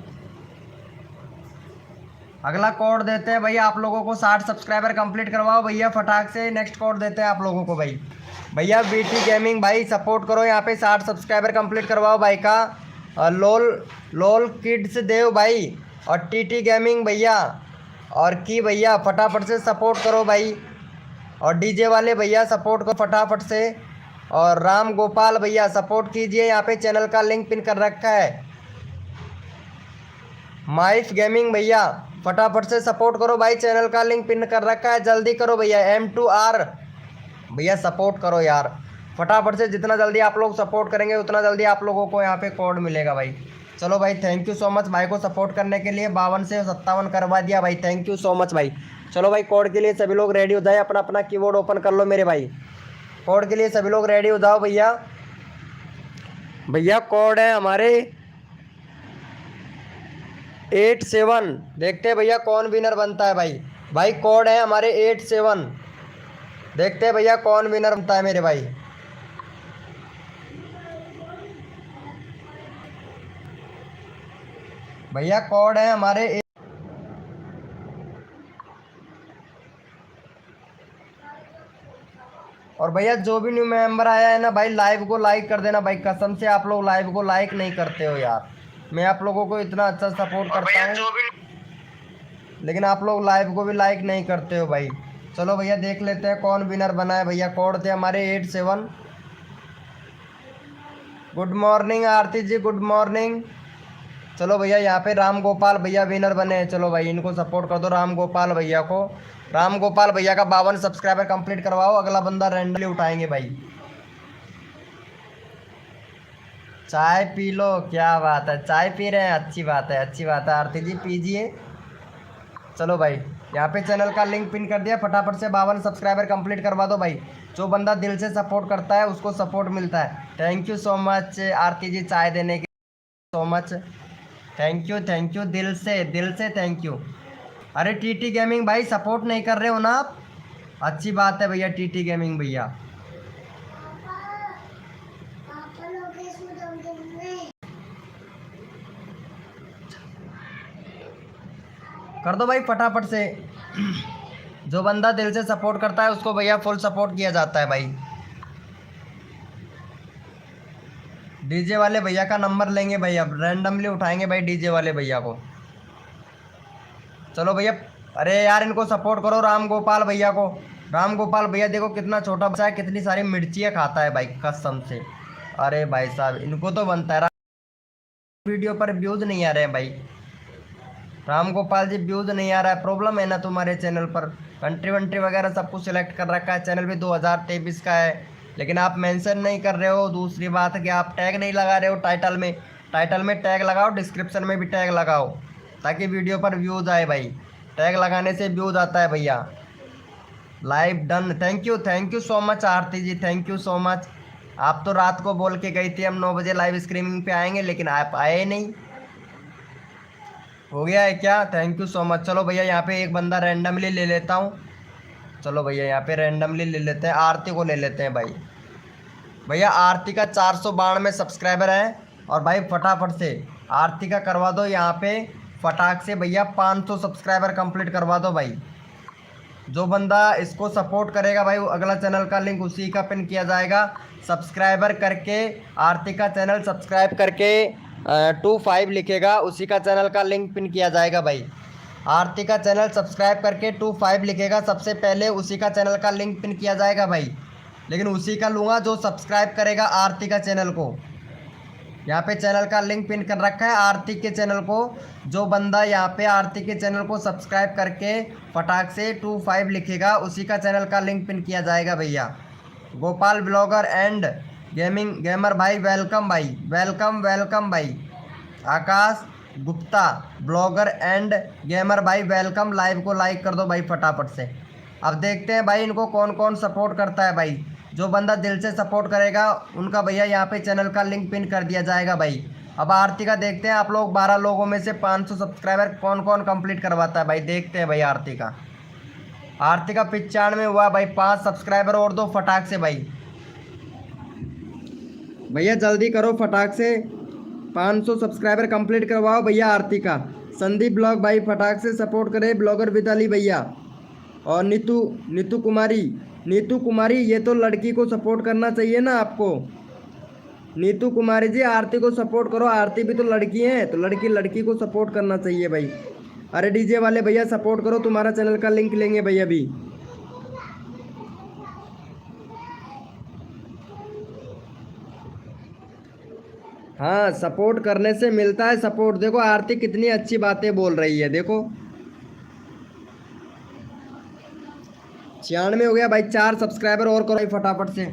अगला कोड देते हैं भैया आप लोगों को, 60 सब्सक्राइबर कंप्लीट करवाओ भैया फटाक से। नेक्स्ट कोड देते हैं आप लोगों को भाई। भैया बीटी गेमिंग भाई सपोर्ट करो, यहाँ पे 60 सब्सक्राइबर कंप्लीट करवाओ भाई का। लोल लोल किड्स देव भाई और टीटी गेमिंग भैया और की भैया फटाफट से सपोर्ट करो भाई। और डीजे वाले भैया सपोर्ट करो फटाफट से। और राम गोपाल भैया सपोर्ट कीजिए, यहाँ पे चैनल का लिंक पिन कर रखा है। माइफ गेमिंग भैया फटाफट से सपोर्ट करो भाई, चैनल का लिंक पिन कर रखा है, जल्दी करो भैया। M2R भैया सपोर्ट करो यार फटाफट से, जितना जल्दी आप लोग सपोर्ट करेंगे उतना जल्दी आप लोगों को यहाँ पे कोड मिलेगा भाई। चलो भाई थैंक यू सो मच भाई को सपोर्ट करने के लिए, 52 से 57 करवा दिया भाई, थैंक यू सो मच भाई। चलो भाई कोड के लिए सभी लोग रेडी हो जाए, अपना अपना कीबोर्ड ओपन कर लो मेरे भाई। कोड के लिए सभी लोग रेडी हो जाओ भैया। भैया कोड है हमारे 87, देखते हैं भैया कौन विनर बनता है भाई। भाई कोड है हमारे 87, देखते हैं भैया कौन विनर बनता है मेरे भाई। भैया कोड है हमारे और भैया जो भी न्यू मेंबर आया है ना भाई, लाइव को लाइक कर देना भाई, कसम से आप लोग लाइव को लाइक नहीं करते हो यार। मैं आप लोगों को इतना अच्छा सपोर्ट करता हूँ लेकिन आप लोग लाइव को भी लाइक नहीं करते हो भाई। चलो भैया देख लेते हैं कौन विनर बना है भैया। कोड थे हमारे 87। गुड मॉर्निंग आरती जी, गुड मॉर्निंग। चलो भैया यहाँ पे राम गोपाल भैया विनर बने हैं, चलो भाई इनको सपोर्ट कर दो राम गोपाल भैया को। राम गोपाल भैया का 52 सब्सक्राइबर कंप्लीट करवाओ, अगला बंदा रैंडमली उठाएंगे भाई। चाय पी लो, क्या बात है, चाय पी रहे हैं, अच्छी बात है अच्छी बात है आरती जी पीजिए। चलो भाई यहाँ पे चैनल का लिंक पिन कर दिया, फटाफट से 52 सब्सक्राइबर कंप्लीट करवा दो भाई। जो बंदा दिल से सपोर्ट करता है उसको सपोर्ट मिलता है। Thank you so much Aarti जी चाय देने के सो मच, थैंक यू दिल से थैंक यू। अरे टीटी गेमिंग भाई सपोर्ट नहीं कर रहे हो ना आप, अच्छी बात है भैया टीटी गेमिंग भैया। कर दो भाई फटाफट से, जो बंदा दिल से सपोर्ट करता है उसको भैया फुल सपोर्ट किया जाता है भाई। डीजे वाले भैया का नंबर लेंगे भाई, अब रैंडमली उठाएंगे भाई डीजे वाले भैया को। चलो भैया, अरे यार इनको सपोर्ट करो राम गोपाल भैया को। राम गोपाल भैया देखो कितना छोटा बच्चा है, कितनी सारी मिर्चियाँ खाता है भाई कसम से। अरे भाई साहब इनको तो बनता है, वीडियो पर व्यूज़ नहीं आ रहे हैं भाई। राम गोपाल जी व्यूज़ नहीं आ रहा है, प्रॉब्लम है ना तुम्हारे चैनल पर। कंट्री वंट्री वगैरह सब कुछ सिलेक्ट कर रखा है, चैनल भी 2023 का है लेकिन आप मेंशन नहीं कर रहे हो। दूसरी बात है कि आप टैग नहीं लगा रहे हो टाइटल में, टाइटल में टैग लगाओ, डिस्क्रिप्शन में भी टैग लगाओ ताकि वीडियो पर व्यूज़ आए भाई। टैग लगाने से व्यूज़ आता है भैया। Live done, thank you so much Aarti ji, thank you so much. आप तो रात को बोल के गई थी हम 9 बजे लाइव स्ट्रीमिंग पे आएंगे लेकिन आप आए नहीं, हो गया है क्या? Thank you so much. चलो भैया यहाँ पे एक बंदा रैंडमली ले लेता हूँ। चलो भैया यहाँ पे रैंडमली ले लेते हैं, आरती को ले लेते हैं भाई। भैया आरती का 492 सब्सक्राइबर है और भाई फटाफट से आरती का करवा दो यहाँ पे फटाक से भैया, 500 सब्सक्राइबर कंप्लीट करवा दो भाई। जो बंदा इसको सपोर्ट करेगा भाई, अगला चैनल का लिंक उसी का पिन किया जाएगा। सब्सक्राइबर करके आरती का चैनल सब्सक्राइब करके 25 लिखेगा, उसी का चैनल का लिंक पिन किया जाएगा भाई। आरती का चैनल सब्सक्राइब करके 25 लिखेगा, सबसे पहले उसी का चैनल का लिंक पिन किया जाएगा भाई। लेकिन उसी का लूँगा जो सब्सक्राइब करेगा आरती का चैनल को। यहाँ पे चैनल का लिंक पिन कर रखा है आरती के चैनल को। जो बंदा यहाँ पे आरती के चैनल को सब्सक्राइब करके फटाक से 25 लिखेगा, उसी का चैनल का लिंक पिन किया जाएगा भैया। गोपाल ब्लॉगर एंड गेमर भाई वेलकम भाई, वेलकम भाई। आकाश गुप्ता ब्लॉगर एंड गेमर भाई वेलकम, लाइव को लाइक कर दो भाई फटाफट से। अब देखते हैं भाई इनको कौन कौन सपोर्ट करता है भाई। जो बंदा दिल से सपोर्ट करेगा उनका भैया यहाँ पे चैनल का लिंक पिन कर दिया जाएगा भाई। अब आरती का देखते हैं आप लोग 12 लोगों में से 500 सब्सक्राइबर कौन कौन कंप्लीट करवाता है भाई। देखते हैं भाई आरती का 95 हुआ भाई। 5 सब्सक्राइबर और दो फटाक से भाई। भैया जल्दी करो फटाक से 500 सब्सक्राइबर कंप्लीट करवाओ भैया आरती का। संदीप ब्लॉग भाई फटाक से सपोर्ट करे। ब्लॉगर विदाली भैया और नीतू कुमारी ये तो लड़की को सपोर्ट करना चाहिए ना आपको। नीतू कुमारी जी आरती को सपोर्ट करो, आरती भी तो लड़की है तो लड़की को सपोर्ट करना चाहिए भाई। अरे डीजे वाले भैया सपोर्ट करो, तुम्हारा चैनल का लिंक लेंगे भैया अभी। हाँ सपोर्ट करने से मिलता है सपोर्ट। देखो आरती कितनी अच्छी बातें बोल रही है, देखो 96 हो गया भाई। 4 सब्सक्राइबर और करो भाई फटाफट से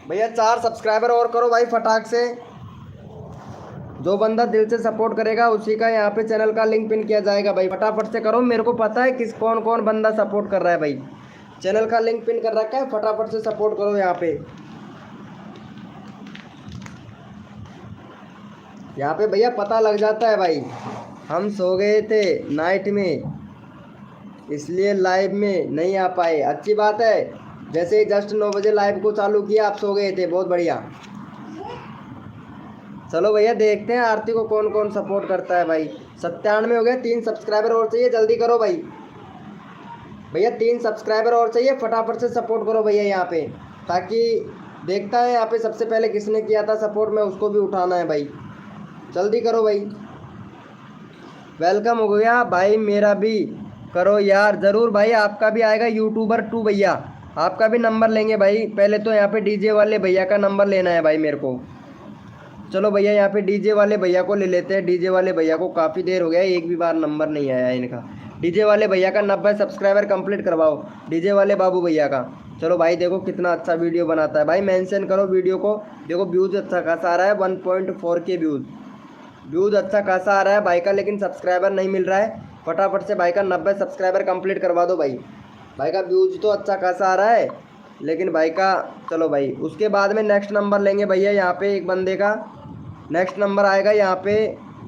भैया। 4 सब्सक्राइबर और करो भाई फटाक से। जो बंदा दिल से सपोर्ट करेगा उसी का यहाँ पे चैनल का लिंक पिन किया जाएगा भाई। फटाफट से करो, मेरे को पता है किस कौन कौन बंदा सपोर्ट कर रहा है भाई। चैनल का लिंक पिन कर रखा है, फटाफट से सपोर्ट करो यहाँ पे। यहाँ पे भैया पता लग जाता है भाई। हम सो गए थे नाइट में इसलिए लाइव में नहीं आ पाए। अच्छी बात है, जैसे ही जस्ट 9 बजे लाइव को चालू किया आप सो गए थे, बहुत बढ़िया। चलो भैया देखते हैं आरती को कौन कौन सपोर्ट करता है भाई। 97 हो गए। 3 सब्सक्राइबर और चाहिए, जल्दी करो भाई। भैया 3 सब्सक्राइबर और चाहिए, फटाफट से सपोर्ट करो भैया यहाँ पे, ताकि देखता है यहाँ पे सबसे पहले किसने किया था सपोर्ट में उसको भी उठाना है भाई। जल्दी करो भाई। वेलकम हो गया भाई मेरा भी करो यार। ज़रूर भाई आपका भी आएगा यूट्यूबर 2 भैया, आपका भी नंबर लेंगे भाई। पहले तो यहाँ पे डीजे वाले भैया का नंबर लेना है भाई मेरे को। चलो भैया यहाँ पे डीजे वाले भैया को ले लेते हैं। डीजे वाले भैया को काफ़ी देर हो गया, एक भी बार नंबर नहीं आया इनका। डीजे वाले भैया का 90 सब्सक्राइबर कंप्लीट करवाओ, डीजे वाले बाबू भैया का। चलो भाई देखो कितना अच्छा वीडियो बनाता है भाई। मेंशन करो वीडियो को। देखो व्यूज़ अच्छा खासा आ रहा है, 1.4K व्यूज़ अच्छा खासा आ रहा है भाई का, लेकिन सब्सक्राइबर नहीं मिल रहा है। फटाफट से भाई का 90 सब्सक्राइबर कंप्लीट करवा दो भाई। भाई का व्यूज़ तो अच्छा खासा आ रहा है लेकिन भाई का, चलो भाई उसके बाद में नेक्स्ट नंबर लेंगे भैया यहाँ पे एक बंदे का। नेक्स्ट नंबर आएगा यहाँ पे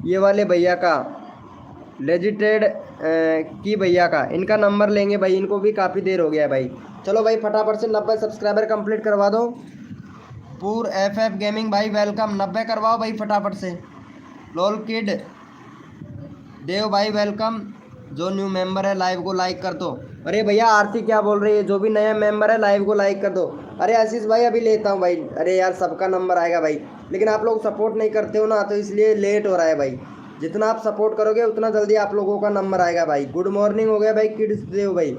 ये वाले भैया का, लेजिटेड की भैया का। इनका नंबर लेंगे भाई, इनको भी काफ़ी देर हो गया है भाई। चलो भाई फटाफट से 90 सब्सक्राइबर कंप्लीट करवा दो। पूर FF गेमिंग भाई वेलकम, 90 करवाओ भाई फटाफट से। लोल किड देव भाई वेलकम। जो न्यू मेंबर है लाइव को लाइक कर दो। अरे भैया आरती क्या बोल रही है, जो भी नया मेंबर है लाइव को लाइक कर दो। अरे आशीष भाई अभी लेता हूँ भाई। अरे यार सबका नंबर आएगा भाई, लेकिन आप लोग सपोर्ट नहीं करते हो ना, तो इसलिए लेट हो रहा है भाई। जितना आप सपोर्ट करोगे उतना जल्दी आप लोगों का नंबर आएगा भाई। गुड मॉर्निंग हो गया भाई किड्स देव भाई,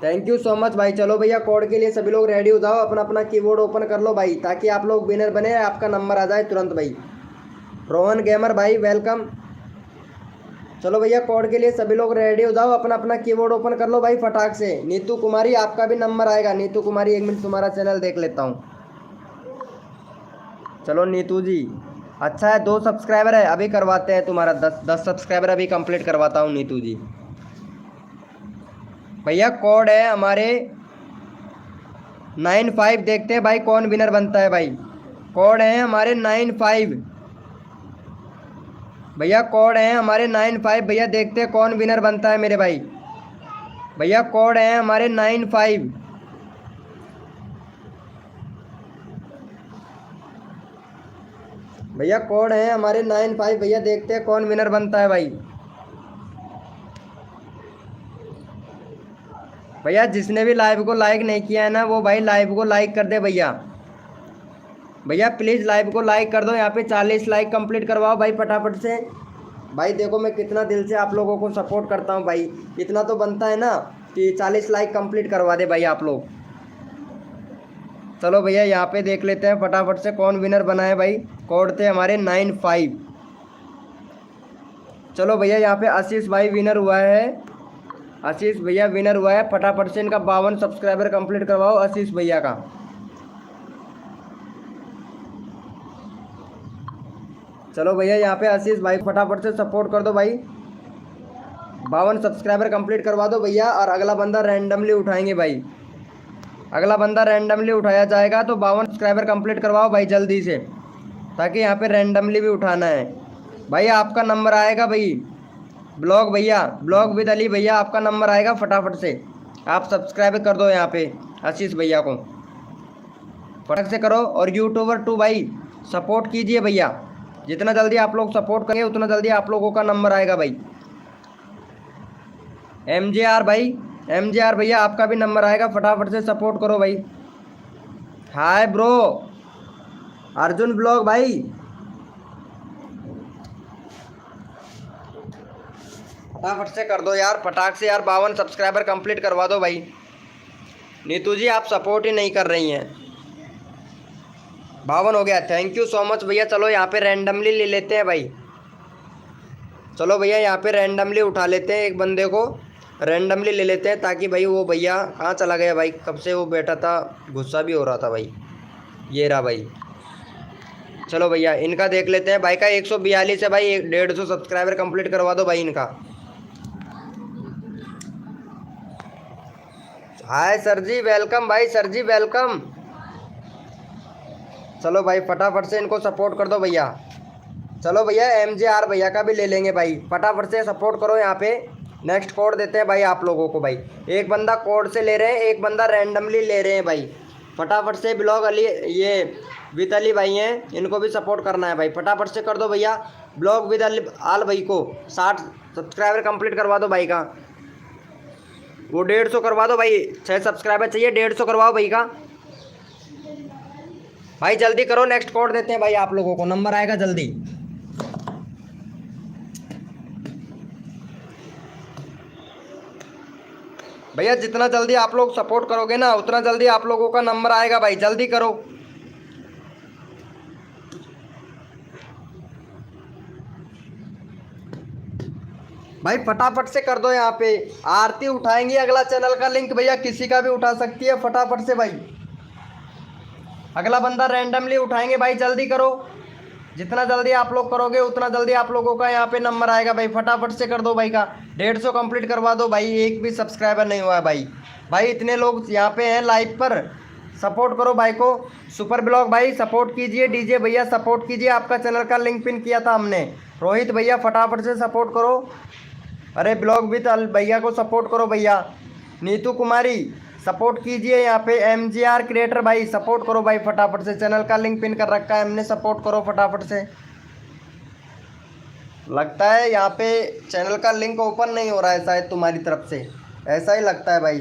थैंक यू सो मच भाई। चलो भैया कोड के लिए सभी लोग रेडी हो जाओ, अपना अपना कीबोर्ड ओपन कर लो भाई, ताकि आप लोग विनर बने, आपका नंबर आ जाए तुरंत भाई। रोहन गेमर भाई वेलकम। चलो भैया कोड के लिए सभी लोग रेडी हो जाओ, अपना अपना कीबोर्ड ओपन कर लो भाई फटाक से। नीतू कुमारी आपका भी नंबर आएगा। नीतू कुमारी 1 मिनट तुम्हारा चैनल देख लेता हूँ। चलो नीतू जी अच्छा है, 2 सब्सक्राइबर है, अभी करवाते हैं तुम्हारा 10 सब्सक्राइबर अभी कंप्लीट करवाता हूँ नीतू जी। भैया कोड है हमारे 95, देखते हैं भाई कौन विनर बनता है भाई। कोड है हमारे 95 भैया, कोड है हमारे 95 भैया, देखते हैं कौन विनर बनता है मेरे भाई। भैया कोड है हमारे 95 भैया, कोड है हमारे 95 भैया, देखते हैं कौन विनर बनता है भाई। भैया जिसने भी लाइव को लाइक नहीं किया है ना, वो भाई लाइव को लाइक कर दे भैया। भैया प्लीज़ लाइव को लाइक कर दो, यहाँ पे 40 लाइक कंप्लीट करवाओ भाई फटाफट से। भाई देखो मैं कितना दिल से आप लोगों को सपोर्ट करता हूँ भाई, इतना तो बनता है ना कि 40 लाइक कंप्लीट करवा दे भाई आप लोग। चलो भैया यहाँ पे देख लेते हैं फटाफट से कौन विनर बना है भाई। कोड थे हमारे 95। चलो भैया यहाँ पे आशीष भाई विनर हुआ है, आशीष भैया विनर हुआ है। फटाफट से इनका 52 सब्सक्राइबर कंप्लीट करवाओ आशीष भैया का। चलो भैया यहाँ पे आशीष भाई फटाफट से सपोर्ट कर दो भाई। 52 सब्सक्राइबर कंप्लीट करवा दो भैया, और अगला बंदा रैंडमली उठाएंगे भाई। अगला बंदा रैंडमली उठाया जाएगा, तो 52 सब्सक्राइबर कंप्लीट करवाओ भाई जल्दी से, ताकि यहाँ पे रैंडमली भी उठाना है भाई। आपका नंबर आएगा भाई, ब्लॉग भैया, ब्लॉग विद अली भैया, आपका नंबर आएगा फटाफट से। आप सब्सक्राइब कर दो यहाँ पे आशीष भैया को, फटाक से करो। और यूट्यूबर 2 भाई सपोर्ट कीजिए भैया, जितना जल्दी आप लोग सपोर्ट करेंगे उतना जल्दी आप लोगों का नंबर आएगा भाई। MJR भाई, MJR भैया आपका भी नंबर आएगा, फटाफट से सपोर्ट करो भाई। हाय ब्रो अर्जुन ब्लॉग भाई, फटाफट से कर दो यार, फटाक से यार 52 सब्सक्राइबर कंप्लीट करवा दो भाई। नीतू जी आप सपोर्ट ही नहीं कर रही हैं। 52 हो गया, थैंक यू सो मच भैया। चलो यहाँ पे रैंडमली ले लेते हैं भाई, चलो भैया यहाँ पे रैंडमली उठा लेते हैं, एक बंदे को रैंडमली ले लेते हैं, ताकि भाई वो भैया कहाँ चला गया भाई, कब से वो बैठा था, गुस्सा भी हो रहा था भाई। ये रहा भाई, चलो भैया इनका देख लेते हैं। भाई का 142 है भाई, 150 सब्सक्राइबर कंप्लीट करवा दो भाई इनका। हाय सर जी वेलकम भाई, सर जी वेलकम। चलो भाई फटाफट से इनको सपोर्ट कर दो भैया। चलो भैया MJR भैया का भी ले लेंगे भाई, फटाफट से सपोर्ट करो। यहाँ पे नेक्स्ट कोड देते हैं भाई आप लोगों को भाई। एक बंदा कोड से ले रहे हैं, एक बंदा रैंडमली ले रहे हैं भाई। फटाफट से ब्लॉग अली, ये विद अली भाई हैं, इनको भी सपोर्ट करना है भाई, फटाफट से कर दो भैया। ब्लॉग विद अली आल भाई को 60 सब्सक्राइबर कंप्लीट करवा दो भाई का। वो 150 करवा दो भाई, 6 सब्सक्राइबर चाहिए, 150 करवाओ भाई का। भाई जल्दी करो, नेक्स्ट कोड देते हैं भाई आप लोगों को, नंबर आएगा जल्दी। भैया जितना जल्दी आप लोग सपोर्ट करोगे ना, उतना जल्दी आप लोगों का नंबर आएगा भाई, जल्दी करो। भाई फटाफट से कर दो। यहाँ पे आरती उठाएंगी अगला चैनल का लिंक भैया, किसी का भी उठा सकती है, फटाफट से भाई। अगला बंदा रैंडमली उठाएंगे भाई, जल्दी करो। जितना जल्दी आप लोग करोगे उतना जल्दी आप लोगों का यहाँ पे नंबर आएगा भाई, फटाफट से कर दो भाई का। 150 कंप्लीट करवा दो भाई, एक भी सब्सक्राइबर नहीं हुआ है भाई। भाई इतने लोग यहाँ पे हैं लाइव पर, सपोर्ट करो भाई को। सुपर ब्लॉग भाई सपोर्ट कीजिए, डीजे भैया सपोर्ट कीजिए, आपका चैनल का लिंक पिन किया था हमने। रोहित भैया फटाफट से सपोर्ट करो। अरे ब्लॉग विद भैया को सपोर्ट करो भैया। नीतू कुमारी सपोर्ट कीजिए। यहाँ पे MJR क्रिएटर भाई सपोर्ट करो भाई, फटाफट से। चैनल का लिंक पिन कर रखा है हमने, सपोर्ट करो फटाफट से। लगता है यहाँ पे चैनल का लिंक ओपन नहीं हो रहा है शायद तुम्हारी तरफ से, ऐसा ही लगता है भाई।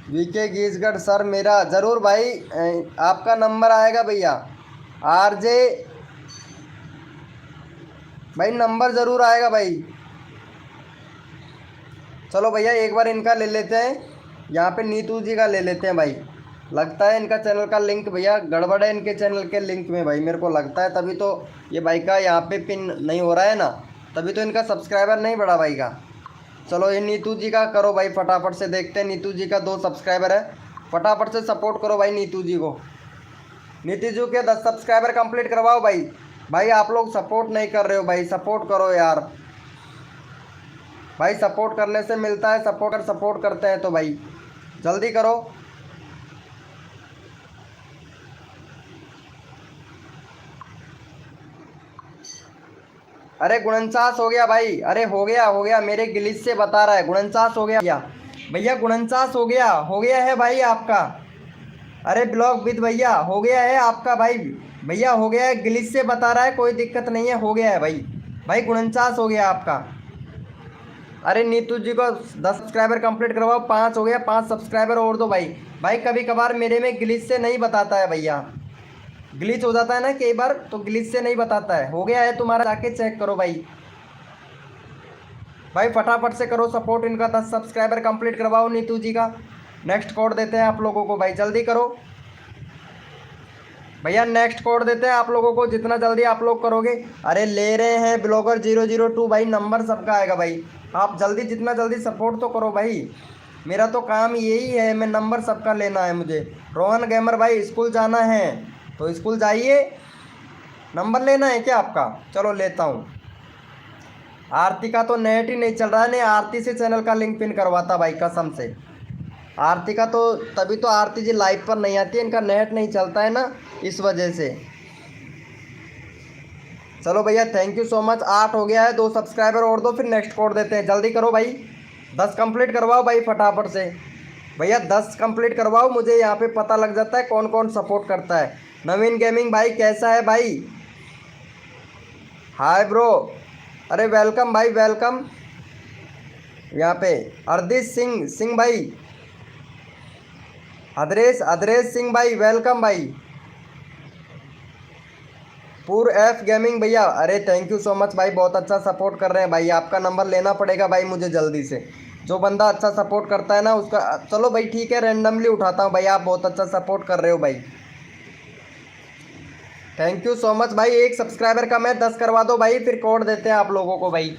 VK गीसगढ़ सर मेरा ज़रूर भाई, आपका नंबर आएगा भैया। RJ भाई नंबर ज़रूर आएगा भाई। चलो भैया एक बार इनका ले लेते हैं, यहाँ पे नीतू जी का ले लेते हैं भाई। लगता है इनका चैनल का लिंक भैया गड़बड़ है इनके चैनल के लिंक में भाई, मेरे को लगता है, तभी तो ये भाई का यहाँ पे पिन नहीं हो रहा है ना, तभी तो इनका सब्सक्राइबर नहीं बढ़ा भाई का। चलो ये नीतू जी का करो भाई, फटाफट से देखते हैं। नीतू जी का 2 सब्सक्राइबर है, फटाफट से सपोर्ट करो भाई नीतू जी को। नीतू जी के 10 सब्सक्राइबर कंप्लीट करवाओ भाई। भाई आप लोग सपोर्ट नहीं कर रहे हो भाई, सपोर्ट करो यार भाई। सपोर्ट करने से मिलता है, सपोर्ट करते हैं तो भाई जल्दी करो। अरे 49 हो गया भाई, अरे हो गया, मेरे ग्लिच से बता रहा है 49 हो गया भैया 49 हो गया है भाई आपका। अरे ब्लॉग विद भैया हो गया है आपका भाई, भैया हो गया है, ग्लिच से बता रहा है, कोई दिक्कत नहीं है, हो गया है भाई। भाई 49 हो गया आपका। अरे नीतू जी को 10 सब्सक्राइबर कंप्लीट करवाओ, 5 हो गया, 5 सब्सक्राइबर और दो भाई। भाई कभी कभार मेरे में ग्लिच से नहीं बताता है भैया, ग्लिच हो जाता है ना कई बार, तो ग्लिच से नहीं बताता है। हो गया है तुम्हारा, जाके चेक करो भाई। भाई फटाफट से करो सपोर्ट, इनका 10 सब्सक्राइबर कंप्लीट करवाओ नीतू जी का। नेक्स्ट कोड देते हैं आप लोगों को भाई, जल्दी करो भैया, नेक्स्ट कोड देते हैं आप लोगों को, जितना जल्दी आप लोग करोगे। अरे ले रहे हैं ब्लॉगर 002 भाई, नंबर सबका आएगा भाई। आप जल्दी जितना जल्दी सपोर्ट तो करो भाई, मेरा तो काम यही है, मैं नंबर सबका लेना है मुझे। रोहन गेमर भाई स्कूल जाना है तो स्कूल जाइए, नंबर लेना है क्या आपका? चलो लेता हूँ। आरती का तो नेट ही नहीं चल रहा है, नहीं आरती से चैनल का लिंक पिन करवाता भाई कसम से। आरती का तो तभी तो आरती जी लाइव पर नहीं आती है, इनका नेट नहीं चलता है ना, इस वजह से। चलो भैया थैंक यू सो मच। 8 हो गया है, 2 सब्सक्राइबर और दो, फिर नेक्स्ट कोड देते हैं। जल्दी करो भाई, 10 कंप्लीट करवाओ भाई फटाफट से। भैया 10 कंप्लीट करवाओ, मुझे यहाँ पे पता लग जाता है कौन कौन सपोर्ट करता है। नवीन गेमिंग भाई कैसा है भाई? हाय ब्रो, अरे वेलकम भाई वेलकम। यहाँ पे अरदीप सिंह सिंह भाई, अदरेश अदरेश सिंह भाई वेलकम भाई। पूर एफ गेमिंग भैया, अरे थैंक यू सो मच भाई, बहुत अच्छा सपोर्ट कर रहे हैं भाई। आपका नंबर लेना पड़ेगा भाई मुझे जल्दी से। जो बंदा अच्छा सपोर्ट करता है ना उसका, चलो भाई ठीक है रैंडमली उठाता हूँ भाई। आप बहुत अच्छा सपोर्ट कर रहे हो भाई, थैंक यू सो मच भाई। 1 सब्सक्राइबर का मैं 10 करवा दो भाई, फिर कोड देते हैं आप लोगों को भाई।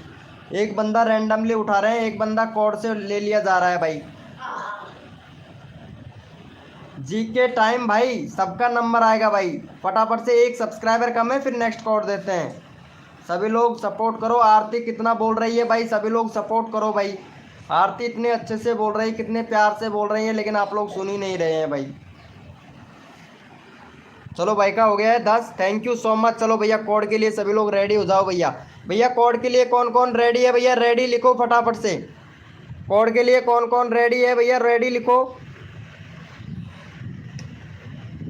एक बंदा रैंडमली उठा रहे हैं, एक बंदा कोड से ले लिया जा रहा है भाई। जी के टाइम भाई, सबका नंबर आएगा भाई। फटाफट से 1 सब्सक्राइबर कम है, फिर नेक्स्ट कोड देते हैं। सभी लोग सपोर्ट करो। आरती कितना बोल रही है भाई, सभी लोग सपोर्ट करो भाई। आरती इतने अच्छे से बोल रही है, कितने प्यार से बोल रही है, लेकिन आप लोग सुन ही नहीं रहे हैं भाई। चलो भाई का हो गया है 10, थैंक यू सो मच। चलो भैया कोड के लिए सभी लोग रेडी हो जाओ भैया। भैया कोड के लिए कौन कौन रेडी है भैया, रेडी लिखो फटाफट से। कोड के लिए कौन कौन रेडी है भैया, रेडी लिखो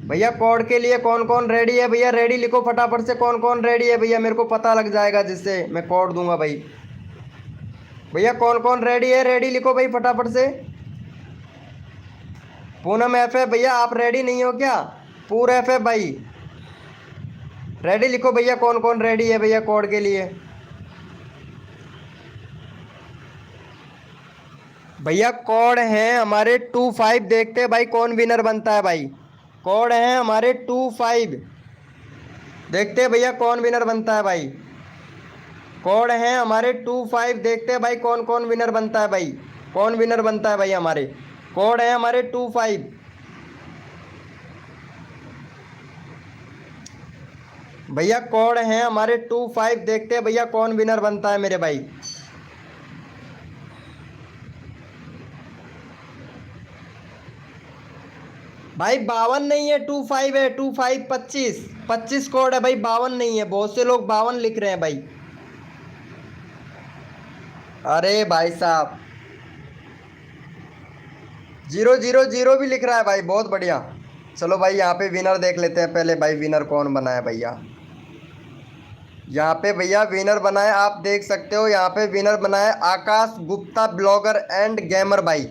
भैया। कोड के लिए कौन कौन रेडी है भैया, रेडी लिखो फटाफट से। कौन कौन रेडी है भैया, मेरे को पता लग जाएगा जिससे मैं कोड दूंगा भाई। भैया कौन कौन रेडी है, रेडी लिखो भाई फटाफट से। पूनम एफ है भैया, आप रेडी नहीं हो क्या? पूरा एफ है भाई, रेडी लिखो भैया। कौन कौन रेडी है भैया कोड के लिए? भैया कोड है हमारे 25, देखते हैं भाई कौन विनर बनता है भाई। कोड है हमारे 25, देखते हैं भैया कौन विनर बनता है भाई। कोड है हमारे 25, देखते हैं भाई कौन कौन विनर बनता है भाई। कौन विनर बनता है भाई हमारे? कोड है हमारे 25। भैया कोड है हमारे 25, देखते हैं भैया कौन विनर बनता है मेरे भाई। भाई 52 नहीं है, 25 है। 25 25 25 कोड है भाई, 52 नहीं है। बहुत से लोग 52 लिख रहे हैं भाई। अरे भाई साहब 000 भी लिख रहा है भाई, बहुत बढ़िया। चलो भाई यहाँ पे विनर देख लेते हैं पहले भाई, विनर कौन बना है भैया। यहाँ पे भैया विनर बना है, आप देख सकते हो यहाँ पे विनर बना है आकाश गुप्ता ब्लॉगर एंड गेमर भाई।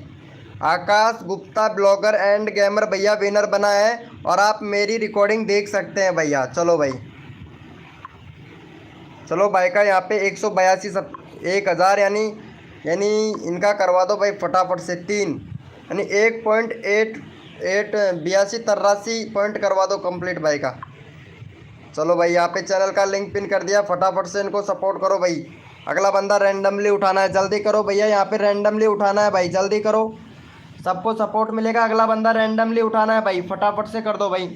आकाश गुप्ता ब्लॉगर एंड गेमर भैया विनर बना है, और आप मेरी रिकॉर्डिंग देख सकते हैं भैया। चलो भाई, चलो भाई का यहाँ पे 182 सब 1000 यानी इनका करवा दो भाई फटाफट से 3, यानी 1.8882 पॉइंट करवा दो कंप्लीट भाई का। चलो भाई यहाँ पे चैनल का लिंक पिन कर दिया, फटाफट से इनको सपोर्ट करो भाई। अगला बंदा रैंडमली उठाना है, जल्दी करो भैया। यहाँ पे रैंडमली उठाना है भाई, जल्दी करो, सबको सपोर्ट मिलेगा। अगला बंदा रैंडमली उठाना है भाई, फटाफट से कर दो भाई।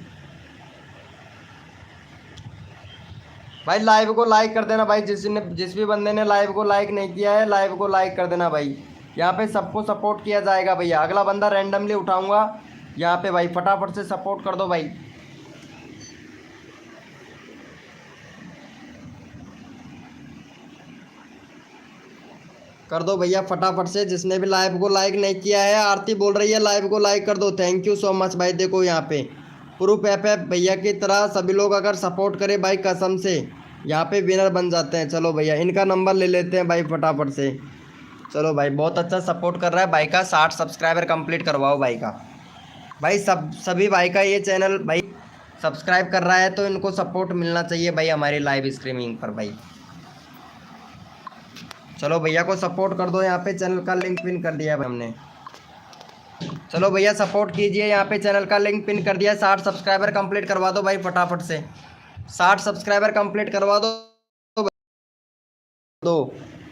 भाई लाइव को लाइक कर देना भाई, जिस भी बंदे ने लाइव को लाइक नहीं किया है, लाइव को लाइक कर देना भाई। यहाँ पे सबको सपोर्ट किया जाएगा भैया। अगला बंदा रैंडमली उठाऊंगा यहाँ पे भाई, फटाफट से सपोर्ट कर दो भाई। कर दो भैया फटाफट से, जिसने भी लाइव को लाइक नहीं किया है। आरती बोल रही है लाइव को लाइक कर दो, थैंक यू सो मच भाई। देखो यहाँ पे प्रूफ एफ भैया की तरह सभी लोग अगर सपोर्ट करें भाई, कसम से यहाँ पे विनर बन जाते हैं। चलो भैया इनका नंबर ले लेते हैं भाई फटाफट से। चलो भाई बहुत अच्छा सपोर्ट कर रहा है भाई का, 60 सब्सक्राइबर कंप्लीट करवाओ भाई का। भाई सभी भाई का ये चैनल भाई सब्सक्राइब कर रहा है, तो इनको सपोर्ट मिलना चाहिए भाई हमारी लाइव स्ट्रीमिंग पर भाई। चलो भैया को सपोर्ट कर दो, यहाँ पे चैनल का लिंक पिन कर दिया है भाई हमने। चलो भैया सपोर्ट कीजिए, यहाँ पे चैनल का लिंक पिन कर दिया। 60 सब्सक्राइबर कंप्लीट करवा दो भाई फटाफट से, 60 सब्सक्राइबर कंप्लीट करवा दो।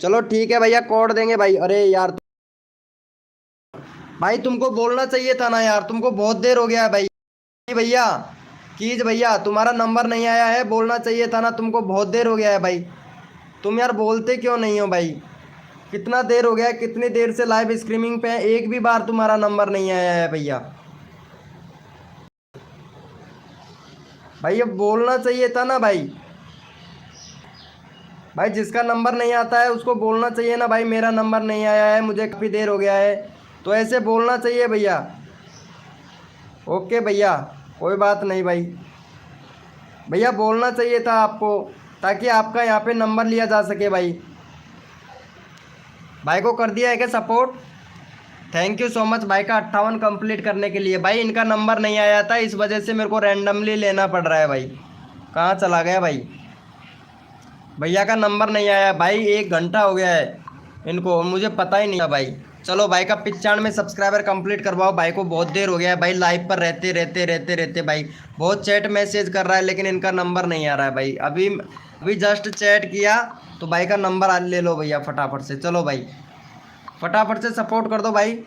चलो ठीक है भैया, कोड देंगे भाई। अरे यार भाई तुमको बोलना चाहिए था ना यार, तुमको बहुत देर हो गया है भाई। भैया कीज भैया तुम्हारा नंबर नहीं आया है, बोलना चाहिए था ना तुमको, बहुत देर हो गया है भाई। तुम यार बोलते क्यों नहीं हो भाई? कितना देर हो गया है, कितनी देर से लाइव स्ट्रीमिंग पे है, एक भी बार तुम्हारा नंबर नहीं आया है भैया। भाई अब बोलना चाहिए था ना भाई। भाई जिसका नंबर नहीं आता है उसको बोलना चाहिए ना भाई, मेरा नंबर नहीं आया है, मुझे काफ़ी देर हो गया है, तो ऐसे बोलना चाहिए भैया। ओके भैया, कोई बात नहीं भाई। भैया बोलना चाहिए था आपको, ताकि आपका यहाँ पे नंबर लिया जा सके भाई। भाई को कर दिया है क्या support? Thank you so much भाई का 58 कंप्लीट करने के लिए। भाई इनका नंबर नहीं आया था, इस वजह से मेरे को रैंडमली लेना पड़ रहा है भाई। कहाँ चला गया भाई? भैया का नंबर नहीं आया भाई, 1 घंटा हो गया है इनको, मुझे पता ही नहीं था भाई। चलो भाई का 95 सब्सक्राइबर कंप्लीट करवाओ, भाई को बहुत देर हो गया है भाई लाइव पर रहते रहते रहते रहते भाई। बहुत चैट मैसेज कर रहा है लेकिन इनका नंबर नहीं आ रहा है भाई। अभी अभी जस्ट चैट किया तो भाई का नंबर ले लो भैया फटाफट से। चलो भाई फटाफट से सपोर्ट कर दो भाई।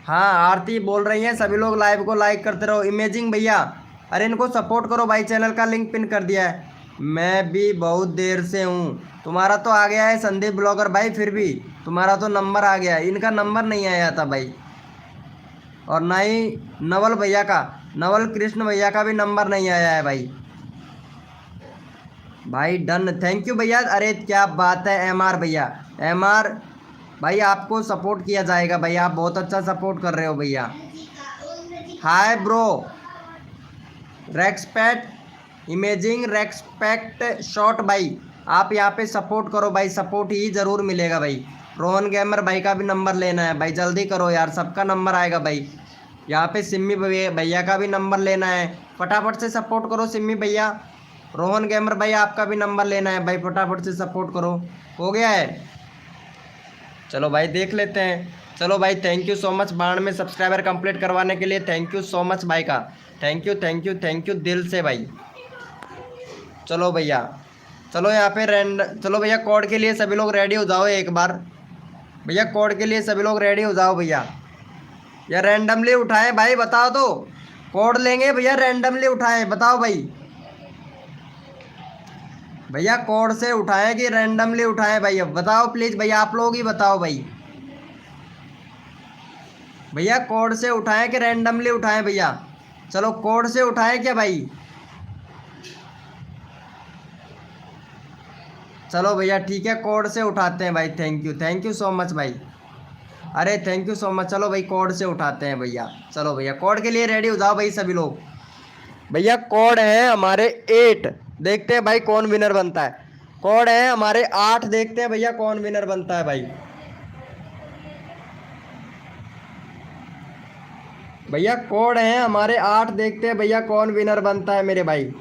हाँ आरती बोल रही हैं सभी लोग लाइव को लाइक करते रहो। इमेजिंग भैया, अरे इनको सपोर्ट करो भाई, चैनल का लिंक पिन कर दिया है। मैं भी बहुत देर से हूँ। तुम्हारा तो आ गया है संदीप ब्लॉगर भाई, फिर भी तुम्हारा तो नंबर आ गया है, इनका नंबर नहीं आया था भाई। और ना ही नवल भैया का, नवल कृष्ण भैया का भी नंबर नहीं आया है भाई। भाई डन, थैंक यू भैया। अरे क्या बात है MR भैया, MR भाई आपको सपोर्ट किया जाएगा भाई, आप बहुत अच्छा सपोर्ट कर रहे हो भैया। Hi bro, respect imaging, respect shot भाई, आप यहाँ पे सपोर्ट करो भाई, सपोर्ट ही ज़रूर मिलेगा भाई। रोहन गेमर भाई का भी नंबर लेना है भाई, जल्दी करो यार, सबका नंबर आएगा भाई। यहाँ पे सिम्मी भैया का भी नंबर लेना है, फटाफट से सपोर्ट करो सिम्मी भैया। रोहन गेमर भाई आपका भी नंबर लेना है भाई, फटाफट से सपोर्ट करो। हो गया है, चलो भाई देख लेते हैं। चलो भाई thank you so much 92 subscriber complete करवाने के लिए, थैंक यू सो मच भाई का, thank you thank you thank you दिल से भाई। चलो भैया, चलो यहाँ पे चलो भैया कोड के लिए सभी लोग रेडी हो जाओ एक बार। भैया कोड के लिए सभी लोग रेडी हो जाओ भैया। या रैंडमली उठाएं भाई, बताओ तो, कोड लेंगे भैया रैंडमली उठाएं, बताओ भाई। भैया कोड से उठाएं कि रैंडमली उठाएं भाई, अब बताओ प्लीज़ भैया, आप लोग ही बताओ भाई। भैया कोड से उठाएं कि रैंडमली उठाएं भैया? चलो कोड से उठाएं क्या भाई? चलो भैया ठीक है, कोड से उठाते हैं भाई। थैंक यू सो मच भाई। अरे थैंक यू सो मच। चलो भाई कोड से उठाते हैं भैया। चलो भैया कोड के लिए रेडी हो जाओ भाई सभी लोग। भैया कोड है हमारे 8, देखते हैं भाई कौन विनर बनता है। कोड है हमारे 8, देखते हैं भैया कौन विनर बनता है भाई। भैया कोड है हमारे 8, देखते हैं भैया कौन विनर बनता है मेरे भाई।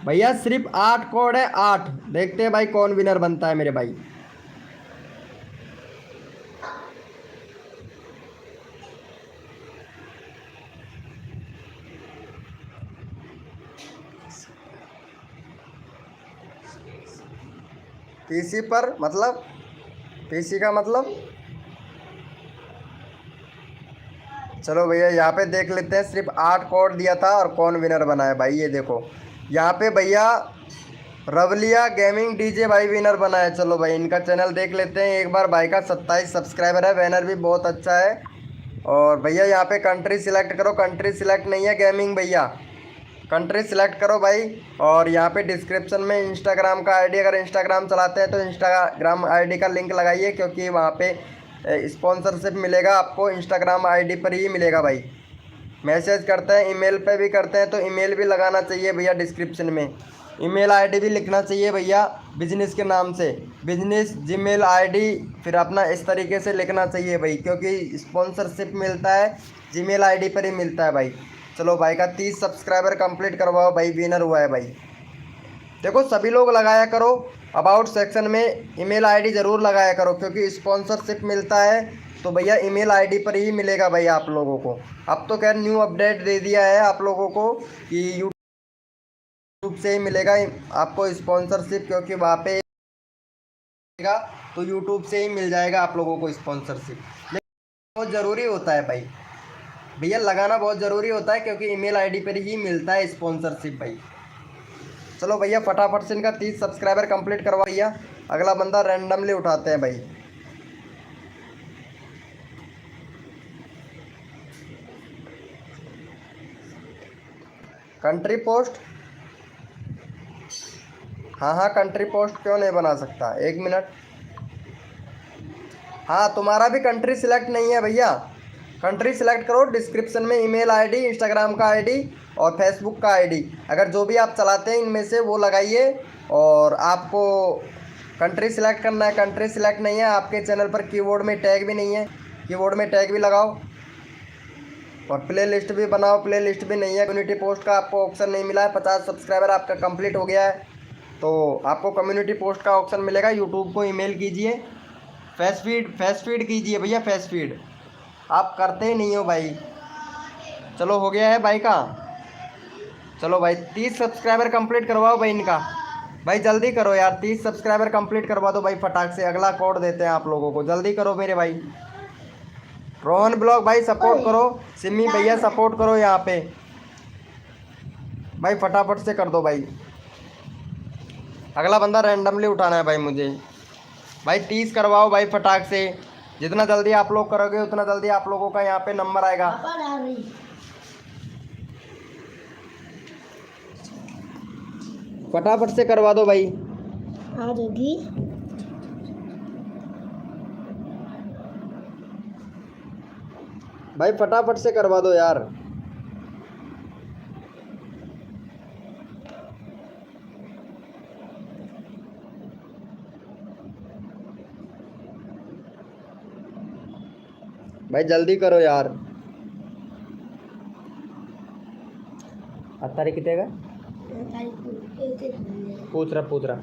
भैया सिर्फ 8 कोड है, 8, देखते हैं भाई कौन विनर बनता है मेरे भाई। पीसी पर मतलब, पीसी का मतलब, चलो भैया यहाँ पे देख लेते हैं। सिर्फ 8 कोड दिया था और कौन विनर बना है भाई, ये देखो यहाँ पे भैया रवलिया गेमिंग डीजे भाई विनर बना है। चलो भाई इनका चैनल देख लेते हैं एक बार। भाई का 27 सब्सक्राइबर है, बैनर भी बहुत अच्छा है। और भैया यहाँ पे कंट्री सिलेक्ट करो, कंट्री सिलेक्ट नहीं है गेमिंग भैया, कंट्री सिलेक्ट करो भाई। और यहाँ पे डिस्क्रिप्शन में इंस्टाग्राम का आईडी, अगर इंस्टाग्राम चलाते हैं तो इंस्टाग्राम आईडी का लिंक लगाइए, क्योंकि वहाँ पे स्पॉन्सरशिप मिलेगा आपको, इंस्टाग्राम आईडी पर ही मिलेगा भाई। मैसेज करते हैं, ईमेल पे भी करते हैं, तो ईमेल भी लगाना चाहिए भैया डिस्क्रिप्शन में। ईमेल आईडी भी लिखना चाहिए भैया बिजनेस के नाम से, बिजनेस जीमेल आईडी, फिर अपना इस तरीके से लिखना चाहिए भाई, क्योंकि स्पॉन्सरशिप मिलता है जीमेल आईडी पर ही मिलता है भाई। चलो भाई का 30 सब्सक्राइबर कंप्लीट करवाओ भाई, विनर हुआ है भाई। देखो सभी लोग लगाया करो, अबाउट सेक्शन में ईमेल आईडी ज़रूर लगाया करो, क्योंकि स्पॉन्सरशिप मिलता है तो भैया ईमेल आईडी पर ही मिलेगा भाई आप लोगों को। अब तो खैर न्यू अपडेट दे दिया है आप लोगों को कि यूट्यूब से ही मिलेगा आपको स्पॉन्सरशिप, क्योंकि वहाँ पे तो यूट्यूब से ही मिल जाएगा आप लोगों को स्पॉन्सरशिप। बहुत ज़रूरी होता है भाई, भैया लगाना बहुत ज़रूरी होता है, क्योंकि ईमेल आईडी पर ही मिलता है स्पॉन्सरशिप भाई। चलो भैया फटाफट से इनका 30 सब्सक्राइबर कंप्लीट करवा भैया। अगला बंदा रैंडमली उठाते हैं भाई। कंट्री पोस्ट, हाँ हाँ कंट्री पोस्ट क्यों नहीं बना सकता, 1 मिनट। हाँ तुम्हारा भी कंट्री सिलेक्ट नहीं है भैया, कंट्री सिलेक्ट करो। डिस्क्रिप्शन में ईमेल आईडी, इंस्टाग्राम का आईडी और फेसबुक का आईडी, अगर जो भी आप चलाते हैं इनमें से वो लगाइए और आपको कंट्री सिलेक्ट करना है। कंट्री सिलेक्ट नहीं है आपके चैनल पर, कीबोर्ड में टैग भी नहीं है, कीबोर्ड में टैग भी लगाओ और प्ले लिस्ट भी बनाओ, प्ले लिस्ट भी नहीं है। कम्युनिटी पोस्ट का आपको ऑप्शन नहीं मिला है। 50 सब्सक्राइबर आपका कंप्लीट हो गया है तो आपको कम्युनिटी पोस्ट का ऑप्शन मिलेगा। यूट्यूब को ईमेल कीजिए, फेस फीड कीजिए भैया, फेस फीड आप करते ही नहीं हो भाई। चलो हो गया है भाई का, चलो भाई 30 सब्सक्राइबर कंप्लीट करवाओ भाई इनका, भाई जल्दी करो यार, 30 सब्सक्राइबर कंप्लीट करवा दो भाई फटाक से। अगला कोड देते हैं आप लोगों को, जल्दी करो मेरे भाई। रोहन ब्लॉग भाई सपोर्ट करो, सिमी भैया सपोर्ट करो यहाँ पे भाई, फटाफट से कर दो भाई। अगला बंदा रैंडमली उठाना है भाई मुझे, भाई 30 करवाओ भाई फटाक से। जितना जल्दी आप लोग करोगे उतना जल्दी आप लोगों का यहाँ पे नंबर आएगा। फटाफट से करवा दो भाई। आज होगी भाई फटाफट से करवा दो यार। भाई जल्दी करो यार। तारीख कितने का पूछ रहा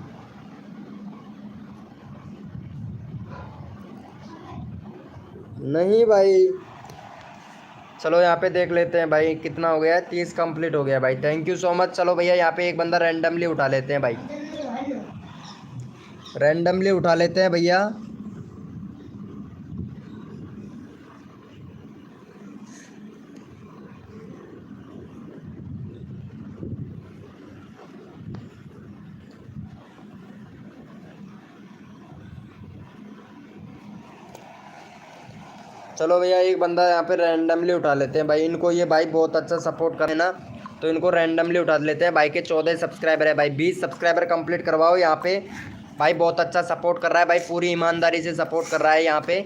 नहीं भाई। चलो यहाँ पे देख लेते हैं भाई कितना हो गया है, 30 कंप्लीट हो गया भाई। Thank you so much. चलो भैया यहाँ पे एक बंदा रैंडमली उठा लेते हैं भाई, रैंडमली उठा लेते हैं भैया। चलो भैया एक बंदा यहाँ पे रैंडमली उठा लेते हैं भाई। इनको ये भाई बहुत अच्छा सपोर्ट करे ना, तो इनको रैंडमली उठा लेते हैं भाई के 14 सब्सक्राइबर है भाई। 20 सब्सक्राइबर कंप्लीट करवाओ यहाँ पे भाई, बहुत अच्छा सपोर्ट कर रहा है भाई, पूरी ईमानदारी से सपोर्ट कर रहा है यहाँ पे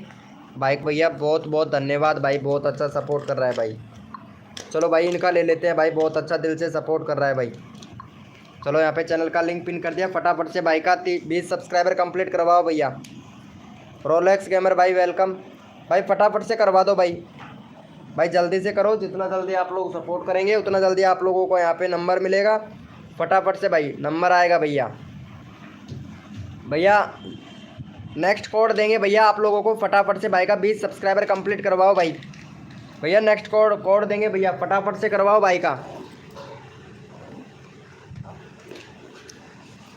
भाई। भैया बहुत बहुत धन्यवाद भाई, बहुत अच्छा सपोर्ट कर रहा है भाई। चलो भाई इनका ले लेते हैं भाई, बहुत अच्छा दिल से सपोर्ट कर रहा है भाई। चलो यहाँ पे चैनल का लिंक पिन कर दिया, फटाफट से भाई का 20 सब्सक्राइबर कंप्लीट करवाओ भैया। रोलेक्स गेमर भाई वेलकम भाई, फटाफट से करवा दो भाई, भाई जल्दी से करो। जितना जल्दी आप लोग सपोर्ट करेंगे उतना जल्दी आप लोगों को यहाँ पे नंबर मिलेगा। फटाफट से भाई नंबर आएगा भैया। भैया नेक्स्ट कोड देंगे भैया आप लोगों को, फटाफट से भाई का 20 सब्सक्राइबर कंप्लीट करवाओ भाई। भैया नेक्स्ट कोड देंगे भैया, फटाफट से करवाओ भाई का।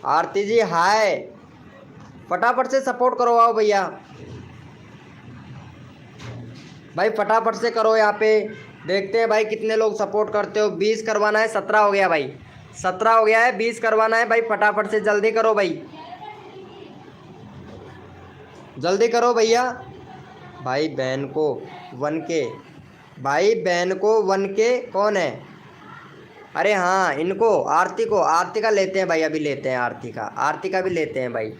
आरती जी हाय, फटाफट से सपोर्ट करवाओ भैया भाई, फटाफट से करो यहाँ पे। देखते हैं भाई कितने लोग सपोर्ट करते हो। 20 करवाना है, 17 हो गया भाई, 17 हो गया है, 20 करवाना है भाई। फटाफट से जल्दी करो भाई, जल्दी करो भैया। भाई बहन को 1K, भाई बहन को 1K कौन है? अरे हाँ इनको आरती को, आरती का लेते हैं भाई, अभी लेते हैं आरती का भी लेते हैं भाई।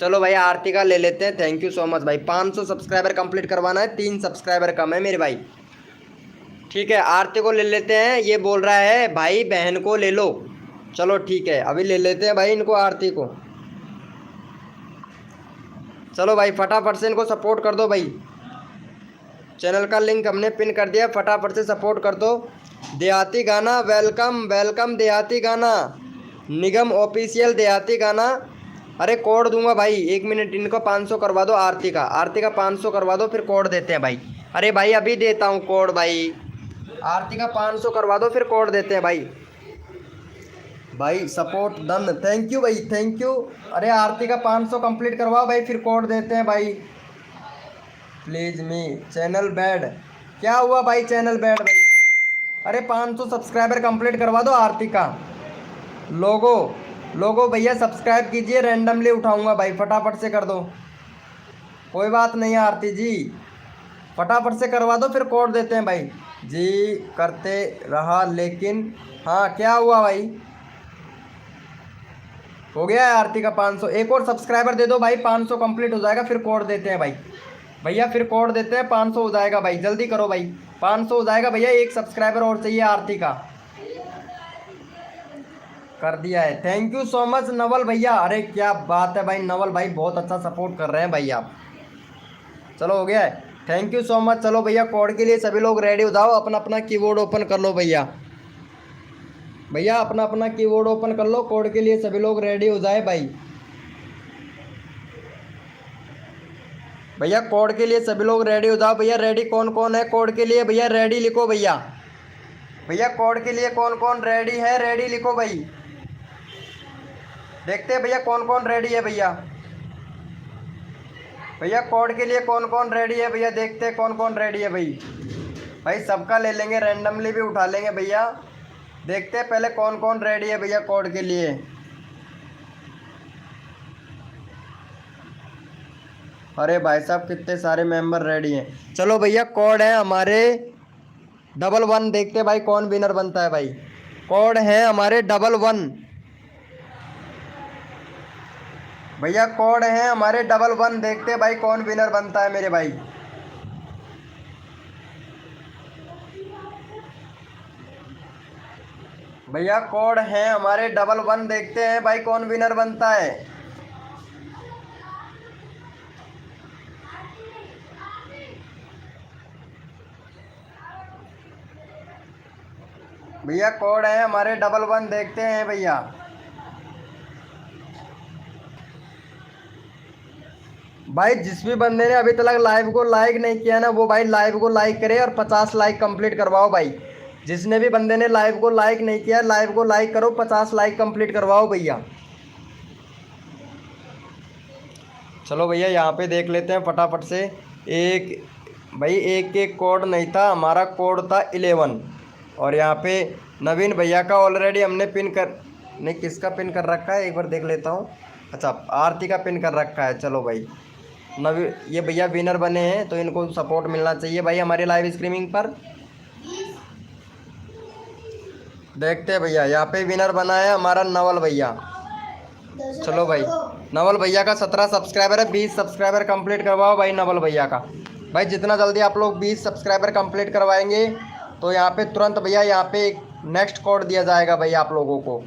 चलो भाई आरती का ले लेते हैं। थैंक यू सो मच भाई। 500 सब्सक्राइबर कंप्लीट करवाना है, 3 सब्सक्राइबर कम है मेरे भाई। ठीक है आरती को ले लेते हैं, ये बोल रहा है भाई बहन को ले लो। चलो ठीक है अभी ले लेते हैं भाई इनको, आरती को। चलो भाई फटाफट से इनको सपोर्ट कर दो भाई। चैनल का लिंक हमने पिन कर दिया, फटाफट से सपोर्ट कर दो। देहाती गाना वेलकम वेलकम, देहाती गाना निगम ऑफिशियल देहाती गाना। अरे कोड दूंगा भाई, 1 मिनट। इनको 500 करवा दो, आरती का 500 करवा दो, फिर कोड देते हैं भाई। अरे भाई अभी देता हूँ कोड भाई, आरती का 500 करवा दो फिर कोड देते हैं भाई। भाई सपोर्ट डन, थैंक यू भाई, थैंक यू। अरे आरती का 500 कंप्लीट करवाओ भाई, फिर कोड देते हैं भाई। प्लीज़ मी चैनल बैड, क्या हुआ भाई चैनल बैड भाई? अरे 500 सब्सक्राइबर कंप्लीट करवा दो, आरती का लोगो लोगों भैया सब्सक्राइब कीजिए, रैंडमली उठाऊंगा भाई, फटाफट से कर दो। कोई बात नहीं आरती जी, फटाफट से करवा दो, फिर कोड देते हैं भाई जी। करते रहा लेकिन, हाँ क्या हुआ भाई? हो गया है आरती का 500। एक और सब्सक्राइबर दे दो भाई, 500 कंप्लीट हो जाएगा, फिर कोड देते हैं भाई। भैया फिर कोड देते हैं, 500 हो जाएगा भाई, जल्दी करो भाई, 500 हो जाएगा भैया। एक सब्सक्राइबर और चाहिए आरती का। कर दिया है, thank you so much Naval भैया। अरे क्या बात है भाई, नवल भाई बहुत अच्छा सपोर्ट कर रहे हैं भाई आप। चलो हो गया है, थैंक यू सो मच। चलो भैया कोड के लिए सभी लोग रेडी हो जाओ, अपना अपना कीबोर्ड ओपन कर लो भैया। भैया अपना अपना कीबोर्ड ओपन कर लो, कोड के लिए सभी लोग रेडी हो जाए भाई। भैया कोड के लिए सभी लोग रेडी हो जाओ भैया। रेडी कौन कौन है कोड के लिए? भैया रेडी लिखो भैया। भैया कोड के लिए कौन कौन रेडी है? रेडी लिखो भाई। देखते हैं भैया कौन कौन रेडी है भैया। भैया कोड के लिए कौन कौन रेडी है भैया, देखते हैं कौन कौन रेडी है भाई। भाई सबका ले लेंगे, रैंडमली भी उठा लेंगे भैया। देखते हैं पहले कौन कौन रेडी है भैया कोड के लिए। अरे भाई साहब कितने सारे मेंबर रेडी हैं। चलो भैया कोड है हमारे 11, देखते हैं भाई कौन विनर बनता है भाई। कोड है हमारे 11। भैया कोड है हमारे 11, देखते हैं भाई कौन विनर बनता है मेरे भाई। भैया कोड है हमारे 11, देखते हैं भाई कौन विनर बनता है। भैया कोड है हमारे 11, देखते हैं भैया। भाई जिस भी बंदे ने अभी तक लाइव को लाइक नहीं किया ना, वो भाई लाइव को लाइक करे और 50 लाइक कंप्लीट करवाओ भाई। जिसने भी बंदे ने लाइव को लाइक नहीं किया, लाइव को लाइक करो, 50 लाइक कंप्लीट करवाओ भैया। चलो भैया यहाँ पे देख लेते हैं फटाफट से। एक भाई एक कोड नहीं था, हमारा कोड था 11। और यहाँ पे नवीन भैया का ऑलरेडी हमने पिन कर, नहीं किसका पिन कर रखा है एक बार देख लेता हूँ। अच्छा आरती का पिन कर रखा है। चलो भाई नवीन, ये भैया विनर बने हैं तो इनको सपोर्ट मिलना चाहिए भाई हमारी लाइव स्ट्रीमिंग पर। देखते हैं भैया, यहाँ पे विनर बना है हमारा नवल भैया। चलो भाई नवल भैया का 17 सब्सक्राइबर है, 20 सब्सक्राइबर कंप्लीट करवाओ भाई नवल भैया का। भाई जितना जल्दी आप लोग 20 सब्सक्राइबर कंप्लीट करवाएंगे तो यहाँ पे तुरंत भैया यहाँ पे एक नेक्स्ट कोड दिया जाएगा भैया आप लोगों को।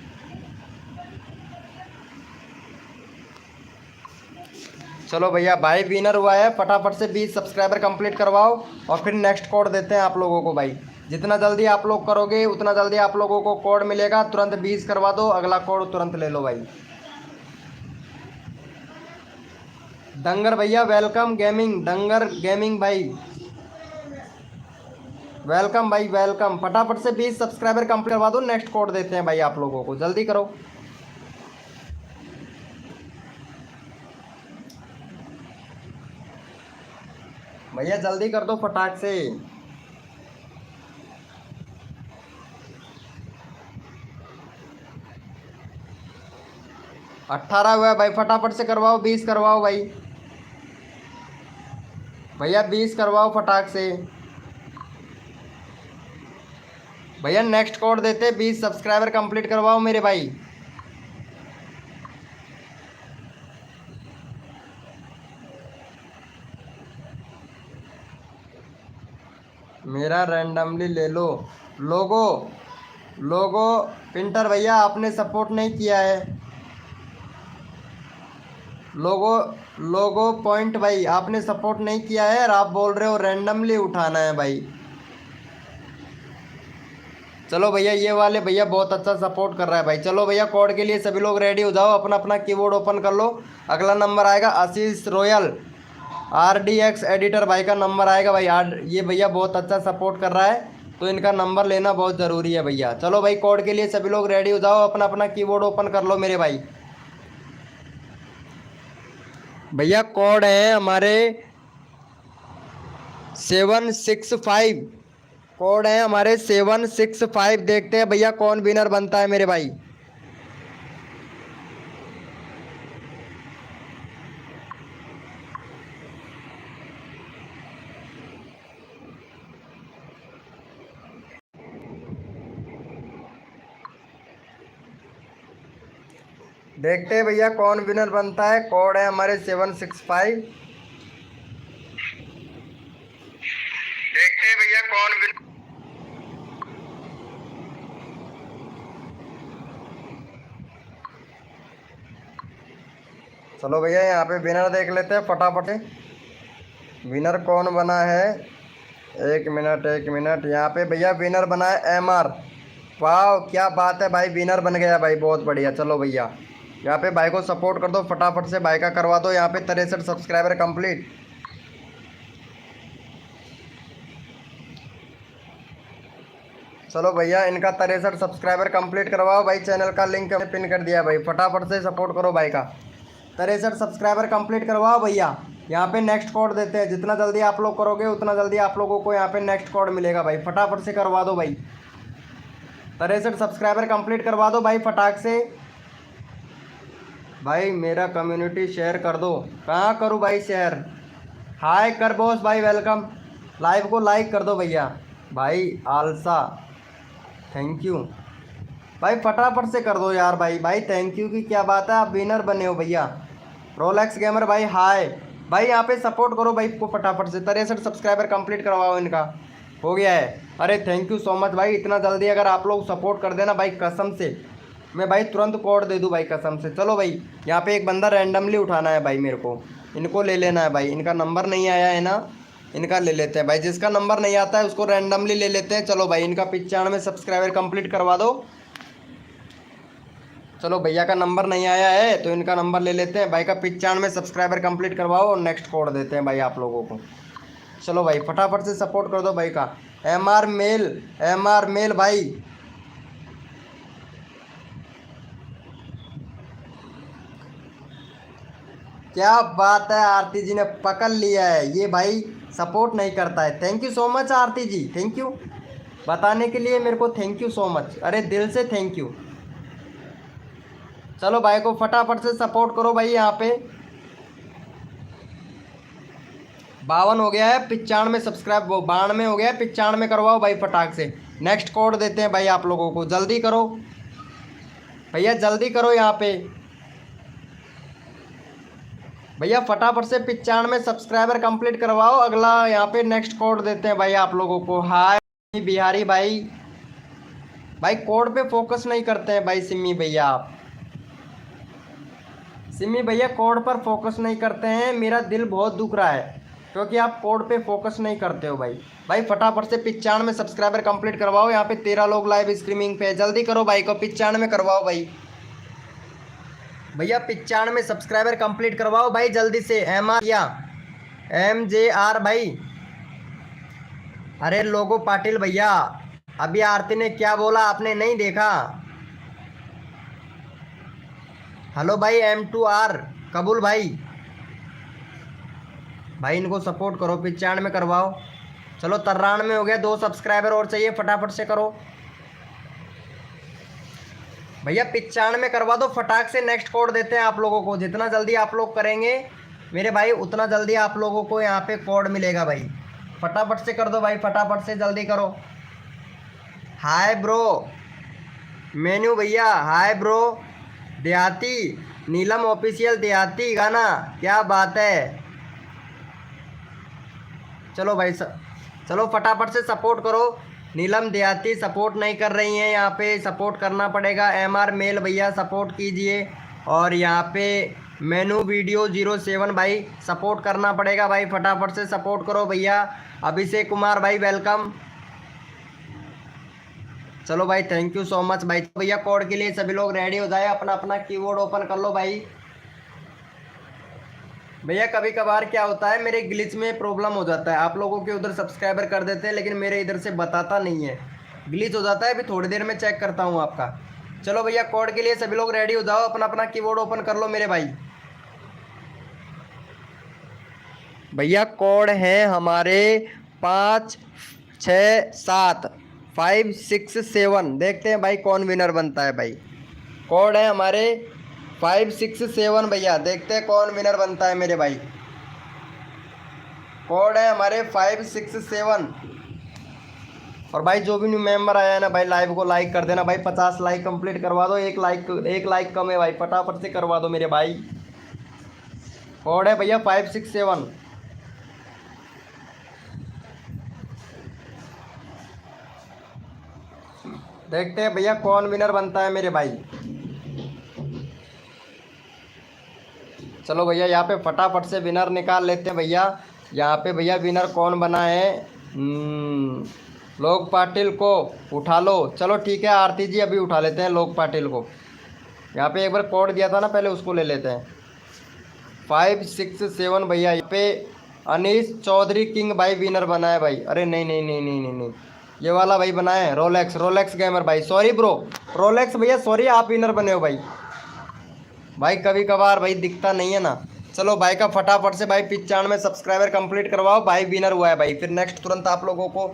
चलो भैया भाई विनर हुआ है, फटाफट से 20 सब्सक्राइबर कंप्लीट करवाओ और फिर नेक्स्ट कोड देते हैं आप लोगों को भाई। जितना जल्दी आप लोग करोगे उतना जल्दी आप लोगों को कोड मिलेगा। तुरंत 20 करवा दो, अगला कोड तुरंत ले लो भाई। डंगर भैया वेलकम गेमिंग, डंगर गेमिंग भाई वेलकम भाई वेलकम। फटाफट से 20 सब्सक्राइबर कंप्लीट करवा दो, नेक्स्ट कोड देते हैं भाई आप लोगों को, जल्दी करो। भैया जल्दी कर दो फटाक से। अट्ठारह हुआ है भाई, फटाफट से करवाओ, 20 करवाओ भाई। भैया 20 करवाओ फटाक से। भैया नेक्स्ट कोड देते, 20 सब्सक्राइबर कंप्लीट करवाओ मेरे भाई। मेरा रैंडमली ले लो। लोगो लोगो पिंटर भैया आपने सपोर्ट नहीं किया है। लोगो लोगो पॉइंट भाई आपने सपोर्ट नहीं किया है और आप बोल रहे हो रैंडमली उठाना है भाई। चलो भैया ये वाले भैया बहुत अच्छा सपोर्ट कर रहा है भाई। चलो भैया कोड के लिए सभी लोग रेडी हो जाओ, अपना अपना कीबोर्ड ओपन कर लो। अगला नंबर आएगा आशीष रॉयल, RDX एडिटर भाई का नंबर आएगा भाई। ये भैया बहुत अच्छा सपोर्ट कर रहा है तो इनका नंबर लेना बहुत ज़रूरी है भैया। चलो भाई कोड के लिए सभी लोग रेडी हो जाओ, अपना अपना कीबोर्ड ओपन कर लो मेरे भाई। भैया कोड है हमारे 765, कोड है हमारे 765। देखते हैं भैया कौन विनर बनता है मेरे भाई। देखते हैं भैया कौन विनर बनता है। कोड है हमारे 765। देखते हैं भैया कौन विनर। चलो भैया यहाँ पे विनर देख लेते हैं फटाफट से। विनर कौन बना है? एक मिनट एक मिनट। यहाँ पे भैया विनर बना है MR। वाह क्या बात है भाई, विनर बन गया भाई, बहुत बढ़िया। चलो भैया यहाँ पे भाई को सपोर्ट कर दो फटाफट से, भाई का करवा दो यहाँ पे 63 सब्सक्राइबर कंप्लीट। चलो भैया इनका 63 सब्सक्राइबर कंप्लीट करवाओ भाई। चैनल का लिंक मैंने पिन कर दिया भाई, फटाफट से सपोर्ट करो भाई का। 63 सब्सक्राइबर कंप्लीट करवाओ भैया। यहाँ पे नेक्स्ट कोड देते हैं, जितना जल्दी आप लोग करोगे उतना जल्दी आप लोगों को यहाँ पे नेक्स्ट कोड मिलेगा भाई। फटाफट से करवा दो भाई, 63 सब्सक्राइबर कंप्लीट करवा दो भाई फटाक से। भाई मेरा कम्युनिटी शेयर कर दो। कहाँ करूँ भाई शेयर? हाय कर बॉस भाई, वेलकम। लाइव को लाइक कर दो भैया। भाई आलसा थैंक यू भाई, फटाफट से कर दो यार भाई। भाई थैंक यू की क्या बात है, आप विनर बने हो भैया। रोलेक्स गेमर भाई हाय। भाई यहाँ पे सपोर्ट करो भाई को फटाफट से, 63 सब्सक्राइबर कंप्लीट करवाओ इनका। हो गया है। अरे थैंक यू सो मच भाई, इतना जल्दी अगर आप लोग सपोर्ट कर देना भाई, कसम से मैं भाई तुरंत कोड दे दूँ भाई, कसम से। चलो भाई यहाँ पे एक बंदा रैंडमली उठाना है भाई मेरे को, इनको ले लेना है भाई। इनका नंबर नहीं आया है ना, इनका ले लेते हैं भाई। जिसका नंबर नहीं आता है उसको रैंडमली ले लेते हैं। चलो भाई इनका 95 सब्सक्राइबर कंप्लीट करवा दो। चलो भैया का नंबर नहीं आया है तो इनका नंबर ले लेते हैं भाई का। 95 सब्सक्राइबर कंप्लीट करवाओ और नेक्स्ट कोड देते हैं भाई आप लोगों को। चलो भाई फटाफट से सपोर्ट कर दो भाई का। MR मेल भाई। क्या बात है, आरती जी ने पकड़ लिया है ये भाई, सपोर्ट नहीं करता है। Thank you so much Aarti ji, thank you बताने के लिए मेरे को, थैंक यू सो मच। अरे दिल से थैंक यू। चलो भाई को फटाफट से सपोर्ट करो भाई। यहाँ पे 52 हो गया है, 95 सब्सक्राइब, वो 92 हो गया है, 95 करवाओ भाई फटाक से। नेक्स्ट कोड देते हैं भाई आप लोगों को, जल्दी करो भैया, जल्दी करो यहाँ पे भैया फटाफट से। 95 सब्सक्राइबर कंप्लीट करवाओ, अगला यहाँ पे नेक्स्ट कोड देते हैं भाई आप लोगों को। हाय बिहारी भाई। भाई कोड पे फोकस नहीं करते हैं भाई सिमी भैया, आप सिमी भैया कोड पर फोकस नहीं करते हैं। मेरा दिल बहुत दुख रहा है क्योंकि आप कोड पे फोकस नहीं करते हो भाई। भाई फटाफट से 95 सब्सक्राइबर कंप्लीट करवाओ। यहाँ पे 13 लोग लाइव स्ट्रीमिंग पे, जल्दी करो भाई को 95 करवाओ भाई। भैया 95 सब्सक्राइबर कंप्लीट करवाओ भाई जल्दी से। MR या MJR भाई। अरे लोगो पाटिल भैया, अभी आरती ने क्या बोला आपने नहीं देखा? हेलो भाई M2R कबूल भाई। भाई इनको सपोर्ट करो, 95 करवाओ। चलो 93 हो गया, 2 सब्सक्राइबर और चाहिए, फटाफट से करो भैया। 95 करवा दो फटाक से। नेक्स्ट कोड देते हैं आप लोगों को, जितना जल्दी आप लोग करेंगे मेरे भाई उतना जल्दी आप लोगों को यहाँ पे कोड मिलेगा भाई। फटाफट से कर दो भाई, फटाफट से जल्दी करो। हाय ब्रो मेन्यू भैया, हाय ब्रो देहाती, नीलम ऑफिशियल देहाती गाना, क्या बात है। चलो भाई चलो फटाफट से सपोर्ट करो। नीलम देहाती सपोर्ट नहीं कर रही हैं, यहाँ पे सपोर्ट करना पड़ेगा। MR मेल भैया सपोर्ट कीजिए। और यहाँ पे मेनू वीडियो 07 भाई सपोर्ट करना पड़ेगा भाई, फटाफट से सपोर्ट करो भैया। अभिषेक कुमार भाई वेलकम। चलो भाई थैंक यू सो मच भाई। भैया कोड के लिए सभी लोग रेडी हो जाए, अपना अपना कीबोर्ड ओपन कर लो भाई। भैया कभी कभार क्या होता है, मेरे ग्लिच में प्रॉब्लम हो जाता है। आप लोगों के उधर सब्सक्राइबर कर देते हैं लेकिन मेरे इधर से बताता नहीं है, ग्लिच हो जाता है। अभी थोड़ी देर में चेक करता हूँ आपका। चलो भैया कोड के लिए सभी लोग रेडी हो जाओ, अपना अपना कीबोर्ड ओपन कर लो मेरे भाई। भैया कोड है हमारे 5 6 7 5 6 7। देखते हैं भाई कौन विनर बनता है भाई। कोड है हमारे 5 6 7 भैया, देखते हैं कौन विनर बनता है मेरे भाई। कोड है हमारे 5 6 7। और भाई जो भी न्यू मेंबर आया है ना भाई, लाइव को लाइक कर देना भाई। 50 लाइक कंप्लीट करवा दो। एक लाइक कम है भाई, फटाफट से करवा दो मेरे भाई। कोड है भैया 567। देखते हैं भैया कौन विनर बनता है मेरे भाई। चलो भैया यहाँ पे फटाफट से विनर निकाल लेते हैं भैया। यहाँ पे भैया विनर कौन बना है? लोक पाटिल को उठा लो। चलो ठीक है आरती जी, अभी उठा लेते हैं लोक पाटिल को। यहाँ पे एक बार कोड दिया था ना, पहले उसको ले लेते हैं। 567 भैया। यहाँ पे अनीस चौधरी किंग भाई विनर बना है भाई। अरे नहीं नहीं नहीं नहीं नहीं नहीं, ये वाला भाई बना है रोलेक्स गेमर भाई। सॉरी ब्रो, रोलेक्स भैया सॉरी, आप विनर बने हो भाई। भाई कभी कभार भाई दिखता नहीं है ना। चलो भाई का फटाफट से भाई 95 सब्सक्राइबर कंप्लीट करवाओ भाई, विनर हुआ है भाई। फिर नेक्स्ट तुरंत आप लोगों को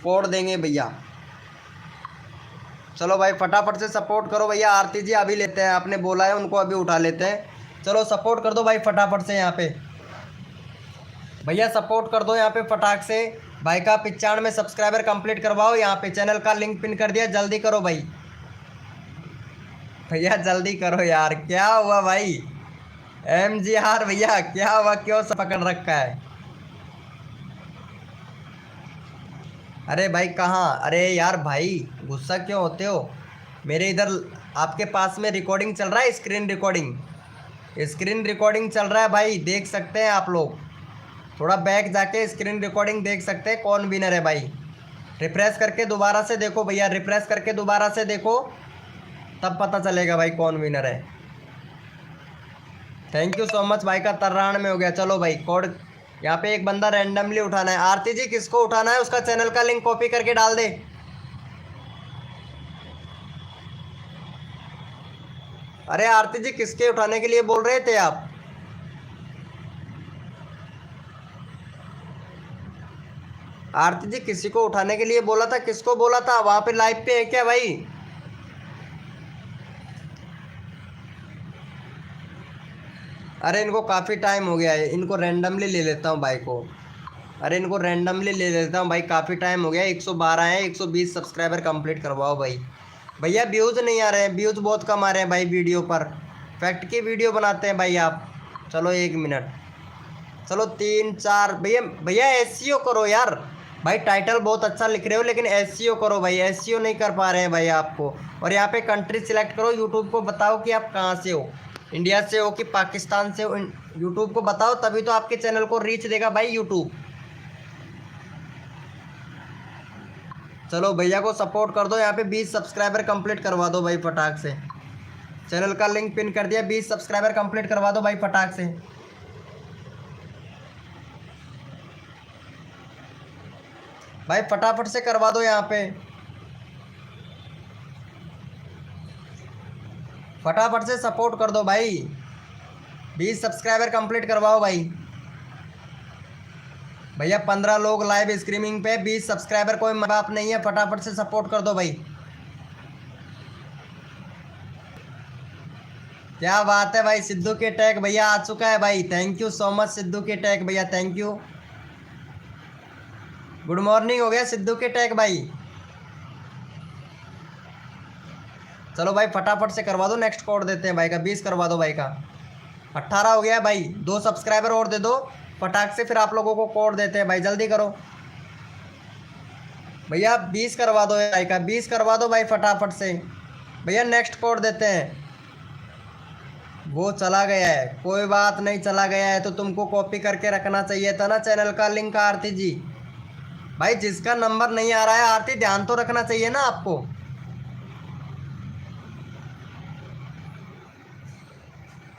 कोड देंगे भैया। चलो भाई फटाफट से सपोर्ट करो भैया। आरती जी अभी लेते हैं, आपने बोला है उनको अभी उठा लेते हैं। चलो सपोर्ट कर दो भाई फटाफट से यहाँ पे भैया, सपोर्ट कर दो यहाँ पे फटाक से। भाई का 95 सब्सक्राइबर कंप्लीट करवाओ। यहाँ पे चैनल का लिंक पिन कर दिया, जल्दी करो भाई। भैया जल्दी करो यार, क्या हुआ भाई? MGR भैया क्या हुआ, क्यों सब पकड़ रखा है? अरे भाई कहाँ? अरे यार भाई गुस्सा क्यों होते हो? मेरे इधर आपके पास में रिकॉर्डिंग चल रहा है, स्क्रीन रिकॉर्डिंग चल रहा है भाई, देख सकते हैं आप लोग। थोड़ा बैक जाके स्क्रीन रिकॉर्डिंग देख सकते हैं कौन विनर है भाई। रिफ्रेश करके दोबारा से देखो भैया, रिफ्रेश करके दोबारा से देखो, तब पता चलेगा भाई कौन विनर है। थैंक यू सो मच भाई का 93 में हो गया। चलो भाई कोड यहाँ पे एक बंदा रैंडमली उठाना है। आरती जी किसको उठाना है उसका चैनल का लिंक कॉपी करके डाल दे। अरे आरती जी किसके उठाने के लिए बोल रहे थे आप? आरती जी किसी को उठाने के लिए बोला था, किसको बोला था? वहां पे लाइव पे है क्या भाई? अरे इनको काफ़ी टाइम हो गया है, इनको रैंडमली ले लेता हूँ भाई को। अरे इनको रैंडमली ले लेता हूँ भाई, काफ़ी टाइम हो गया। 112 है, 120 सब्सक्राइबर कंप्लीट करवाओ भाई। भैया व्यूज़ नहीं आ रहे हैं, व्यूज़ बहुत कम आ रहे हैं भाई वीडियो पर। फैक्ट की वीडियो बनाते हैं भाई आप। चलो 1 मिनट, चलो 3 4 भैया। भैया SEO करो यार भाई, टाइटल बहुत अच्छा लिख रहे हो लेकिन SEO करो भाई। SEO नहीं कर पा रहे हैं भाई आपको। और यहाँ पे कंट्री सिलेक्ट करो, यूट्यूब को बताओ कि आप कहाँ से हो, इंडिया से हो कि पाकिस्तान से हो। यूट्यूब को बताओ, तभी तो आपके चैनल को रीच देगा भाई यूट्यूब। चलो भैया को सपोर्ट कर दो, यहाँ पे 20 सब्सक्राइबर कंप्लीट करवा दो भाई फटाक से। चैनल का लिंक पिन कर दिया, 20 सब्सक्राइबर कंप्लीट करवा दो भाई फटाक से। भाई फटाफट से करवा दो यहाँ पे, फटाफट से सपोर्ट कर दो भाई। 20 सब्सक्राइबर कंप्लीट करवाओ भाई। भैया 15 लोग लाइव स्ट्रीमिंग पे, 20 सब्सक्राइबर, कोई माँ बाप नहीं है, फटाफट से सपोर्ट कर दो भाई। क्या बात है भाई, सिद्धू के टैग भैया आ चुका है भाई। Thank you so much Sidhu के टैग भैया, थैंक यू। गुड मॉर्निंग हो गया सिद्धू के टैग भाई। चलो भाई फटाफट से करवा दो, नेक्स्ट कोड देते हैं भाई का। 20 करवा दो भाई का। 18 हो गया भाई, 2 सब्सक्राइबर और दे दो फटाक से, फिर आप लोगों को कोड देते हैं भाई, जल्दी करो भैया। 20 करवा दो भाई का, 20 करवा दो भाई फटाफट से भैया। नेक्स्ट कोड देते हैं। वो चला गया है, कोई बात नहीं, चला गया है तो तुमको कॉपी करके रखना चाहिए था ना चैनल का लिंक। आरती जी भाई जिसका नंबर नहीं आ रहा है आरती, ध्यान तो रखना चाहिए ना आपको।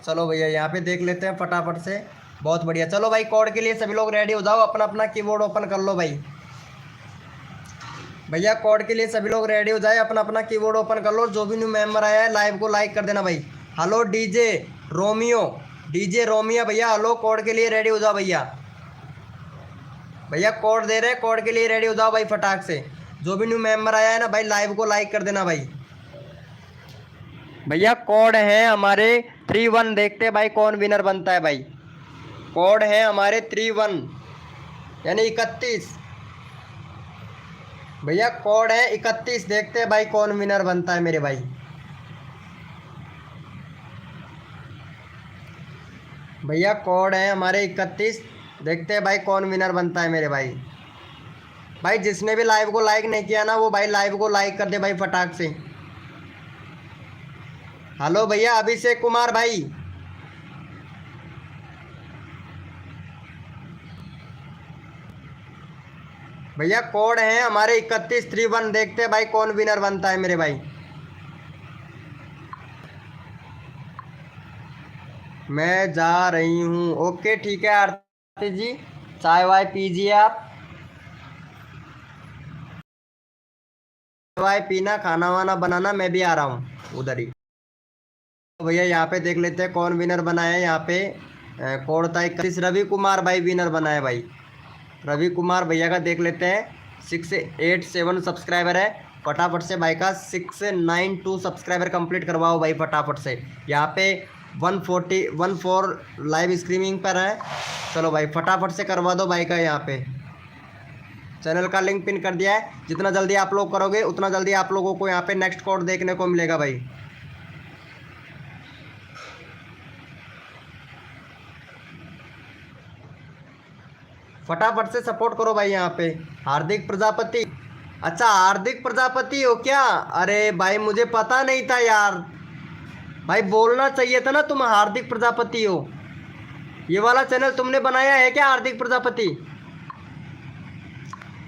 चलो भैया यहाँ पे देख लेते हैं फटाफट से, बहुत बढ़िया। चलो भाई कोड के लिए सभी लोग रेडी हो जाओ, अपना अपना कीबोर्ड ओपन कर लो भाई। भैया कोड के लिए सभी लोग रेडी हो जाए, अपना अपना कीबोर्ड ओपन कर लो। जो भी न्यू मेंबर आया है लाइव को लाइक कर देना भाई। हेलो डीजे रोमियो भैया, हेलो कोड के लिए रेडी हो जाओ भैया। भैया कोड दे रहे हैं, कोड के लिए रेडी हो जाओ भाई फटाक से। जो भी न्यू मेंबर आया है ना भाई, लाइव को लाइक कर देना भाई। भैया कोड है हमारे 31, देखते हैं भाई कौन विनर बनता है भाई। कोड है हमारे 31 यानी 31। भैया कोड है 31, देखते हैं भाई कौन विनर बनता है मेरे भाई। भैया कोड है हमारे 31, देखते हैं भाई कौन विनर बनता है मेरे भाई। भाई जिसने भी लाइव को लाइक नहीं किया ना वो भाई लाइव को लाइक कर दे भाई फटाक से। हेलो भैया अभिषेक कुमार भाई। भैया कोड है हमारे 3131, देखते हैं भाई कौन विनर बनता है मेरे भाई। मैं जा रही हूँ, ओके ठीक है आरती जी, चाय वाय पीजिए आप, चाय पीना, खाना वाना बनाना, मैं भी आ रहा हूँ उधर ही। तो भैया यहाँ पे देख लेते हैं कौन विनर बना है। यहाँ पे कोड था 31, रवि कुमार भाई विनर बना है भाई। रवि कुमार भैया का देख लेते हैं, 687 सब्सक्राइबर है। फटाफट से भाई का 692 सब्सक्राइबर कंप्लीट करवाओ भाई फटाफट से। यहाँ पे 114 लाइव स्ट्रीमिंग पर है। चलो भाई फटाफट से करवा दो भाई का। यहाँ पे चैनल का लिंक पिन कर दिया है, जितना जल्दी आप लोग करोगे उतना जल्दी आप लोगों को यहाँ पे नेक्स्ट कोड देखने को मिलेगा भाई। फटाफट से सपोर्ट करो भाई। यहाँ पे हार्दिक प्रजापति, अच्छा हार्दिक प्रजापति हो क्या? अरे भाई मुझे पता नहीं था यार, भाई बोलना चाहिए था ना तुम हार्दिक प्रजापति हो। ये वाला चैनल तुमने बनाया है क्या हार्दिक प्रजापति?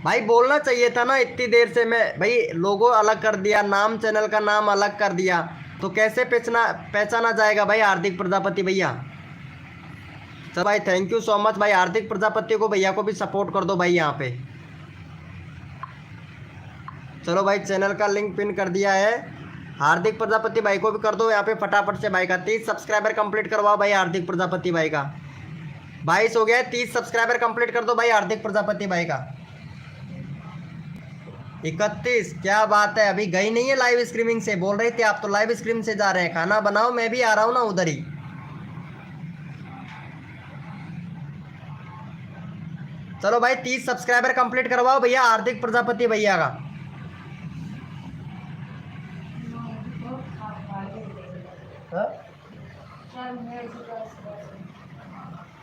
भाई बोलना चाहिए था ना, इतनी देर से मैं भाई लोगो अलग कर दिया, नाम चैनल का नाम अलग कर दिया, तो कैसे पहचाना जाएगा भाई हार्दिक प्रजापति भैया। चलो भाई थैंक यू सो मच भाई। हार्दिक प्रजापति को भैया को भी सपोर्ट कर दो भाई यहाँ पे। चलो भाई चैनल का लिंक पिन कर दिया है, हार्दिक प्रजापति भाई को भी कर दो यहाँ पे फटाफट से भाई का। 30 सब्सक्राइबर कंप्लीट करवाओ भाई हार्दिक प्रजापति भाई का। 22 हो गया, 30 सब्सक्राइबर कंप्लीट कर दो भाई हार्दिक प्रजापति भाई का। 31, क्या बात है, अभी गई नहीं है लाइव स्ट्रीमिंग से, बोल रहे थे आप तो लाइव स्ट्रीम से जा रहे हैं। खाना बनाओ, मैं भी आ रहा हूँ ना उधर ही। चलो भाई 30 सब्सक्राइबर कंप्लीट करवाओ भैया हार्दिक प्रजापति भैया का।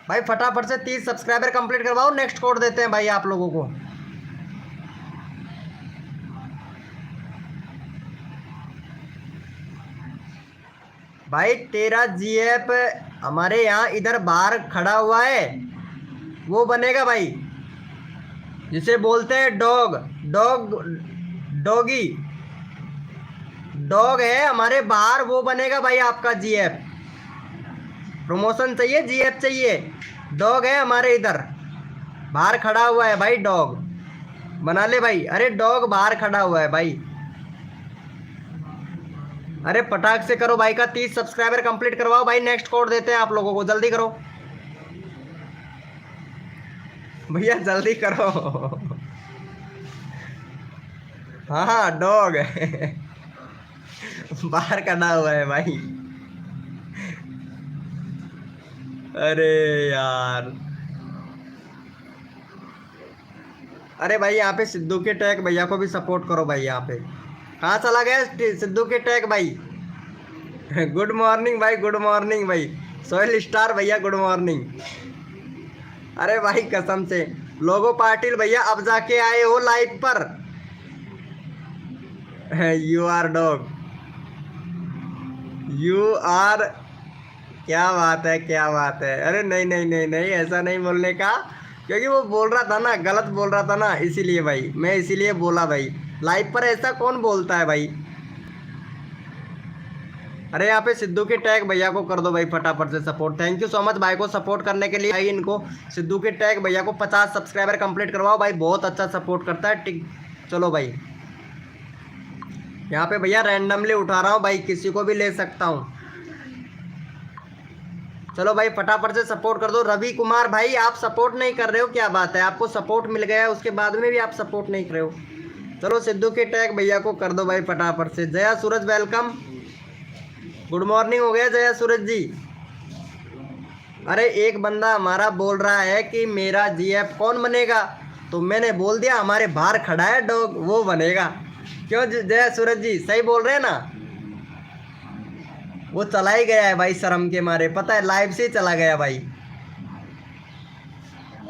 भाई फटाफट से 30 सब्सक्राइबर कंप्लीट करवाओ, नेक्स्ट कोड देते हैं भाई आप लोगों को। भाई तेरा जीएफ हमारे यहाँ इधर बाहर खड़ा हुआ है, वो बनेगा भाई, जिसे बोलते हैं डॉग, डॉगी डॉग है हमारे बाहर, वो बनेगा भाई आपका जीएफ। प्रमोशन चाहिए, जीएफ चाहिए, डॉग है हमारे इधर बाहर खड़ा हुआ है भाई, डॉग बना ले भाई। अरे डॉग बाहर खड़ा हुआ है भाई, अरे पटाख से करो भाई का। 30 सब्सक्राइबर कंप्लीट करवाओ भाई, नेक्स्ट कोड देते हैं आप लोगों को, जल्दी करो भैया जल्दी करो। हाँ हाँ डॉग है बाहर खड़ा हुआ है भाई। अरे यार, अरे भाई यहाँ पे सिद्धू के टैग भैया को भी सपोर्ट करो भाई। यहाँ पे कहाँ चला गया सिद्धू के टैग भाई? गुड मॉर्निंग भाई, गुड मॉर्निंग भाई। सोहेल स्टार भैया गुड मॉर्निंग। अरे भाई कसम से लोगो पाटिल भैया अब जाके आए हो लाइव पर। You are dog, you are, क्या बात है, क्या बात है। अरे नहीं नहीं नहीं नहीं, ऐसा नहीं बोलने का, क्योंकि वो बोल रहा था ना, गलत बोल रहा था ना, इसीलिए भाई मैं इसीलिए बोला भाई। लाइव पर ऐसा कौन बोलता है भाई। अरे यहाँ पे सिद्धू के टैग भैया को कर दो भाई फटाफट से support. Thank you so much भाई को सपोर्ट करने के लिए। भाई इनको सिद्धू के टैग भैया को 50 सब्सक्राइबर कंप्लीट करवाओ भाई, बहुत अच्छा सपोर्ट करता है। टिक चलो भाई यहाँ पे भैया रैंडमली उठा रहा हूँ भाई, किसी को भी ले सकता हूँ। चलो भाई फटाफट से सपोर्ट कर दो। रवि कुमार भाई आप सपोर्ट नहीं कर रहे हो, क्या बात है, आपको सपोर्ट मिल गया उसके बाद में भी आप सपोर्ट नहीं कर रहे हो। चलो सिद्धू के टैग भैया को कर दो भाई फटाफट से। जया सूरज वेलकम, गुड मॉर्निंग हो गया जया सूरज जी। अरे एक बंदा हमारा बोल रहा है कि मेरा जीएफ कौन बनेगा, तो मैंने बोल दिया हमारे बाहर खड़ा है डॉग, वो बनेगा। क्यों जय सूरज जी, सही बोल रहे हैं ना? वो चला ही गया है भाई शर्म के मारे, पता है, लाइव से ही चला गया भाई।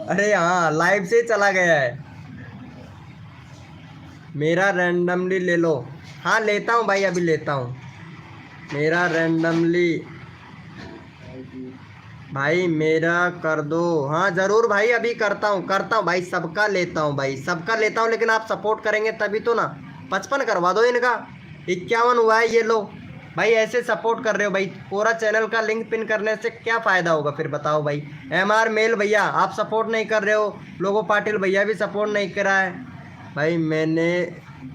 अरे हाँ, लाइव से ही चला गया है। मेरा रैंडमली ले लो। हाँ लेता हूँ भाई, अभी लेता हूँ मेरा रैंडमली। भाई मेरा कर दो। हाँ ज़रूर भाई, अभी करता हूँ भाई, सबका लेता हूँ भाई, सबका लेता हूँ, लेकिन आप सपोर्ट करेंगे तभी तो ना। 55 करवा दो इनका, 51 हुआ है, ये लो भाई। ऐसे सपोर्ट कर रहे हो भाई, पूरा चैनल का लिंक पिन करने से क्या फ़ायदा होगा फिर बताओ भाई। MR मेल भैया आप सपोर्ट नहीं कर रहे हो, लोगो पाटिल भैया भी सपोर्ट नहीं करा है भाई। मैंने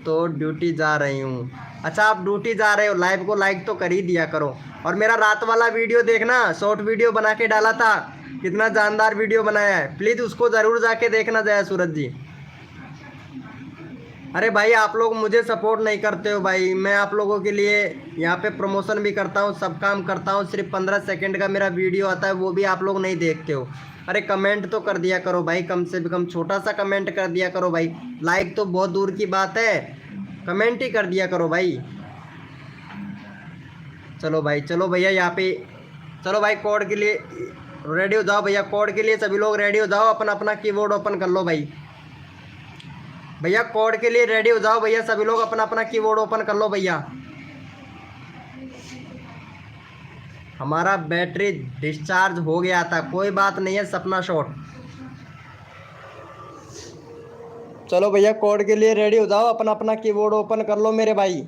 तो ड्यूटी जा रही हूँ। अच्छा आप ड्यूटी जा रहे हो, लाइव को लाइक तो कर ही दिया करो। और मेरा रात वाला वीडियो देखना, शॉर्ट वीडियो बना के डाला था, कितना जानदार वीडियो बनाया है, प्लीज़ उसको ज़रूर जाके देखना जया सूरज जी। अरे भाई आप लोग मुझे सपोर्ट नहीं करते हो भाई, मैं आप लोगों के लिए यहाँ पे प्रमोशन भी करता हूँ, सब काम करता हूँ, सिर्फ 15 सेकंड का मेरा वीडियो आता है, वो भी आप लोग नहीं देखते हो। अरे कमेंट तो कर दिया करो भाई, कम से कम छोटा सा कमेंट कर दिया करो भाई। लाइक तो बहुत दूर की बात है, कमेंट ही कर दिया करो भाई। चलो भाई, चलो भैया यहाँ पे, चलो भाई कोड के लिए रेडी हो जाओ भैया, कोड के लिए सभी लोग रेडी हो जाओ, अपना अपना कीबोर्ड ओपन कर लो भाई। भैया कोड के लिए रेडी हो जाओ भैया, सभी लोग अपना अपना कीबोर्ड ओपन कर लो भैया। हमारा बैटरी डिस्चार्ज हो गया था, कोई बात नहीं है, सपना शॉट। चलो भैया कोड के लिए रेडी हो जाओ, अपना अपना कीबोर्ड ओपन कर लो मेरे भाई।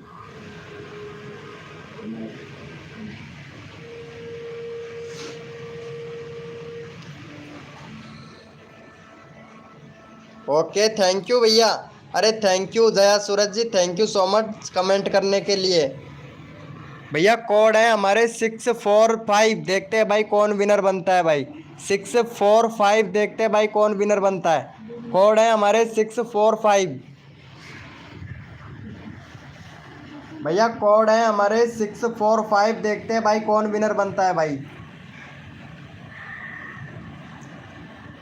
ओके थैंक यू भैया। अरे thank you Jaya Suraj ji, thank you so much comment करने के लिए। भैया कोड है हमारे 645, देखते हैं भाई कौन विनर बनता है भाई। 645 देखते हैं भाई कौन विनर बनता है। कोड है हमारे 645 भैया, कोड है हमारे 645, देखते हैं भाई कौन विनर बनता है भाई।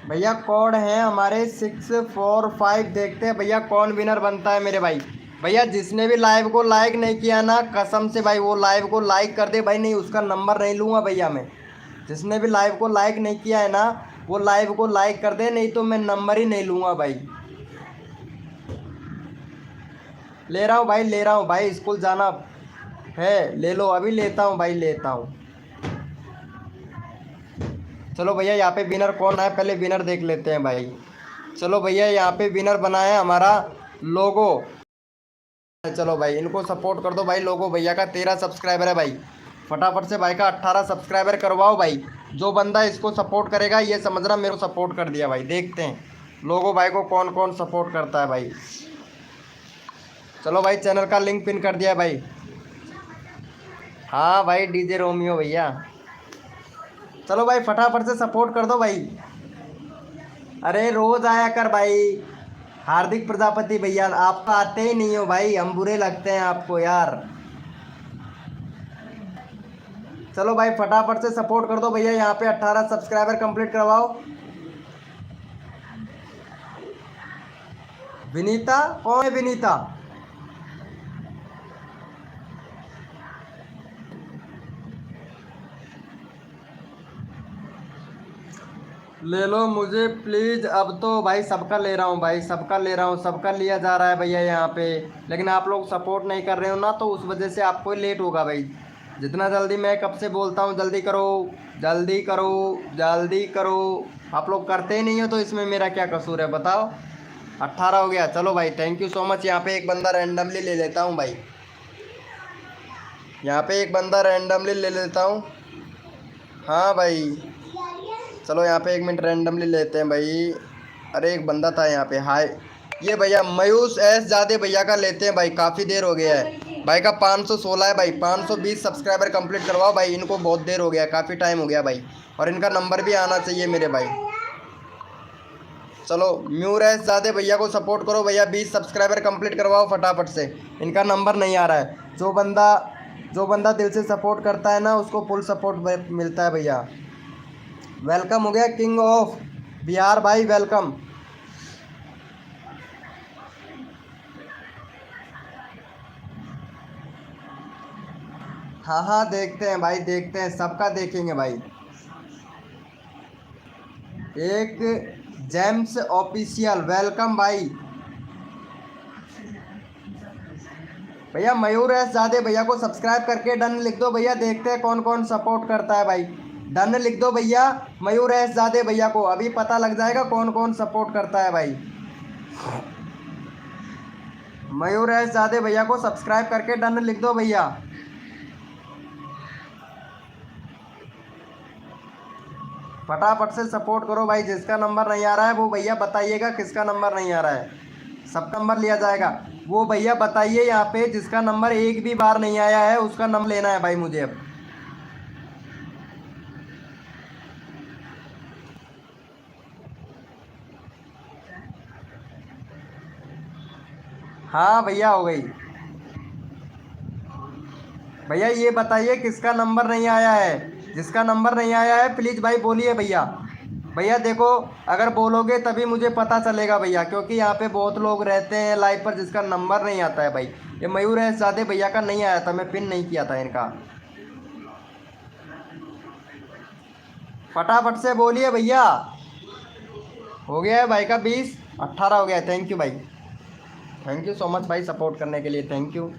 भैया कोड है हमारे 645, देखते हैं भैया कौन विनर बनता है मेरे भाई। भैया जिसने भी लाइव को लाइक नहीं किया ना, कसम से भाई वो लाइव को लाइक कर दे भाई, नहीं उसका नंबर नहीं लूँगा भैया मैं। जिसने भी लाइव को लाइक नहीं किया है ना, वो लाइव को लाइक कर दे, नहीं तो मैं नंबर ही नहीं लूँगा भाई। ले रहा हूँ भाई, ले रहा हूँ भाई, स्कूल जाना है, ले लो अभी, लेता हूँ भाई, लेता हूँ। चलो भैया यहाँ पे विनर कौन है, पहले विनर देख लेते हैं भाई। चलो भैया यहाँ पे विनर बना है हमारा लोगो। चलो भाई इनको सपोर्ट कर दो भाई, लोगो भैया का 13 सब्सक्राइबर है भाई, फटाफट से भाई का 18 सब्सक्राइबर करवाओ भाई। जो बंदा इसको सपोर्ट करेगा ये समझना मेरे को सपोर्ट कर दिया भाई। देखते हैं लोगो भाई को कौन कौन सपोर्ट करता है भाई। चलो भाई चैनल का लिंक पिन कर दिया है भाई। हाँ भाई डीजे रोमियो भैया, चलो भाई फटाफट से सपोर्ट कर दो भाई। अरे रोज आया कर भाई। हार्दिक प्रजापति भैया, आप तो आते ही नहीं हो भाई, हम बुरे लगते हैं आपको यार। चलो भाई फटाफट से सपोर्ट कर दो भैया, यहाँ पे 18 सब्सक्राइबर कंप्लीट करवाओ। विनीता कौन है विनीता? ले लो मुझे प्लीज़, अब तो भाई सबका ले रहा हूँ भाई, सबका ले रहा हूँ, सबका लिया जा रहा है भैया यहाँ पे, लेकिन आप लोग सपोर्ट नहीं कर रहे हो ना, तो उस वजह से आपको लेट होगा भाई। जितना जल्दी मैं कब से बोलता हूँ जल्दी करो जल्दी करो जल्दी करो, आप लोग करते ही नहीं हो, तो इसमें मेरा क्या कसूर है बताओ। 18 हो गया, चलो भाई थैंक यू सो मच। यहाँ पे एक बंदा रैंडमली ले लेता हूँ भाई, यहाँ पे एक बंदा रैंडमली ले लेता हूँ। हाँ भाई चलो यहाँ पे 1 मिनट रैंडमली लेते हैं भाई। अरे एक बंदा था यहाँ पे, हाय ये भैया मयूष एस जादे भैया का लेते हैं भाई, काफ़ी देर हो गया है भाई का 516 है भाई, 520 सब्सक्राइबर कंप्लीट करवाओ भाई इनको, बहुत देर हो गया, काफ़ी टाइम हो गया भाई, और इनका नंबर भी आना चाहिए मेरे भाई। चलो म्यूर एस जादे भैया को सपोर्ट करो भैया, 20 सब्सक्राइबर कंप्लीट करवाओ फटाफट से, इनका नंबर नहीं आ रहा है। जो बंदा दिल से सपोर्ट करता है ना, उसको फुल सपोर्ट मिलता है भैया। वेलकम हो गया किंग ऑफ बिहार भाई, वेलकम। हाँ हाँ देखते हैं भाई, देखते हैं, सबका देखेंगे भाई। एक जेम्स ऑफिशियल, वेलकम भाई। भैया मयूर एस जादे भैया को सब्सक्राइब करके डन लिख दो भैया, देखते हैं कौन कौन सपोर्ट करता है भाई। डन लिख दो भैया मयूर एस जादे भैया को, अभी पता लग जाएगा कौन कौन सपोर्ट करता है भाई। मयूर एस जादे भैया को सब्सक्राइब करके डन लिख दो भैया। फटाफट से सपोर्ट करो भाई। जिसका नंबर नहीं आ रहा है वो भैया बताइएगा किसका नंबर नहीं आ रहा है, सबका नंबर लिया जाएगा। वो भैया बताइए यहाँ पे जिसका नंबर एक भी बार नहीं आया है उसका नंबर लेना है भाई मुझे अब। हाँ भैया हो गई। भैया ये बताइए किसका नंबर नहीं आया है, जिसका नंबर नहीं आया है प्लीज़ भाई बोलिए भैया। भैया देखो अगर बोलोगे तभी मुझे पता चलेगा भैया, क्योंकि यहाँ पे बहुत लोग रहते हैं लाइव पर जिसका नंबर नहीं आता है भाई। ये मयूर है सादे भैया का नहीं आया था, मैं पिन नहीं किया था इनका। फटाफट से बोलिए भैया। हो गया है भाई का 20, 18 हो गया है। थैंक यू भाई, थैंक यू सो मच भाई सपोर्ट करने के लिए, थैंक यू।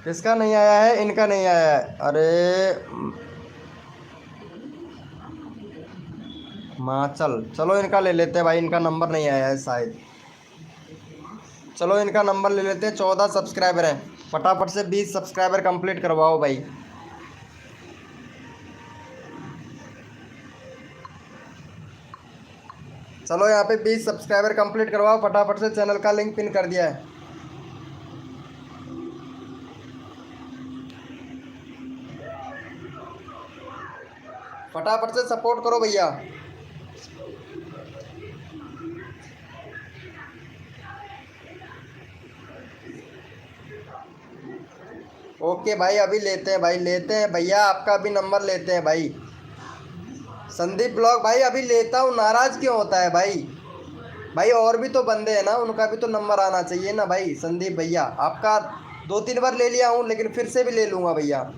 किसका नहीं आया है? इनका नहीं आया है। अरे हिमाचल, चलो इनका ले लेते हैं भाई, इनका नंबर नहीं आया है शायद। चलो इनका नंबर ले लेते हैं। 14 सब्सक्राइबर हैं, फटाफट से 20 सब्सक्राइबर कंप्लीट करवाओ भाई। चलो यहाँ पे 20 सब्सक्राइबर कंप्लीट करवाओ फटाफट से, चैनल का लिंक पिन कर दिया है। फटाफट से सपोर्ट करो भैया। ओके भाई अभी लेते हैं भाई, लेते हैं भैया आपका अभी नंबर लेते हैं भाई। संदीप ब्लॉग भाई अभी लेता हूँ, नाराज़ क्यों होता है भाई? भाई और भी तो बंदे हैं ना, उनका भी तो नंबर आना चाहिए ना भाई। संदीप भैया आपका 2-3 बार ले लिया हूँ लेकिन फिर से भी ले लूँगा भैया।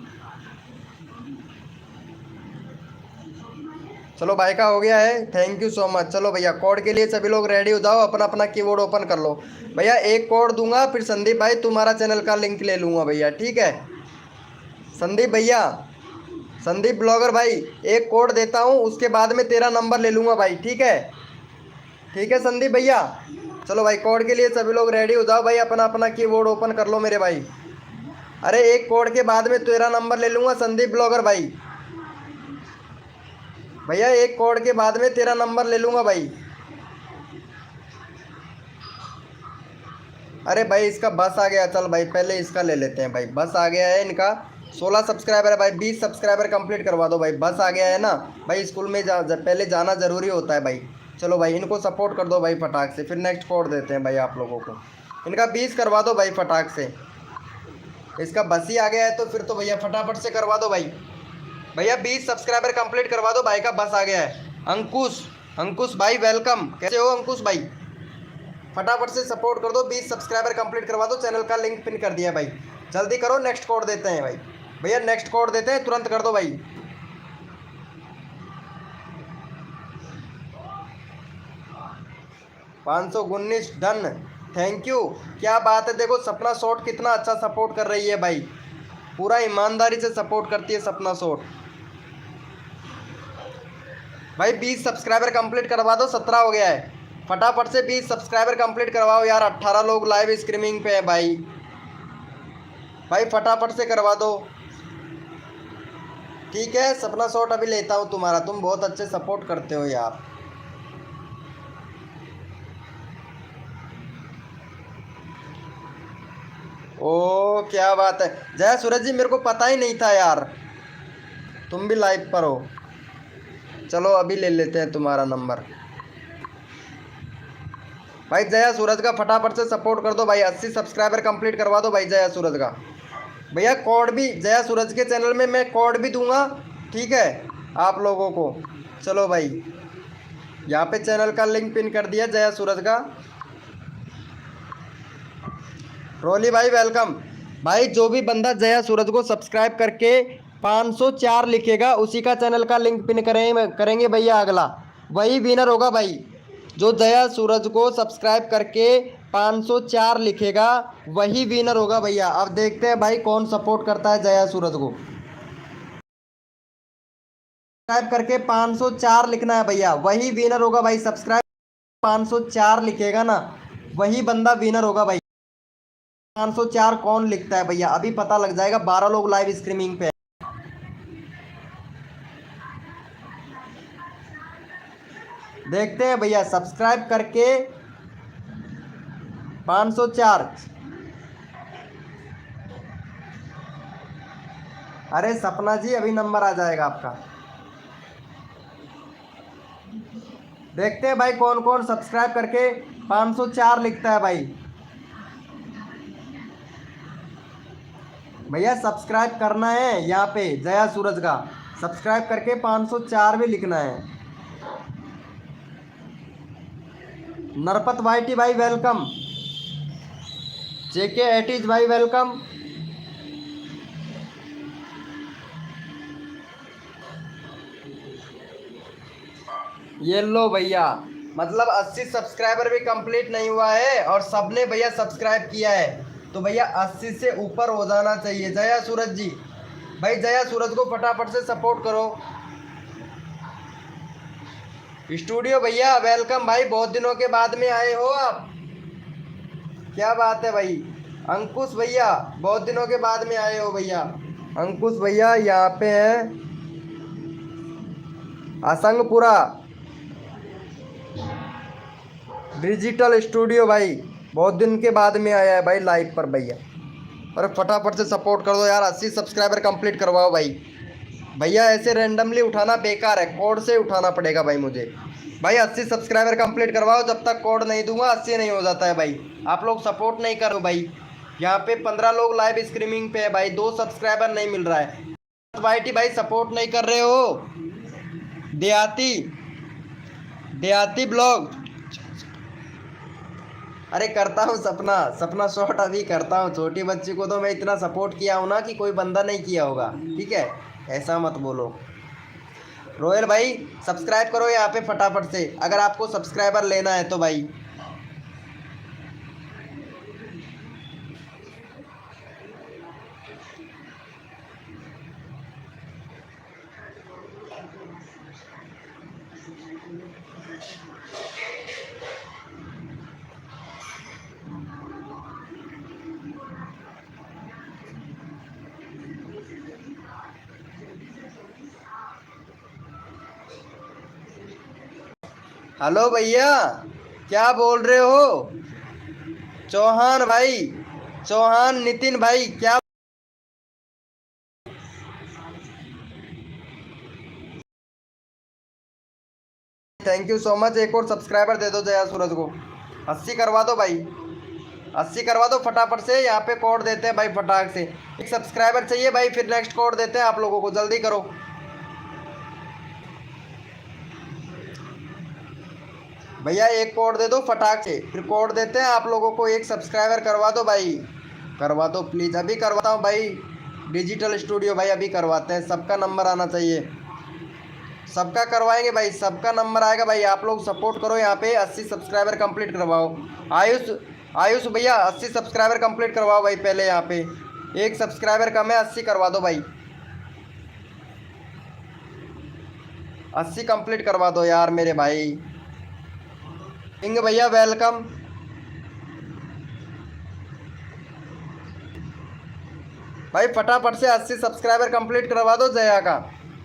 चलो भाई का हो गया है, थैंक यू सो मच। चलो भैया कोड के लिए सभी लोग रेडी हो जाओ, अपना अपना कीबोर्ड ओपन कर लो भैया। एक कोड दूंगा फिर संदीप भाई तुम्हारा चैनल का लिंक ले लूँगा भैया, ठीक है? संदीप भैया, संदीप ब्लॉगर भाई एक कोड देता हूँ उसके बाद में तेरा नंबर ले लूँगा भाई, ठीक है? ठीक है संदीप भैया। चलो भाई कोड के लिए सभी लोग रेडी हो जाओ भाई, अपना अपना कीबोर्ड ओपन कर लो मेरे भाई। अरे एक कोड के बाद में तेरा नंबर ले लूँगा संदीप ब्लॉगर भाई। भैया एक कोड के बाद में तेरा नंबर ले लूँगा भाई। अरे भाई इसका बस आ गया, चल भाई पहले इसका ले लेते हैं भाई। बस आ गया है इनका, 16 सब्सक्राइबर है भाई, 20 सब्सक्राइबर कंप्लीट करवा दो भाई। बस आ गया है ना भाई, स्कूल में पहले जाना ज़रूरी होता है भाई। चलो भाई इनको सपोर्ट कर दो भाई फटाक से, फिर नेक्स्ट कोड देते हैं भाई आप लोगों को। इनका 20 करवा दो भाई फटाक से। इसका बस ही आ गया है तो फिर तो भैया फटाफट से करवा दो भाई। भैया 20 सब्सक्राइबर कंप्लीट करवा दो, भाई का बस आ गया है। अंकुश, अंकुश भाई वेलकम, कैसे हो अंकुश भाई? फटाफट से सपोर्ट कर दो, 20 सब्सक्राइबर कंप्लीट करवा दो, चैनल का लिंक पिन कर दिया है भाई। जल्दी करो, नेक्स्ट कोड देते हैं भाई। भैया नेक्स्ट कोड देते हैं, तुरंत कर दो भाई। $519 डन, थैंक यू। क्या बात है, देखो सपना शॉट कितना अच्छा सपोर्ट कर रही है भाई, पूरा ईमानदारी से सपोर्ट करती है सपना शॉट भाई। 20 सब्सक्राइबर कंप्लीट करवा दो, 17 हो गया है। फटाफट से 20 सब्सक्राइबर कंप्लीट करवाओ यार। 18 लोग लाइव स्ट्रीमिंग पे हैं भाई, भाई फटाफट से करवा दो, ठीक है? सपना शॉट अभी लेता हूँ तुम्हारा, तुम बहुत अच्छे सपोर्ट करते हो यार। ओ क्या बात है जय सूरज जी, मेरे को पता ही नहीं था यार तुम भी लाइव पर हो। चलो अभी ले लेते हैं तुम्हारा नंबर भाई। जया सूरज का फटाफट से सपोर्ट कर दो भाई, 80 सब्सक्राइबर कंप्लीट करवा दो भाई जया सूरज का। भैया कोड भी जया सूरज के चैनल में मैं कोड भी दूंगा, ठीक है आप लोगों को। चलो भाई यहाँ पे चैनल का लिंक पिन कर दिया जया सूरज का। रोली भाई वेलकम। भाई जो भी बंदा जया सूरज को सब्सक्राइब करके 504 लिखेगा उसी का चैनल का लिंक पिन करेंगे भैया, अगला वही विनर होगा भाई। जो जया सूरज को सब्सक्राइब करके 504 लिखेगा वही विनर होगा भैया। अब देखते हैं भाई कौन सपोर्ट करता है जया सूरज को। सब्सक्राइब करके 504 लिखना है भैया, वही विनर होगा भाई। सब्सक्राइब 504 लिखेगा ना वही बंदा विनर होगा भाई। 504 कौन लिखता है भैया अभी पता लग जाएगा। 12 लोग लाइव स्ट्रीमिंग पे। देखते हैं भैया सब्सक्राइब करके 504। अरे सपना जी अभी नंबर आ जाएगा आपका। देखते हैं भाई कौन कौन सब्सक्राइब करके 504 लिखता है भाई। भैया सब्सक्राइब करना है यहाँ पे जया सूरज का, सब्सक्राइब करके 504 भी लिखना है। नरपत वाईटी भाई वेलकम। जेके एटीज भाई वेलकम। ये लो भैया, मतलब 80 सब्सक्राइबर भी कंप्लीट नहीं हुआ है और सबने भैया सब्सक्राइब किया है, तो भैया 80 से ऊपर हो जाना चाहिए। जया सूरज जी भाई, जया सूरज को फटाफट से सपोर्ट करो। स्टूडियो भैया वेलकम भाई, बहुत दिनों के बाद में आए हो आप, क्या बात है भाई। अंकुश भैया बहुत दिनों के बाद में आए हो भैया। अंकुश भैया यहाँ पे है असंगपुरा डिजिटल स्टूडियो भाई, बहुत दिन के बाद में आया है भाई लाइव पर भैया। अरे फटाफट से सपोर्ट कर दो यार, 80 सब्सक्राइबर कंप्लीट करवाओ भाई। भैया ऐसे रैंडमली उठाना बेकार है, कोड से उठाना पड़ेगा भाई मुझे। भाई 80 सब्सक्राइबर कंप्लीट करवाओ, जब तक कोड नहीं दूंगा 80 नहीं हो जाता है भाई। आप लोग सपोर्ट नहीं करो भाई। यहाँ पे 15 लोग लाइव स्ट्रीमिंग पे है भाई, 2 सब्सक्राइबर नहीं मिल रहा है। वाईटी भाई सपोर्ट नहीं कर रहे हो। देहाती ब्लॉग, अरे करता हूँ सपना शॉट अभी करता हूँ। छोटी बच्ची को तो मैं इतना सपोर्ट किया हूँ ना कि कोई बंदा नहीं किया होगा, ठीक है, ऐसा मत बोलो। रोयल भाई सब्सक्राइब करो यहाँ पे फटाफट से, अगर आपको सब्सक्राइबर लेना है तो भाई। हेलो भैया क्या बोल रहे हो। चौहान भाई, चौहान नितिन भाई क्या। Thank you so much. एक और सब्सक्राइबर दे दो जया सूरज को, 80 करवा दो भाई, 80 करवा दो फटाफट से। यहाँ पे कोड देते हैं भाई फटाक से। एक सब्सक्राइबर चाहिए भाई, फिर नेक्स्ट कोड देते हैं आप लोगों को, जल्दी करो। भैया एक कोड दे दो फटाक से, फिर कोड देते हैं आप लोगों को। एक सब्सक्राइबर करवा दो भाई, करवा दो प्लीज़। अभी करवाता हूँ भाई, डिजिटल स्टूडियो भाई अभी करवाते हैं। सबका नंबर आना चाहिए, सबका करवाएंगे भाई, सबका नंबर आएगा भाई। आप लोग सपोर्ट करो यहाँ पे, 80 सब्सक्राइबर कंप्लीट करवाओ। आयुष भैया 80 सब्सक्राइबर कंप्लीट करवाओ भाई पहले। यहाँ पे एक सब्सक्राइबर कम है, 80 करवा दो भाई, 80 कंप्लीट करवा दो यार मेरे भाई। सिंह भैया वेलकम। भाई फटाफट से 80 सब्सक्राइबर कंप्लीट करवा दो जया का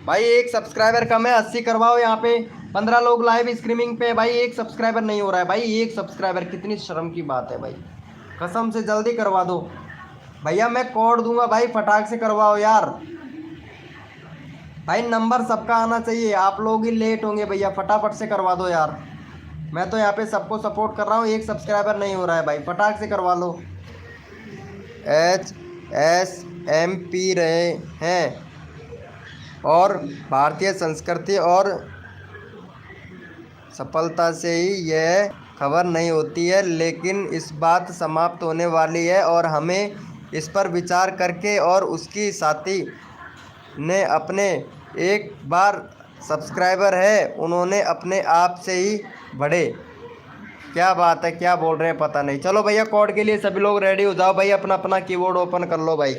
भाई। एक सब्सक्राइबर कम है, 80 करवाओ। यहाँ पे 15 लोग लाइव स्ट्रीमिंग पे भाई, एक सब्सक्राइबर नहीं हो रहा है भाई। एक सब्सक्राइबर, कितनी शर्म की बात है भाई, कसम से जल्दी करवा दो भैया। मैं कोड दूंगा भाई, फटाक से करवाओ यार भाई। नंबर सबका आना चाहिए, आप लोग ही लेट होंगे भैया, फटाफट से करवा दो यार। मैं तो यहाँ पे सबको सपोर्ट कर रहा हूँ, एक सब्सक्राइबर नहीं हो रहा है भाई, फटाक से करवा लो। HSMP रहे हैं और भारतीय संस्कृति और सफलता से ही यह खबर नहीं होती है, लेकिन इस बात समाप्त होने वाली है और हमें इस पर विचार करके और उसकी साथी ने अपने एक बार सब्सक्राइबर है उन्होंने अपने आप से ही बढ़े। क्या बात है, क्या बोल रहे हैं पता नहीं। चलो भैया कोड के लिए सभी लोग रेडी हो जाओ भाई, अपना अपना कीबोर्ड ओपन कर लो भाई।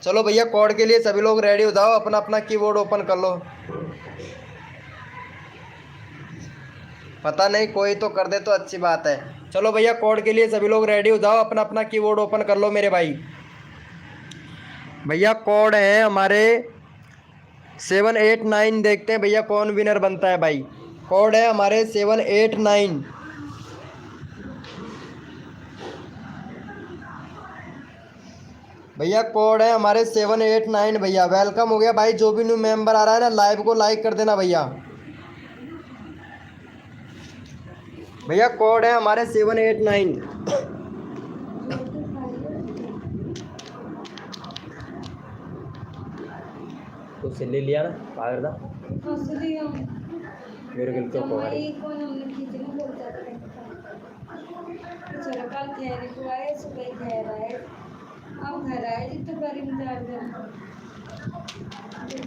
चलो भैया कोड के लिए सभी लोग रेडी हो जाओ, अपना अपना कीबोर्ड ओपन कर लो। पता नहीं कोई तो कर दे तो अच्छी बात है। चलो भैया कोड के लिए सभी लोग रेडी हो जाओ, अपना अपना कीबोर्ड ओपन कर लो मेरे भाई। भैया कोड है हमारे 789। देखते हैं भैया कौन विनर बनता है भाई। कोड है हमारे 789। भैया कोड है हमारे 789 भैया। वेलकम हो गया भाई, जो भी न्यू मेंबर आ रहा है ना लाइव को लाइक कर देना भैया। भैया कोड है हमारे 789। तो से ले लिया ना पागल दा मेरे को तो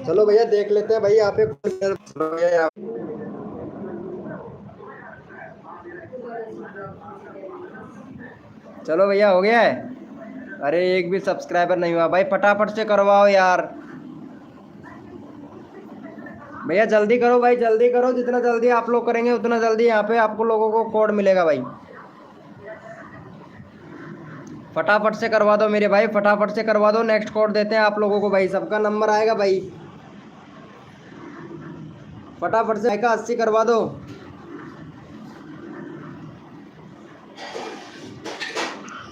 चलो भैया देख लेते हैं भाई यहाँ पे। चलो भैया हो गया है। अरे एक भी सब्सक्राइबर नहीं हुआ भाई, फटाफट से करवाओ यार भैया, जल्दी करो भाई, जल्दी करो। जितना जल्दी आप लोग करेंगे उतना जल्दी यहाँ पे आपको लोगों को कोड मिलेगा भाई। फटाफट से करवा दो मेरे भाई, फटाफट से करवा दो। नेक्स्ट कोड देते हैं आप लोगों को भाई, सबका नंबर आएगा भाई। फटाफट से का 80 करवा दो।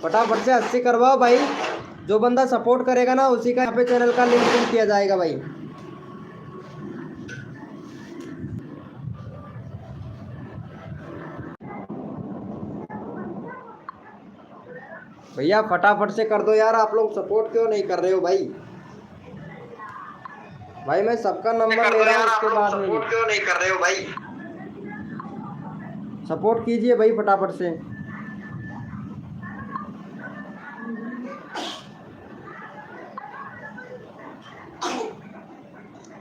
फटाफट से 80 करवाओ भाई। जो बंदा सपोर्ट करेगा ना उसी का यहाँ पे चैनल का लिंक पिन किया जाएगा भाई। भैया फटाफट से कर दो यार, आप लोग सपोर्ट क्यों नहीं कर रहे हो भाई। भाई मैं सबका नंबर ले रहा हूँ, उसके बाद सपोर्ट क्यों नहीं कर रहे हो भाई। सपोर्ट कीजिए भाई फटाफट से।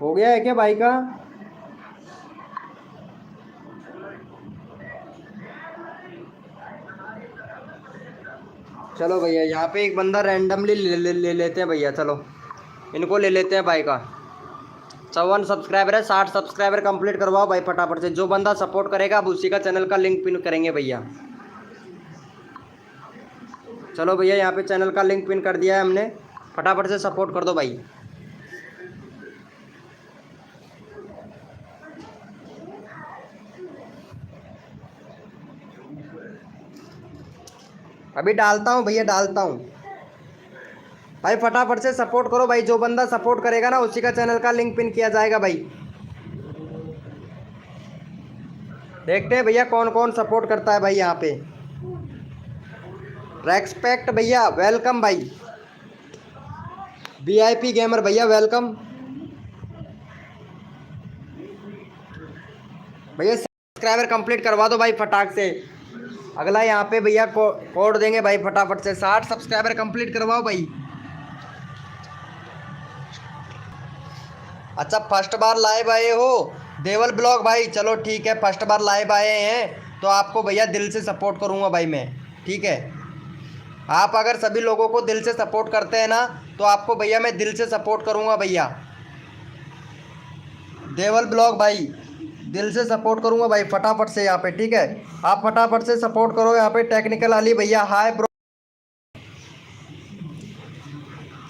हो गया है क्या भाई का? चलो भैया यहाँ पे एक बंदा रैंडमली ले लेते हैं भैया। चलो इनको ले लेते हैं भाई का। 54 सब्सक्राइबर है, 60 सब्सक्राइबर कंप्लीट करवाओ भाई फटाफट से। जो बंदा सपोर्ट करेगा अब उसी का चैनल का लिंक पिन करेंगे भैया। चलो भैया यहाँ पे चैनल का लिंक पिन कर दिया है हमने, फटाफट से सपोर्ट कर दो भाई। अभी डालता हूँ भैया, डालता हूँ भाई। फटाफट से सपोर्ट करो भाई, जो बंदा सपोर्ट करेगा ना उसी का चैनल का लिंक पिन किया जाएगा भाई। देखते हैं भैया कौन कौन सपोर्ट करता है भाई यहाँ पे। रेस्पेक्ट भैया, वेलकम भाई। VIP गेमर भैया वेलकम भैया। सब्सक्राइबर कंप्लीट करवा दो भाई फटाक से। अगला यहाँ पे भैया कोड देंगे भाई, फटाफट से 60 सब्सक्राइबर कंप्लीट करवाओ भाई। अच्छा फर्स्ट बार लाइव आए हो देवल ब्लॉग भाई, चलो ठीक है। फर्स्ट बार लाइव आए हैं तो आपको भैया दिल से सपोर्ट करूँगा भाई मैं, ठीक है। आप अगर सभी लोगों को दिल से सपोर्ट करते हैं ना तो आपको भैया मैं दिल से सपोर्ट करूँगा भैया। देवल ब्लॉग भाई दिल से सपोर्ट करूँगा भाई फटाफट से यहाँ पे, ठीक है। आप फटाफट से सपोर्ट करो यहाँ पे। टेक्निकल अली भैया हाय ब्रो।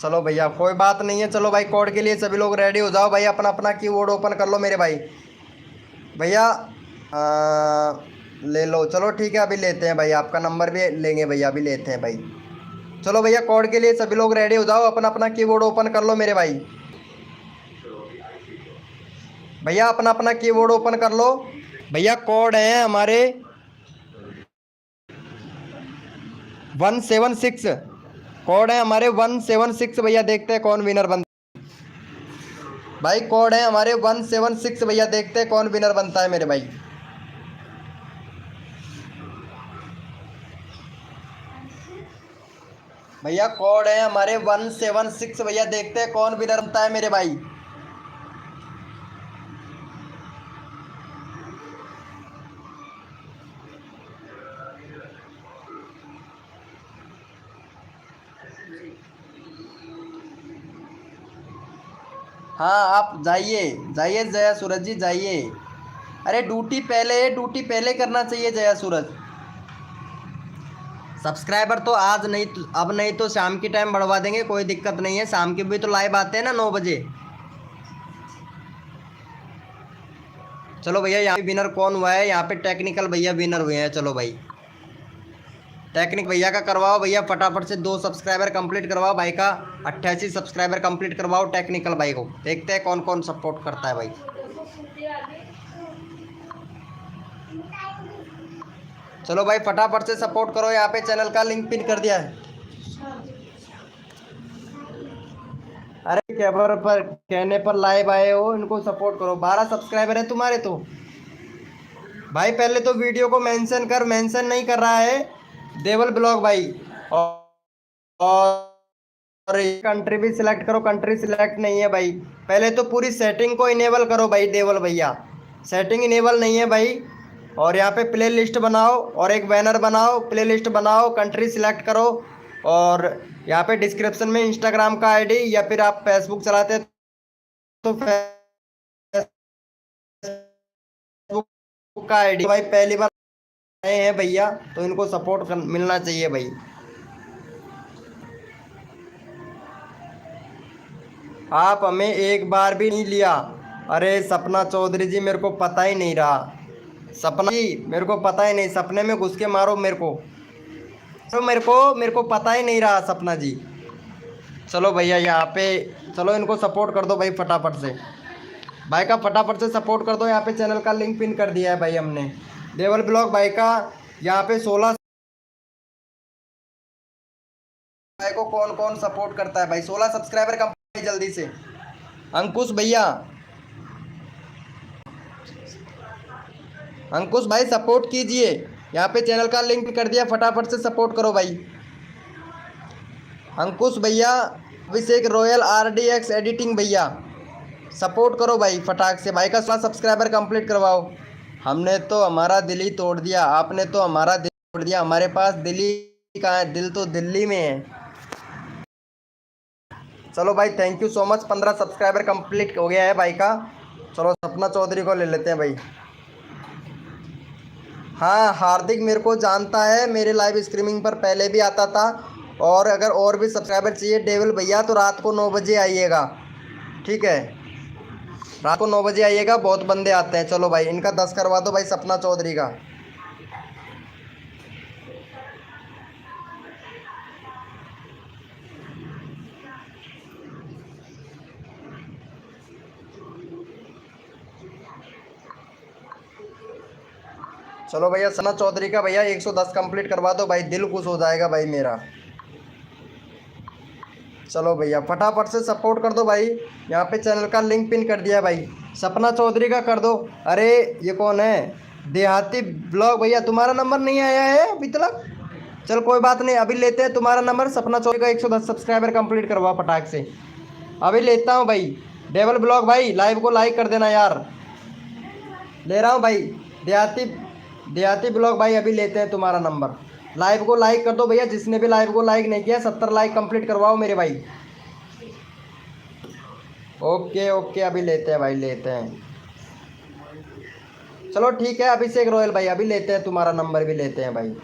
चलो भैया कोई बात नहीं है। चलो भाई कोड के लिए सभी लोग रेडी हो जाओ भाई, अपना अपना कीबोर्ड ओपन कर लो मेरे भाई। भैया ले लो, चलो ठीक है अभी लेते हैं भाई। आपका नंबर भी लेंगे भैया, अभी लेते हैं भाई। चलो भैया कोड के लिए सभी लोग रेडी हो जाओ, अपना अपना कीबोर्ड ओपन कर लो मेरे भाई। भैया अपना अपना कीबोर्ड ओपन कर लो भैया। कोड है हमारे 176। कोड है हमारे 176 भैया। देखते हैं कौन विनर बनता। भाई कोड है हमारे 176 भैया, देखते हैं कौन विनर बनता है मेरे भाई। भैया कोड है हमारे 176 भैया, देखते हैं कौन विनर बनता है मेरे भाई। हाँ आप जाइए जाइए जया सूरज जी जाइए। अरे ड्यूटी पहले करना चाहिए जया सूरज। सब्सक्राइबर तो आज नहीं तो अब नहीं तो शाम की टाइम बढ़वा देंगे, कोई दिक्कत नहीं है। शाम के भी तो लाइव आते हैं ना 9 बजे। चलो भैया यहाँ पे विनर कौन हुआ है, यहाँ पे टेक्निकल भैया विनर हुए हैं। चलो भाई टेक्निक भैया का करवाओ भैया, फटाफट से 2 सब्सक्राइबर कंप्लीट करवाओ भाई का। 88 सब्सक्राइबर कंप्लीट करवाओ टेक्निकल भाई को, देखते हैं कौन कौन सपोर्ट करता है भाई। चलो भाई फटाफट से सपोर्ट करो, यहाँ पे चैनल का लिंक पिन कर दिया है। अरे खबर पर कहने पर लाइव आए हो, इनको सपोर्ट करो। 12 सब्सक्राइबर है तुम्हारे तो भाई। पहले तो वीडियो को मेंशन कर, मेंशन नहीं कर रहा है देवल ब्लॉग भाई। और कंट्री भी सिलेक्ट करो, कंट्री सिलेक्ट नहीं है भाई। पहले तो पूरी सेटिंग को इनेबल करो भाई देवल भैया, सेटिंग इनेबल नहीं है भाई। और यहाँ पे प्ले लिस्ट बनाओ और एक बैनर बनाओ, प्ले लिस्ट बनाओ, कंट्री सिलेक्ट करो। और यहाँ पे डिस्क्रिप्शन में इंस्टाग्राम का आईडी या फिर आप फेसबुक चलाते हैं तो फेसबुक का आईडी। भाई पहली बार आए हैं भैया तो इनको सपोर्ट मिलना चाहिए भाई। आप हमें एक बार भी नहीं लिया। अरे सपना चौधरी जी मेरे को पता ही नहीं रहा, सपना जी मेरे को पता ही नहीं, सपने में घुस के मारो मेरे को, तो मेरे को पता ही नहीं रहा सपना जी। चलो भैया यहाँ पे चलो इनको सपोर्ट कर दो भाई फटाफट से, भाई का फटाफट से सपोर्ट कर दो। यहाँ पे चैनल का लिंक पिन कर दिया है भाई हमने, देवल ब्लॉग भाई का। यहाँ पे 16 भाई को कौन कौन सपोर्ट करता है भाई, 16 सब्सक्राइबर कंप्लीट जल्दी से। अंकुश भैया, अंकुश भाई सपोर्ट कीजिए, यहाँ पे चैनल का लिंक कर दिया, फटाफट से सपोर्ट करो भाई। अंकुश भैया, अभिषेक रॉयल RDX एडिटिंग भैया सपोर्ट करो भाई फटाक से। भाई का 16 सब्सक्राइबर कंप्लीट करवाओ। हमने तो हमारा दिल ही तोड़ दिया, आपने तो हमारा दिल तोड़ दिया। हमारे पास दिल ही कहाँ है, दिल तो दिल्ली में है। चलो भाई thank you so much, 15 subscriber complete हो गया है भाई का। चलो सपना चौधरी को ले लेते हैं भाई। हाँ हार्दिक मेरे को जानता है, मेरे लाइव स्ट्रीमिंग पर पहले भी आता था। और अगर और भी सब्सक्राइबर चाहिए डेविल भैया तो रात को 9 बजे आइएगा, ठीक है, रात को 9 बजे आइएगा, बहुत बंदे आते हैं। चलो भाई इनका 10 करवा दो भाई सपना चौधरी का। चलो भैया सपना चौधरी का भैया 110 कंप्लीट करवा दो भाई, दिल खुश हो जाएगा भाई मेरा। चलो भैया फटाफट से सपोर्ट कर दो भाई, यहाँ पे चैनल का लिंक पिन कर दिया है भाई, सपना चौधरी का कर दो। अरे ये कौन है, देहाती ब्लॉग भैया, तुम्हारा नंबर नहीं आया है अभी तक। चल कोई बात नहीं, अभी लेते हैं तुम्हारा नंबर। सपना चौधरी का 110 सब्सक्राइबर कंप्लीट करवा फटाक से, अभी लेता हूँ भाई। डेवल ब्लॉग भाई लाइव को लाइक कर देना यार, ले रहा हूँ भाई। देहाती ब्लॉग भाई अभी लेते हैं तुम्हारा नंबर, लाइव को लाइक कर दो भैया। जिसने भी लाइव को लाइक नहीं किया 70 लाइक कंप्लीट करवाओ मेरे भाई। ओके ओके अभी लेते हैं भाई, लेते हैं। चलो ठीक है अभिषेक रॉयल भाई अभी लेते हैं, तुम्हारा नंबर भी लेते हैं भाई,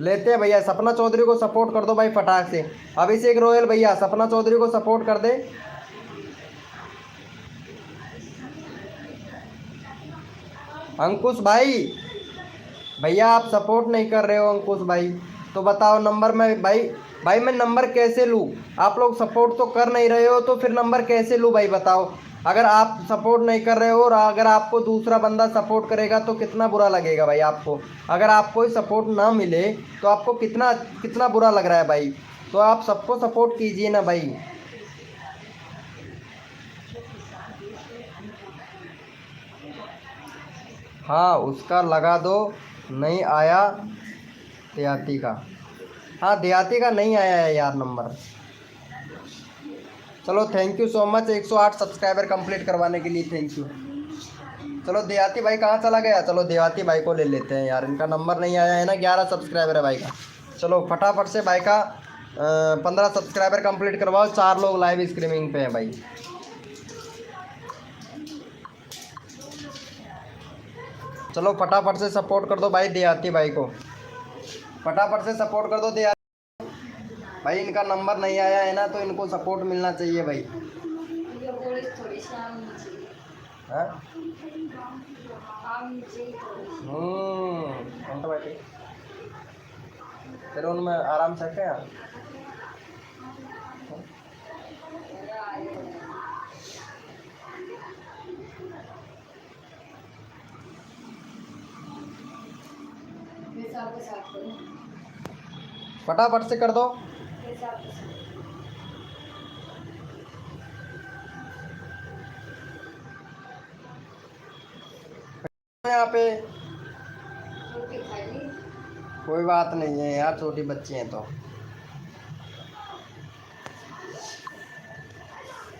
लेते हैं भैया। सपना चौधरी को सपोर्ट कर दो भाई फटाक से। अभिषेक रॉयल भैया सपना चौधरी को सपोर्ट कर दे। अंकुश भाई, भैया आप सपोर्ट नहीं कर रहे हो अंकुश भाई, तो बताओ नंबर में भाई मैं नंबर कैसे लूँ? आप लोग सपोर्ट तो कर नहीं रहे हो तो फिर नंबर कैसे लूँ भाई बताओ। अगर आप सपोर्ट नहीं कर रहे हो और अगर आपको दूसरा बंदा सपोर्ट करेगा तो कितना बुरा लगेगा भाई आपको। अगर आपको सपोर्ट ना मिले तो आपको कितना बुरा लग रहा है भाई। तो आप सबको सपोर्ट कीजिए ना भाई। हाँ उसका लगा दो, नहीं आया देहाती का। हाँ देहाती का नहीं आया है यार नंबर। चलो thank you so much 108 subscriber complete करवाने के लिए, थैंक यू। चलो देहाती भाई कहाँ चला गया, चलो देहाती भाई को ले लेते हैं यार, इनका नंबर नहीं आया है ना, 11 सब्सक्राइबर है भाई का। चलो फटाफट से भाई का 15 सब्सक्राइबर कंप्लीट करवाओ, 4 लोग लाइव स्ट्रीमिंग पे हैं भाई। चलो फटाफट से सपोर्ट कर दो भाई देहाती भाई को, फटाफट से सपोर्ट कर दो देहाती भाई, इनका नंबर नहीं आया है ना तो इनको सपोर्ट मिलना चाहिए भाई। हाँ घंटा बैठे फिर उनमें आराम से क्या। फटाफट से कर दो। यहाँ पे कोई बात नहीं है यार, छोटी बच्ची हैं तो